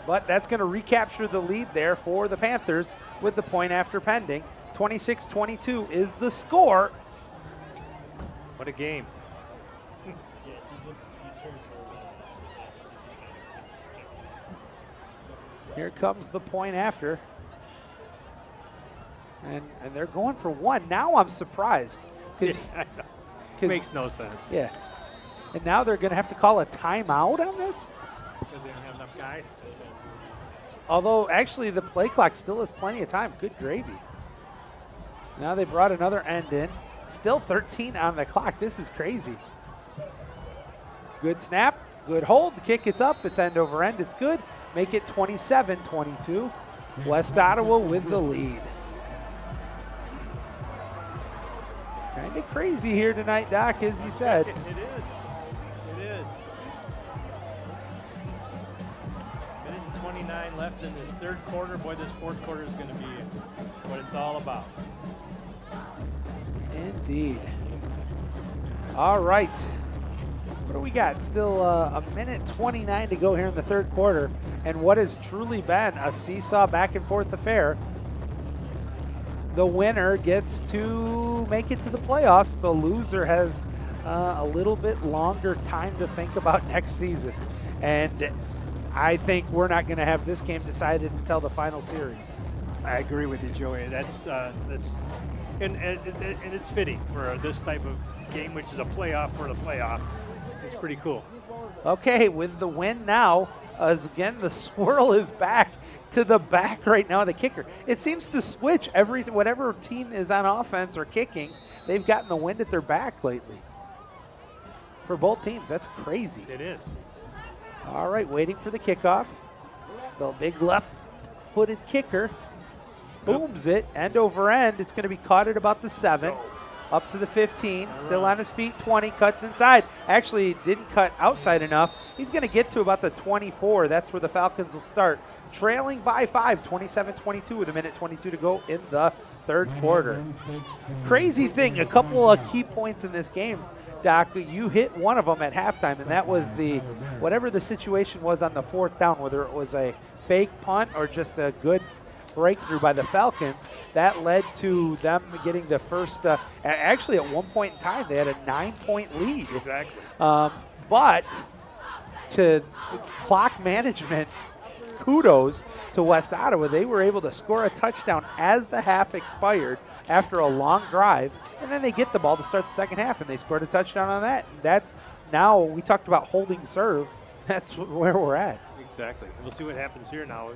But that's going to recapture the lead there for the Panthers with the point after pending. 26-22 is the score. What a game. Here comes the point after. And they're going for one. Now I'm surprised. Yeah, makes no sense. Yeah. And now they're going to have to call a timeout on this? Because they don't have enough guys. Although, actually, the play clock still has plenty of time. Good gravy. Now they brought another end in. Still 13 on the clock. This is crazy. Good snap. Good hold. The kick gets up. It's end over end. It's good. Make it 27-22. West Ottawa with the lead. Kind of crazy here tonight, Doc, as you said. It is. It is. Minute and 29 left in this third quarter. Boy, this fourth quarter is going to be what it's all about. Indeed. All right. What do we got? Still a minute 29 to go here in the third quarter. And what has truly been a seesaw back and forth affair. The winner gets to make it to the playoffs. The loser has a little bit longer time to think about next season. And I think we're not going to have this game decided until the final series. I agree with you, Joey. That's and it's fitting for this type of game, which is a playoff for the playoff. It's pretty cool. Okay, with the win now, as again the swirl is back to the back right now of the kicker. It seems to switch whatever team is on offense or kicking, they've gotten the wind at their back lately. For both teams, that's crazy. It is. All right, waiting for the kickoff. The big left-footed kicker booms it, end over end. It's going to be caught at about the 7, up to the 15, still on his feet, 20, cuts inside. Actually, didn't cut outside enough. He's going to get to about the 24. That's where the Falcons will start. Trailing by 5, 27-22 with a minute 22 to go in the third quarter. Crazy thing, a couple of key points in this game, Doc. You hit one of them at halftime, and that was whatever the situation was on the fourth down, whether it was a fake punt or just a good breakthrough by the Falcons, that led to them getting the first, actually at one point in time, they had a 9-point lead. Exactly. But to clock management, kudos to West Ottawa. They were able to score a touchdown as the half expired after a long drive, and then they get the ball to start the second half, and they scored a touchdown on that. That's now, we talked about holding serve. That's where we're at. Exactly. We'll see what happens here now.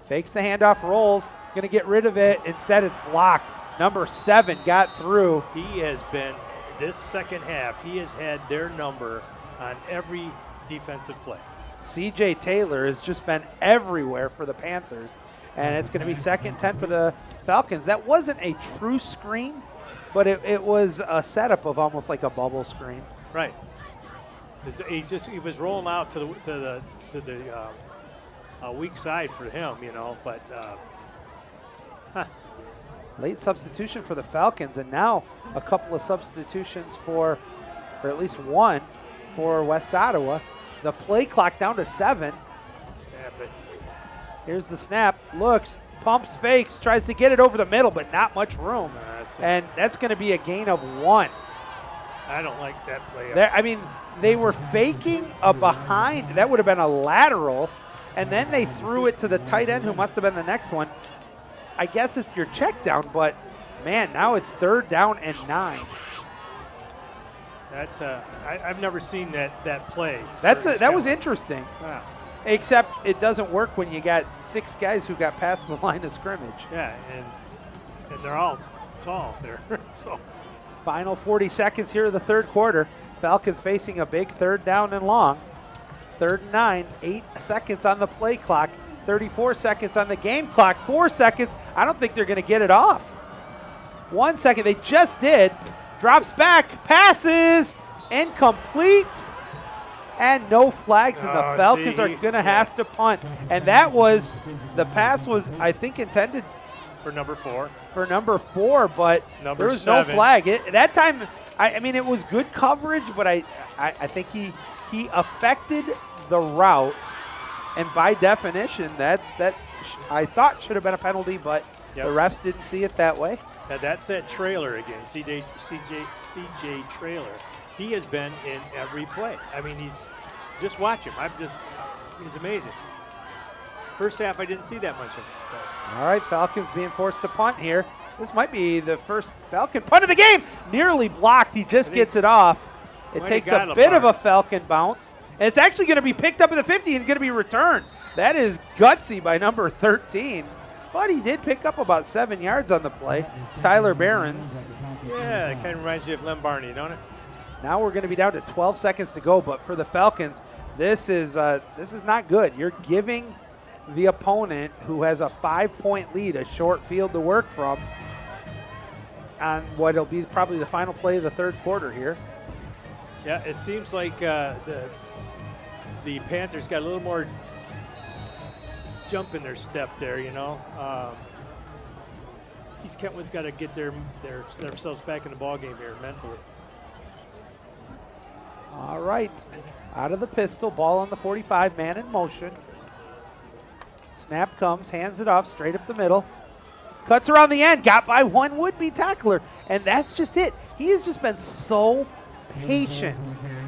Fakes the handoff, rolls, going to get rid of it. Instead, it's blocked. Number 7 got through. He has been, this second half, he has had their number on every defensive play. C.J. Taylor has just been everywhere for the Panthers, and it's going to be 2nd 10 for the Falcons. That wasn't a true screen, but it was a setup of almost like a bubble screen. Right. He was rolling out to the weak side for him, but late substitution for the Falcons, and now a couple of substitutions or at least one for West Ottawa. The play clock down to 7. Snap it. Here's the snap. Looks, pumps, fakes, tries to get it over the middle, but not much room. And that's going to be a gain of 1. I don't like that play. They were faking a behind. That would have been a lateral. And then they threw it to the tight end, who must have been the next one. I guess it's your check down, but man, now it's 3rd down and 9. That's I've never seen that play. That was interesting. Wow. Except it doesn't work when you got 6 guys who got past the line of scrimmage. Yeah, and they're all tall there. So final 40 seconds here of the third quarter. Falcons facing a big 3rd down and long. 3rd and 9, 8 seconds on the play clock, 34 seconds on the game clock, 4 seconds. I don't think they're going to get it off. 1 second, they just did. Drops back, passes, incomplete, and no flags, and the Falcons are going to have to punt. And the pass was, I think, intended for number 4. For number 4, but there was 7. No flag. That time, it was good coverage, but I think he affected the route, and by definition, I thought should have been a penalty, but Yep. The refs didn't see it that way. Now that's that trailer again, CJ Trailer. He has been in every play. I mean, just watch him. He's amazing. First half, I didn't see that much of him. All right, Falcons being forced to punt here. This might be the first Falcon punt of the game. Nearly blocked. He just gets it off. It takes a bit of a Falcon bounce. And it's actually going to be picked up at the 50 and going to be returned. That is gutsy by number 13. But he did pick up about 7 yards on the play. Tyler Behrens. Yeah, it kind of reminds you of Lem Barney, don't it? Now we're going to be down to 12 seconds to go. But for the Falcons, this is not good. You're giving the opponent who has a 5-point lead a short field to work from on what will be probably the final play of the third quarter here. Yeah, it seems like the Panthers got a little more jump in their step there, you know. East Kentwood's got to get themselves back in the ball game here mentally. All right, out of the pistol, ball on the 45, man in motion. Snap comes, hands it off, straight up the middle. Cuts around the end, got by one would-be tackler, and that's just it. He has just been so patient.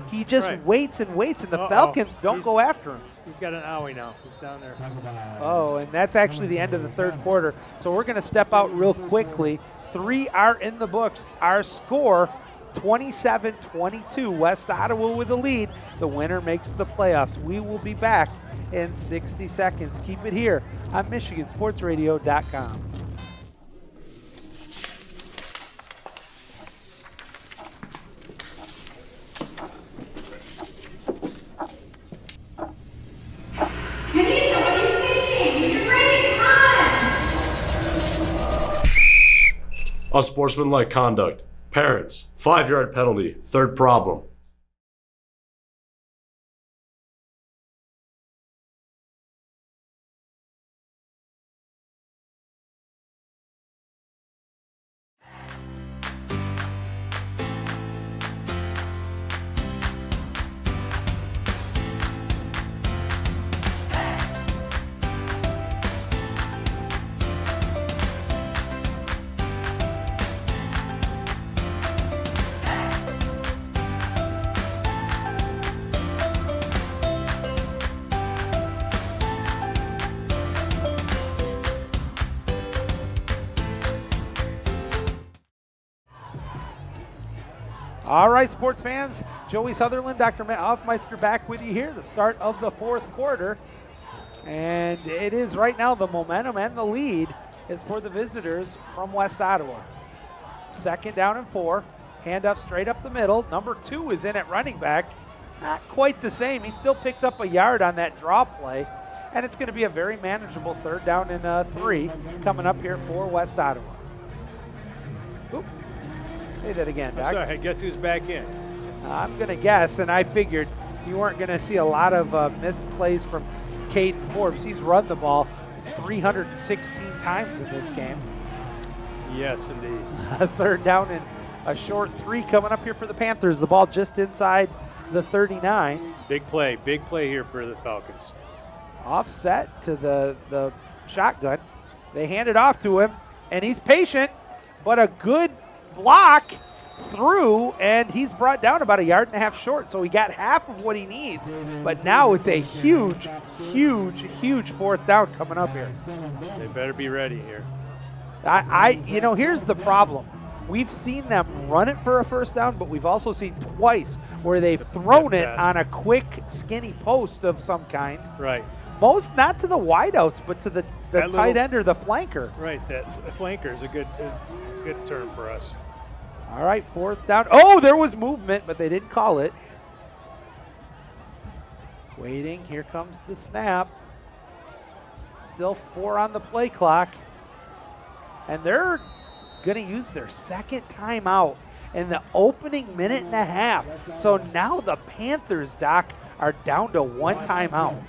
He just waits and waits, and the Falcons don't go after him. He's got an owie now. He's down there. Oh, and that's actually the end of the third quarter. So we're going to step out real quickly. 3 are in the books. Our score, 27-22. West Ottawa with the lead. The winner makes the playoffs. We will be back in 60 seconds. Keep it here on MichiganSportsRadio.com. Unsportsmanlike conduct. Parents, 5-yard penalty. Third problem. All right, sports fans, Joey Sutherland, Dr. Matt Hoffmeister back with you here, the start of the fourth quarter. And it is right now the momentum and the lead is for the visitors from West Ottawa. 2nd down and 4, handoff straight up the middle. Number 2 is in at running back. Not quite the same. He still picks up a yard on that draw play. And it's going to be a very manageable 3rd down and 3 coming up here for West Ottawa. Oop. Say that again, Doc. I'm sorry, I guess who's back in? I'm going to guess, and I figured you weren't going to see a lot of missed plays from Caden Forbes. He's run the ball 316 times in this game. Yes, indeed. A 3rd down and a short 3 coming up here for the Panthers. The ball just inside the 39. Big play here for the Falcons. Offset to the shotgun. They hand it off to him, and he's patient, but a good block through, and he's brought down about 1.5 yards short, so he got half of what he needs. But now it's a huge 4th down coming up here. They better be ready here. Here's the problem. We've seen them run it for a 1st down, but we've also seen twice where they've thrown it on a quick, skinny post of some kind. Right. Most not to the wideouts, but to the tight end or the flanker. Right. That flanker is a good term for us. All right, 4th down. Oh, there was movement, but they didn't call it. Waiting. Here comes the snap. Still 4 on the play clock. And they're going to use their 2nd timeout in the opening 1.5 minutes. So now the Panthers, Doc, are down to 1 timeout.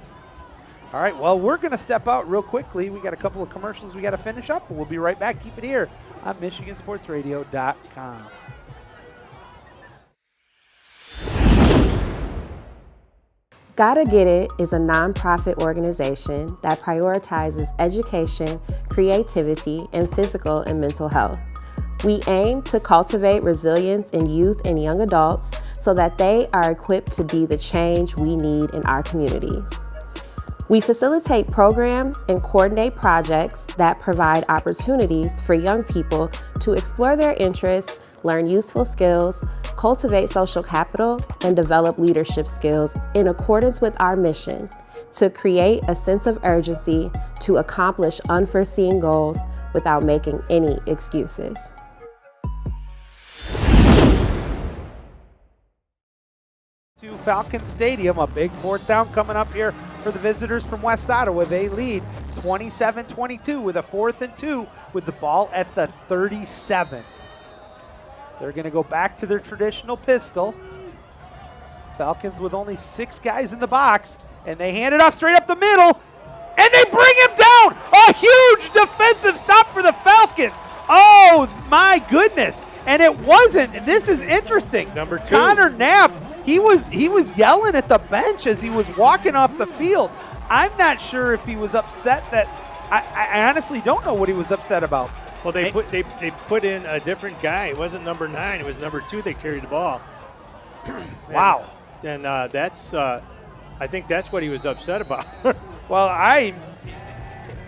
All right, well, we're going to step out real quickly. We got a couple of commercials we got to finish up, and we'll be right back. Keep it here on MichiganSportsRadio.com. Gotta Get It is a nonprofit organization that prioritizes education, creativity, and physical and mental health. We aim to cultivate resilience in youth and young adults so that they are equipped to be the change we need in our communities. We facilitate programs and coordinate projects that provide opportunities for young people to explore their interests, learn useful skills, cultivate social capital, and develop leadership skills in accordance with our mission to create a sense of urgency to accomplish unforeseen goals without making any excuses. To Falcon Stadium, a big fourth down coming up here for the visitors from West Ottawa. They lead 27-22 with a 4th and 2 with the ball at the 37. They're going to go back to their traditional pistol. Falcons with only 6 guys in the box, and they hand it off straight up the middle, and they bring him down. A huge defensive stop for the Falcons. Oh my goodness. And it wasn't, this is interesting. Number 2. Connor Knapp, he was yelling at the bench as he was walking off the field. I'm not sure if he was upset that, I honestly don't know what he was upset about. Well, they put in a different guy. It wasn't number 9. It was number 2 that carried the ball. Wow. And that's, I think that's what he was upset about. Well,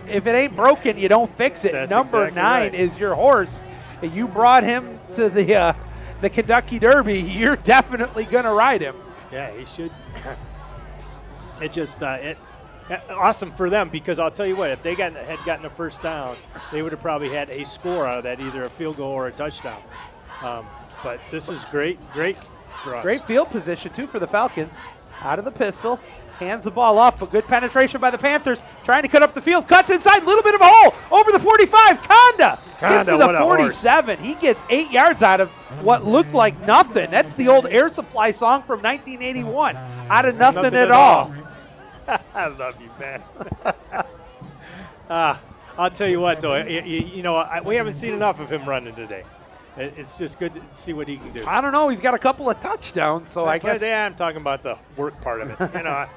if it ain't broken, you don't fix it. That's Number exactly 9 right. is your horse. You brought him to the Kentucky Derby. You're definitely gonna ride him. Yeah, he should. It just awesome for them, because I'll tell you what, if they had gotten a first down, they would have probably had a score out of that, either a field goal or a touchdown. But this is great for us. Great field position too for the Falcons. Out of the pistol, hands the ball off, but good penetration by the Panthers. Trying to cut up the field, cuts inside, little bit of a hole over the 45. Conda gets to the 47. He gets 8 yards out of what looked like nothing. That's the old Air Supply song from 1981. Out of nothing at all. I love you, man. I'll tell you what, though, we haven't seen enough of him running today. It's just good to see what he can do. I don't know. He's got a couple of touchdowns, so I guess. Yeah, I'm talking about the work part of it.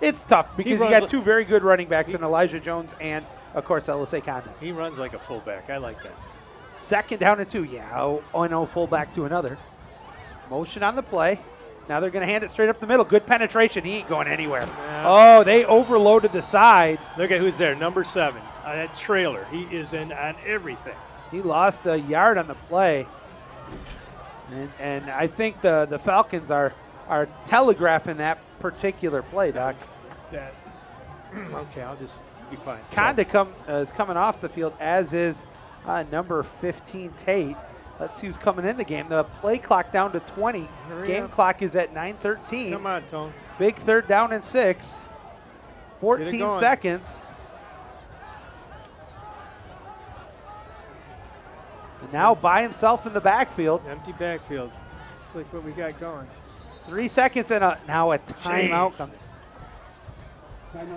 It's tough because you got 2 very good running backs in Elijah Jones and, of course, LSA Conda. He runs like a fullback. I like that. 2nd down and 2. Yeah, no fullback to another. Motion on the play. Now they're going to hand it straight up the middle. Good penetration. He ain't going anywhere. Oh, they overloaded the side. Look at who's there. Number 7. That trailer. He is in on everything. He lost a yard on the play. And I think the Falcons are telegraphing that particular play, Doc. Okay, I'll just be quiet. Conda is coming off the field, as is number 15, Tate. Let's see who's coming in the game. The play clock down to 20. Game clock is at 9:13. Come on, Tone. Big 3rd down and 6. 14 seconds. And now by himself in the backfield. Empty backfield. It's like what we got going. 3 seconds and now a timeout.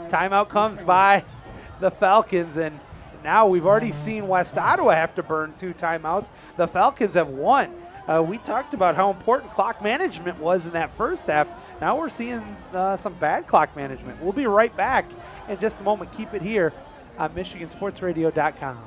Timeout comes by the Falcons, and now we've already seen West Ottawa have to burn 2 timeouts. The Falcons have 1. We talked about how important clock management was in that first half. Now we're seeing some bad clock management. We'll be right back in just a moment. Keep it here on MichiganSportsRadio.com.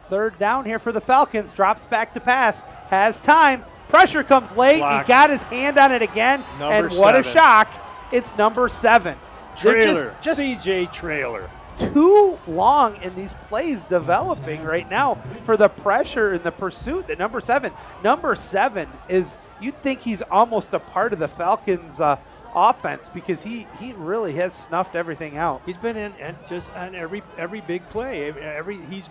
Third down here for the Falcons. Drops back to pass. Has time. Pressure comes late. Block. He got his hand on it again. Number and what 7. a shock. It's number 7. Trailer. CJ Trailer. too long in these plays developing right now for the pressure and the pursuit that number seven is. You'd think he's almost a part of the Falcons offense because he really has snuffed everything out. He's been in and just on every big play. It's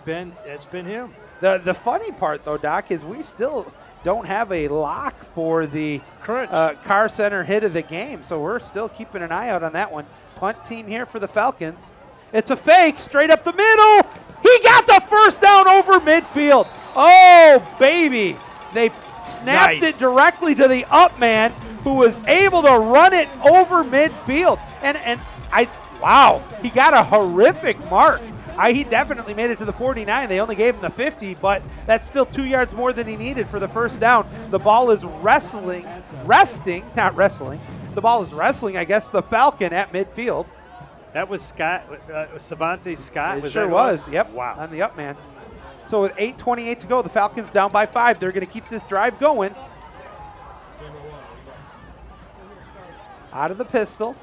been him. The funny part though, Doc, is we still don't have a lock for the Car Center hit of the game, so we're still keeping an eye out on that one. Punt team here for the Falcons. It's a fake, straight up the middle. He got the first down over midfield. Oh, baby. They snapped it directly to the up man who was able to run it over midfield. Wow, he got a horrific mark. He definitely made it to the 49. They only gave him the 50, but that's still 2 yards more than he needed for the first down. The ball is resting, not wrestling. The ball is wrestling, I guess, the Falcon at midfield. That was Scott, Savante Scott. It sure was. Yep. Wow. On the up man. So with 8:28 to go, the Falcons down by 5. They're going to keep this drive going. Out of the pistol.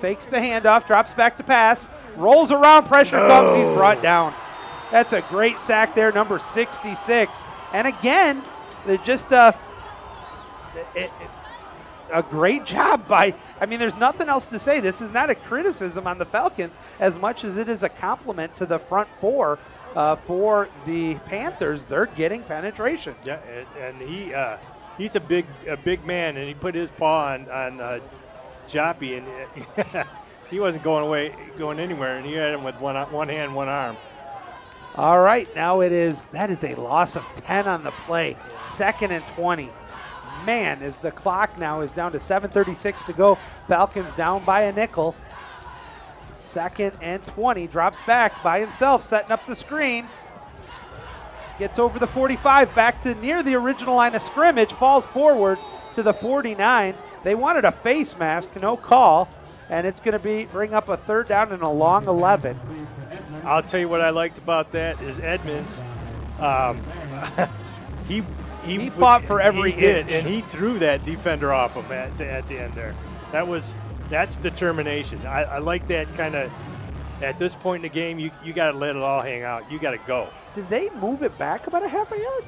Fakes the handoff, drops back to pass, rolls around, pressure comes, he's brought down. That's a great sack there, number 66. And again, they're just a great job by, there's nothing else to say. This is not a criticism on the Falcons as much as it is a compliment to the front four for the Panthers. They're getting penetration. Yeah, and he's a big man, and he put his paw on Joppy, and he wasn't going anywhere, and he had him with one hand, one arm. All right, now that is a loss of 10 on the play. 2nd and 20. Man, as the clock now is down to 7:36 to go. Falcons down by a nickel. 2nd and 20, drops back by himself, setting up the screen. Gets over the 45, back to near the original line of scrimmage, falls forward to the 49. They wanted a face mask, no call, and it's going to bring up a 3rd down and a long 11. I'll tell you what I liked about that is Edmonds. He fought for every inch. And he threw that defender off him at the end there. That's determination. I like that kind of. At this point in the game, you got to let it all hang out. You got to go. Did they move it back about a half a yard?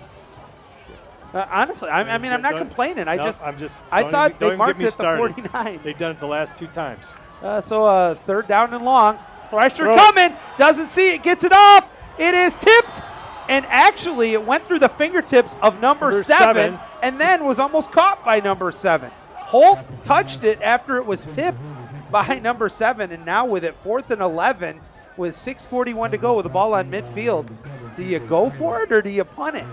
Honestly, I'm not complaining. I thought they marked it at the 49. They've done it the last 2 times. So 3rd down and long. Pressure coming. Doesn't see it. Gets it off. It is tipped. And actually, it went through the fingertips of number 7 and then was almost caught by number 7. Holt touched it after it was tipped by number 7. And now with it 4th and 11 with 6:41 to go with the ball on midfield, do you go for it or do you punt it?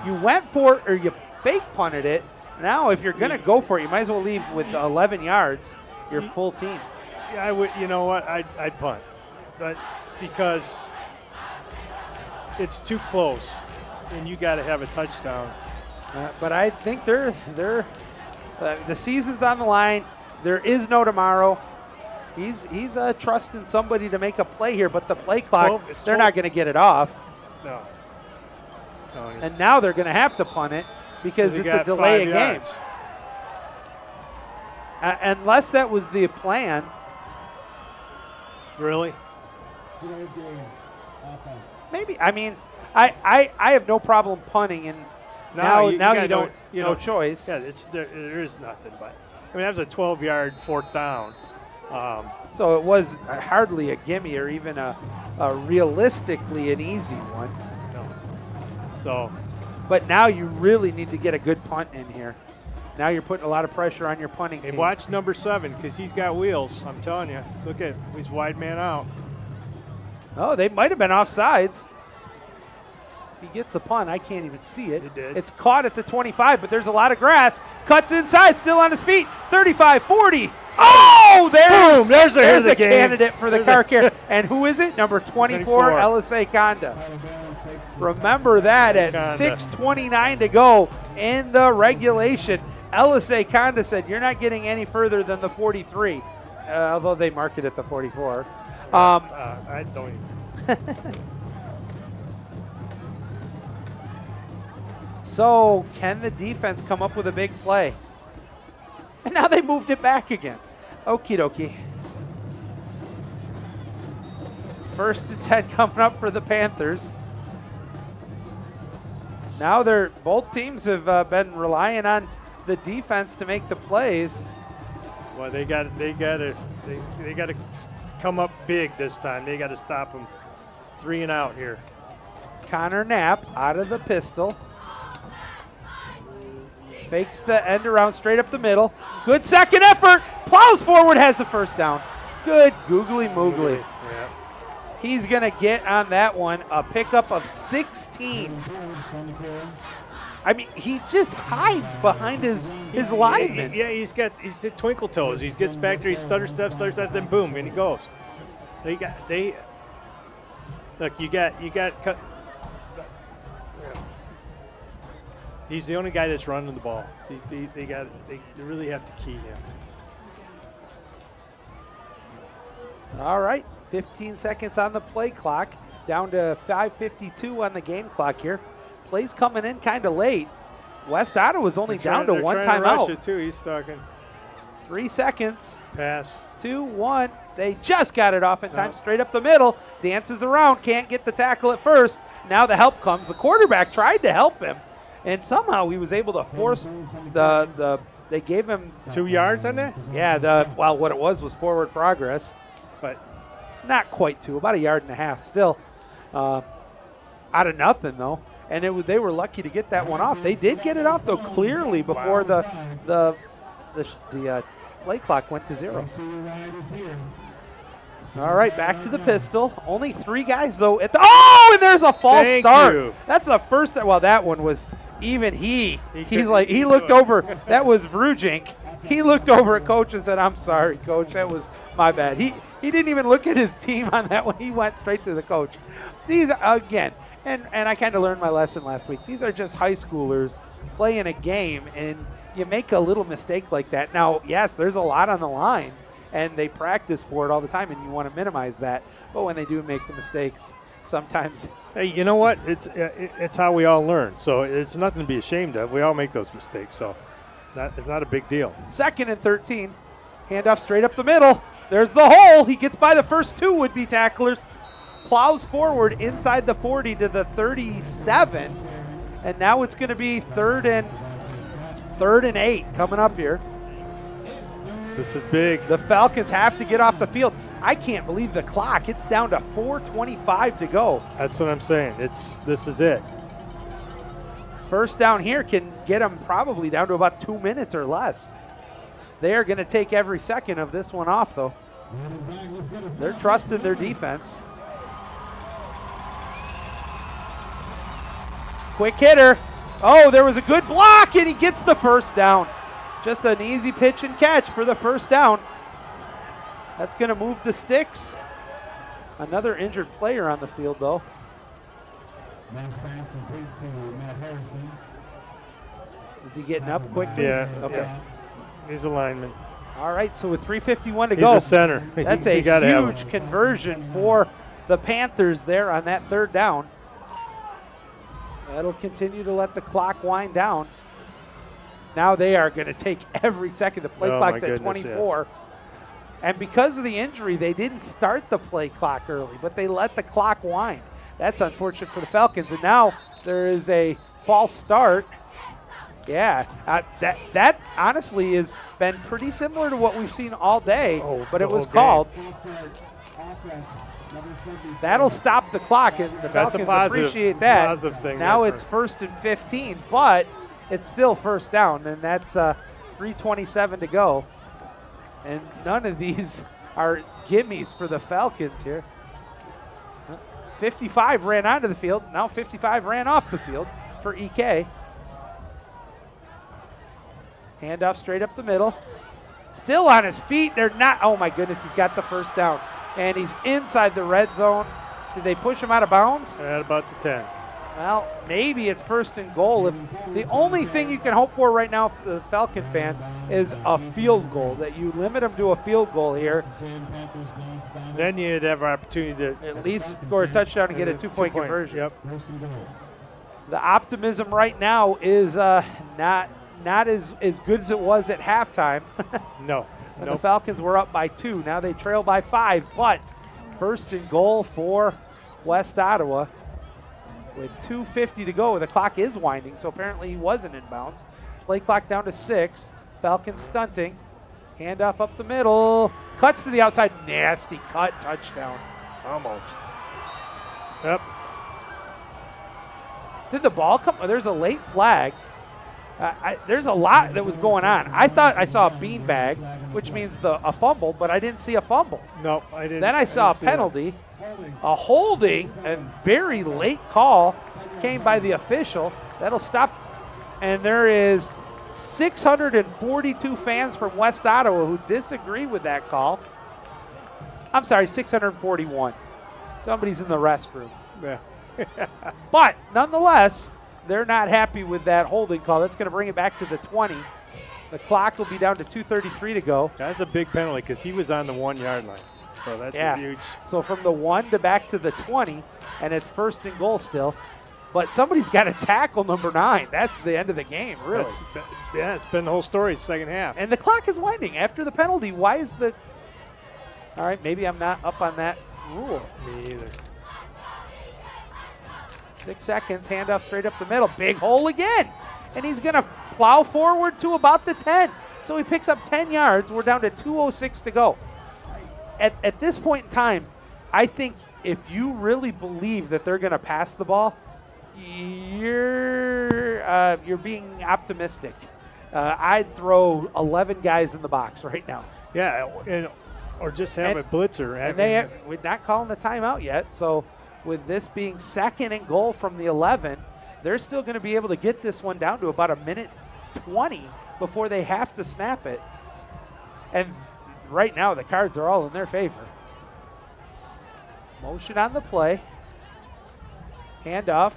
You went for it or you fake punted it. Now, if you're going to go for it, you might as well leave with 11 yards, your full team. Yeah, I would. You know what? I'd punt, but because it's too close, and you got to have a touchdown. But I think they're the season's on the line. There is no tomorrow. He's trusting somebody to make a play here, but the play clock, they're not going to get it off. No. And now they're going to have to punt it because it's a delay of game. Unless that was the plan. Really? Maybe. I have no problem punting, and now you don't. No choice. Yeah, there is nothing. But that was a 12-yard 4th down. So it was hardly a gimme or even a realistically an easy one. No. So. But now you really need to get a good punt in here. Now you're putting a lot of pressure on your punting team. Watch number 7 because he's got wheels. I'm telling you. Look at him. He's wide man out. Oh, they might have been offsides. He gets the punt. I can't even see it. He did. It's caught at the 25, but there's a lot of grass. Cuts inside, still on his feet. 35, 40. Oh, there's a candidate for the car care. And who is it? Number 24, LSA Conda. Remember that at 6:29 to go in the regulation. LSA Conda said, you're not getting any further than the 43, although they marked it at the 44. I don't even. So can the defense come up with a big play? And now they moved it back again. Okie dokie. First and 10 coming up for the Panthers. Now both teams have been relying on the defense to make the plays. Well, they got to come up big this time. They got to stop them 3 and out here. Connor Knapp out of the pistol. Fakes the end around straight up the middle. Good second effort. Plows forward, has the first down. Good googly moogly. Yeah. He's going to get on that one a pickup of 16. I mean, he just hides behind his lineman. Yeah, he's at twinkle toes. He gets back there, he stutter steps, then boom, and he goes. Look, you got cut. He's the only guy that's running the ball. They really have to key him. All right, 15 seconds on the play clock, down to 5:52 on the game clock here. Plays coming in kind of late. West Ottawa's only down to one timeout. Russia too. He's talking. 3 seconds. Pass. 2, 1. They just got it off in time, straight up the middle. Dances around, can't get the tackle at first. Now the help comes. The quarterback tried to help him, and somehow he was able to force they gave him 2 yards on that? Yeah, what it was forward progress, but not quite 2, about 1.5 yards still. Out of nothing though. And they were lucky to get that one off. They did get it off though clearly before the play clock went to 0. All right, back to the pistol. Only 3 guys though and there's a false start. That's the first. Well, that one was even he looked over. That was Vrujink. He looked over at coach and said, "I'm sorry, coach. That was my bad." He didn't even look at his team on that one. He went straight to the coach. These again. And I kind of learned my lesson last week. These are just high schoolers playing a game, and you make a little mistake like that. Now, yes, there's a lot on the line, and they practice for it all the time, and you want to minimize that. But when they do make the mistakes, sometimes. Hey, you know what? It's how we all learn. So it's nothing to be ashamed of. We all make those mistakes. So it's not a big deal. 2nd and 13. Handoff straight up the middle. There's the hole. He gets by the first 2 would-be tacklers. Plows forward inside the 40 to the 37, and now it's going to be third and 8 coming up here. This is big. The Falcons have to get off the field. I can't believe the clock. It's down to 4:25 to go. That's what I'm saying. This is it. First down here can get them probably down to about 2 minutes or less. They are going to take every second of this one off, though. They're trusting their defense. Quick hitter. Oh, there was a good block, and he gets the first down. Just an easy pitch and catch for the first down. That's going to move the sticks. Another injured player on the field, though. Nice pass complete to Matt Harrison. Is he getting up quickly? Yeah. Okay. Yeah. He's a lineman. All right, so with 3:51 to go. He's a center. That's a huge conversion for the Panthers there on that 3rd down. That'll continue to let the clock wind down. Now they are going to take every second. The play clock's at 24. Yes. And because of the injury, they didn't start the play clock early, but they let the clock wind. That's unfortunate for the Falcons. And now there is a false start. Yeah, that honestly has been pretty similar to what we've seen all day, but it was called. That'll stop the clock, and the Falcons appreciate that. Positive thing. Now it's 1st and 15, but it's still first down, and that's 3:27 to go. And none of these are gimmies for the Falcons here. 55 ran onto the field. Now 55 ran off the field for EK. Handoff straight up the middle. Still on his feet. They're not. Oh, my goodness. He's got the first down. And he's inside the red zone. Did they push him out of bounds? At about the 10. Well, maybe it's 1st and goal. If the only thing you can hope for right now for the Falcon fan is a field goal, that you limit them to a field goal here. Then you'd have an opportunity to at least score a touchdown and get a 2-point conversion. Yep. The optimism right now is not as good as it was at halftime. No. The Falcons were up by 2. Now they trail by 5, but first and goal for West Ottawa with 2:50 to go. The clock is winding, so apparently he wasn't in bounds. Play clock down to 6. Falcons stunting. Handoff up the middle. Cuts to the outside. Nasty cut. Touchdown. Almost. Yep. Did the ball come? Oh, there's a late flag. There's a lot that was going on. I thought I saw a beanbag, which means a fumble, but I didn't see a fumble. No, I didn't. Then I saw a penalty, a holding, a very late call came by the official. That'll stop. And there is 642 fans from West Ottawa who disagree with that call. I'm sorry, 641. Somebody's in the restroom. Yeah. But nonetheless, they're not happy with that holding call. That's going to bring it back to the 20. The clock will be down to 2:33 to go. That's a big penalty because he was on the 1 yard line. So that's a huge. So from the 1 to back to the 20, and it's first and goal still. But somebody's got to tackle number 9. That's the end of the game, really. It's been the whole story, second half. And the clock is winding after the penalty. Why is the... All right, maybe I'm not up on that rule. Me either. 6 seconds, handoff straight up the middle. Big hole again. And he's going to plow forward to about the 10. So he picks up 10 yards. We're down to 2:06 to go. At this point in time, I think if you really believe that they're going to pass the ball, you're being optimistic. I'd throw 11 guys in the box right now. Yeah, or just have a blitzer. And we're not calling the timeout yet, so with this being second and goal from the 11, they're still going to be able to get this one down to about 1:20 before they have to snap it. And right now, the cards are all in their favor. Motion on the play. Handoff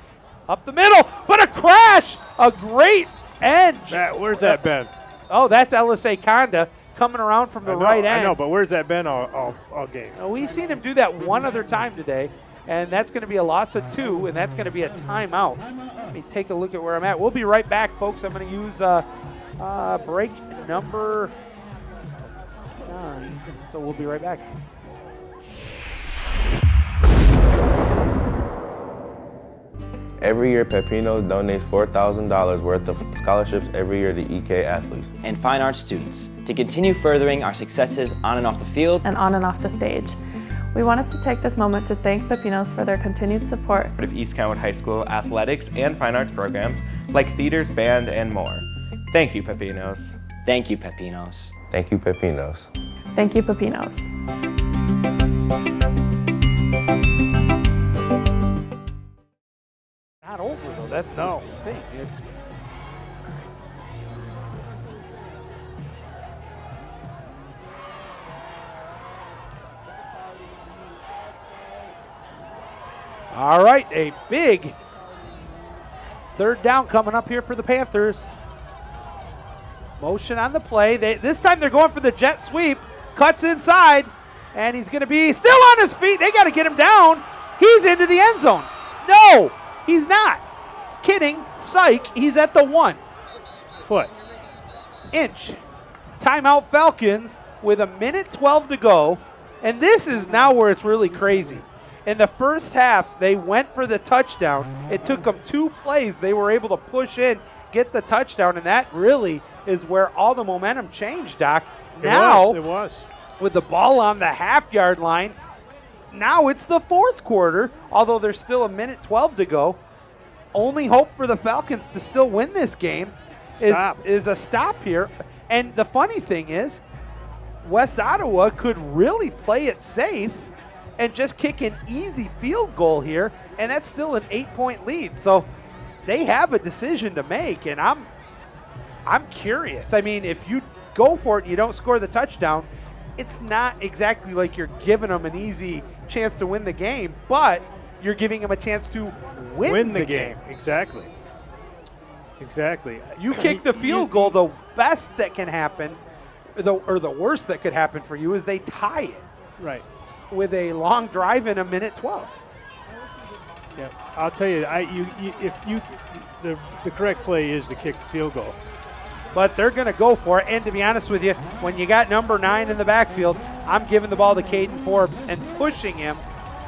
up the middle, but a crash! A great edge. Where's that been? Oh, that's LSA Conda coming around from the right end. I know, but where's that been all game? We've seen him do that one other time today, and that's going to be a loss of 2, and that's going to be a timeout. Let me take a look at where I'm at. We'll be right back, folks. I'm going to use break number 9, so we'll be right back. Every year, Pepinos donates $4,000 worth of scholarships every year to EK athletes and fine arts students to continue furthering our successes on and off the field and on and off the stage. We wanted to take this moment to thank Pepinos for their continued support of East Kentwood High School athletics and fine arts programs like theaters, band, and more. Thank you, Pepinos. Thank you, Pepinos. Thank you, Pepinos. Thank you, Pepinos. Not over, though. That's the thing. All right, a big third down coming up here for the Panthers. Motion on the play. This time they're going for the jet sweep. Cuts inside, and he's going to be still on his feet. They got to get him down. He's into the end zone. No, he's not. Kidding. Psych. He's at the 1 foot. Inch. Timeout Falcons with 1:12 to go. And this is now where it's really crazy. In the first half, they went for the touchdown. It took them 2 plays. They were able to push in, get the touchdown, and that really is where all the momentum changed, Doc. It was. With the ball on the half-yard line, now it's the fourth quarter, although there's still 1:12 to go. Only hope for the Falcons to still win this game is a stop here. And the funny thing is, West Ottawa could really play it safe and just kick an easy field goal here, and that's still an 8-point lead. So they have a decision to make, and I'm curious. I mean, if you go for it and you don't score the touchdown, it's not exactly like you're giving them an easy chance to win the game, but you're giving them a chance to win the game. Exactly. You kick the field goal, the best that can happen, or the worst that could happen for you is they tie it. Right. With a long drive in 1:12. Yeah, I'll tell you, the correct play is to kick the field goal. But they're going to go for it. And to be honest with you, when you got number 9 in the backfield, I'm giving the ball to Caden Forbes and pushing him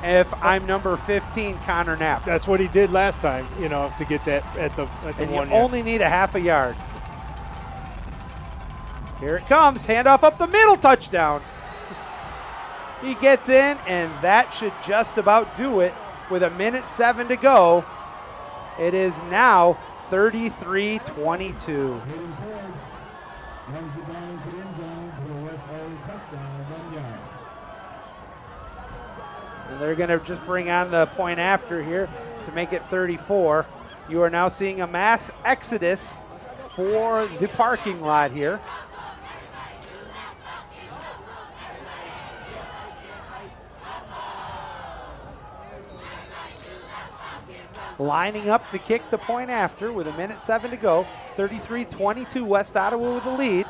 if I'm number 15, Connor Knapp. That's what he did last time, to get that at the And 1 you only need a half a yard. Here it comes, handoff up the middle, touchdown. He gets in, and that should just about do it with 1:07 to go. It is now 33-22. Hayden Forbes runs it down into the end zone for the West Ottawa touchdown, 1 yard. And they're going to just bring on the point after here to make it 34. You are now seeing a mass exodus for the parking lot here. Lining up to kick the point after with 1:07 to go. 33-22, West Ottawa with the lead.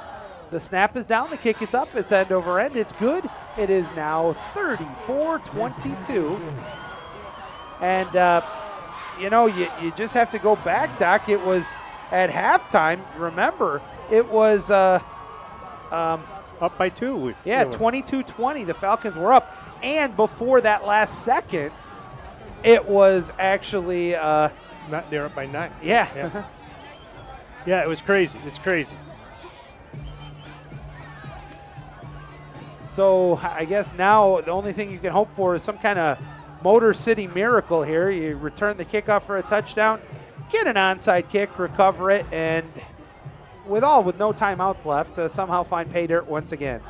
The snap is down, the kick is up, it's end over end, it's good. It is now 34-22. And, you just have to go back, Doc. It was at halftime, remember, it was up by 2. Yeah, 22-20, the Falcons were up. And before that last second, it was actually... they're up by 9. Yeah. Yeah, it was crazy. It's crazy. So I guess now the only thing you can hope for is some kind of Motor City miracle here. You return the kickoff for a touchdown, get an onside kick, recover it, and with no timeouts left, somehow find pay dirt once again.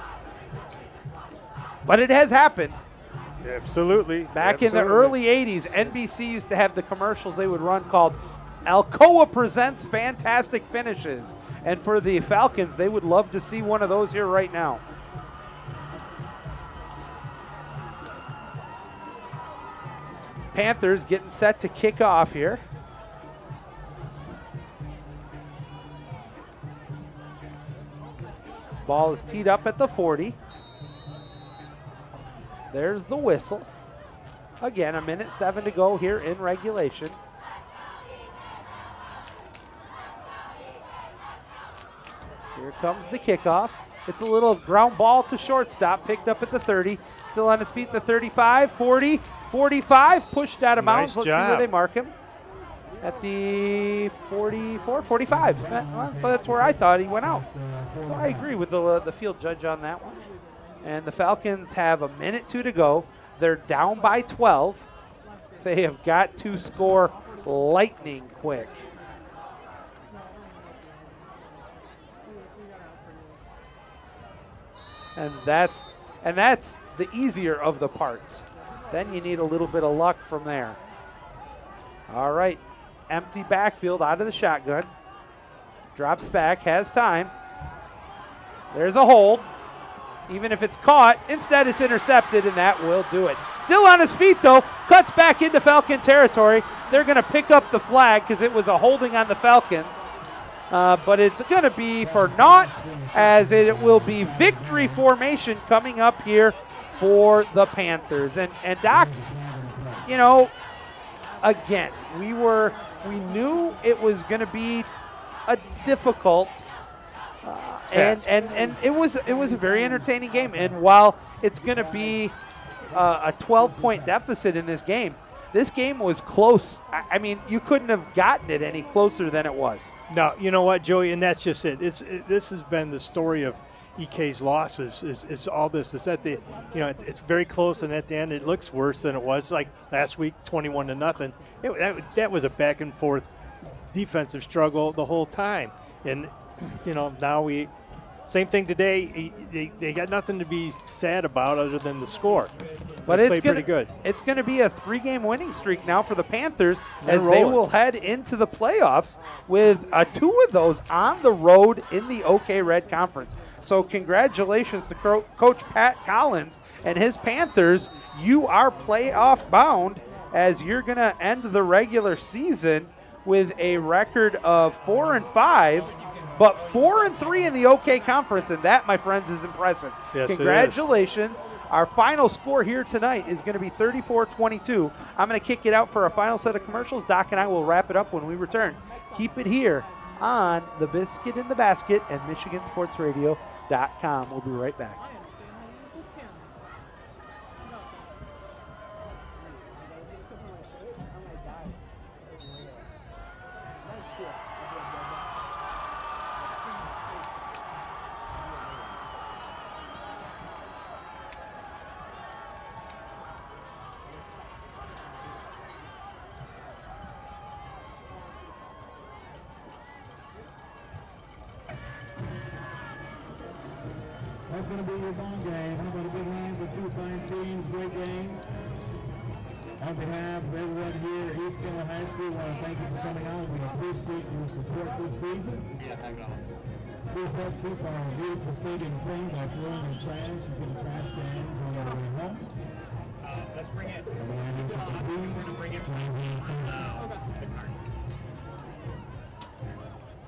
But it has happened. Absolutely. Back in the early 80s, NBC used to have the commercials they would run called Alcoa Presents Fantastic Finishes. And for the Falcons, they would love to see one of those here right now. Panthers getting set to kick off here. Ball is teed up at the 40. There's the whistle. Again, 1:07 to go here in regulation. Here comes the kickoff. It's a little ground ball to shortstop, picked up at the 30. Still on his feet, the 35, 40, 45, pushed out of bounds. Let's see where they mark him. At the 44, 45. Well, so that's where I thought he went out. So I agree with the field judge on that one. And the Falcons have 1:02 to go. They're down by 12. They have got to score lightning quick. And that's the easier of the parts. Then you need a little bit of luck from there. All right, empty backfield out of the shotgun. Drops back, has time. There's a hold. Even if it's caught, instead it's intercepted, and that will do it. Still on his feet, though. Cuts back into Falcon territory. They're going to pick up the flag because it was a holding on the Falcons. But it's going to be for naught, as it will be victory formation coming up here for the Panthers. And Doc, again, we knew it was going to be a difficult and it was a very entertaining game. And while it's going to be a 12-point deficit in this game was close. I mean, you couldn't have gotten it any closer than it was. No, you know what, Joey, and that's just it. This has been the story of EK's losses. Is all this? Is that it's very close, and at the end it looks worse than it was. Like last week, 21-0. That was a back and forth defensive struggle the whole time, and now same thing today. They got nothing to be sad about other than the score. But it's pretty good. It's going to be a 3-game winning streak now for the Panthers as they will head into the playoffs with 2 of those on the road in the OK Red Conference. So congratulations to Coach Pat Collins and his Panthers. You are playoff bound as you're going to end the regular season with a record of 4-5. But 4-3 in the OK Conference, and that, my friends, is impressive. Yes, congratulations. Our final score here tonight is going to be 34-22. I'm going to kick it out for a final set of commercials. Doc and I will wrap it up when we return. Keep it here on the Biscuit in the Basket and MichiganSportsRadio.com. We'll be right back. That's going to be your ball game. How about a big hand for two fine teams? Great game. On behalf of everyone here at East Kentwood High School, I want to thank you for coming out. We appreciate your support this season. Please help keep our beautiful stadium clean by throwing your trash into the trash cans on our way home. Let's bring it. Please.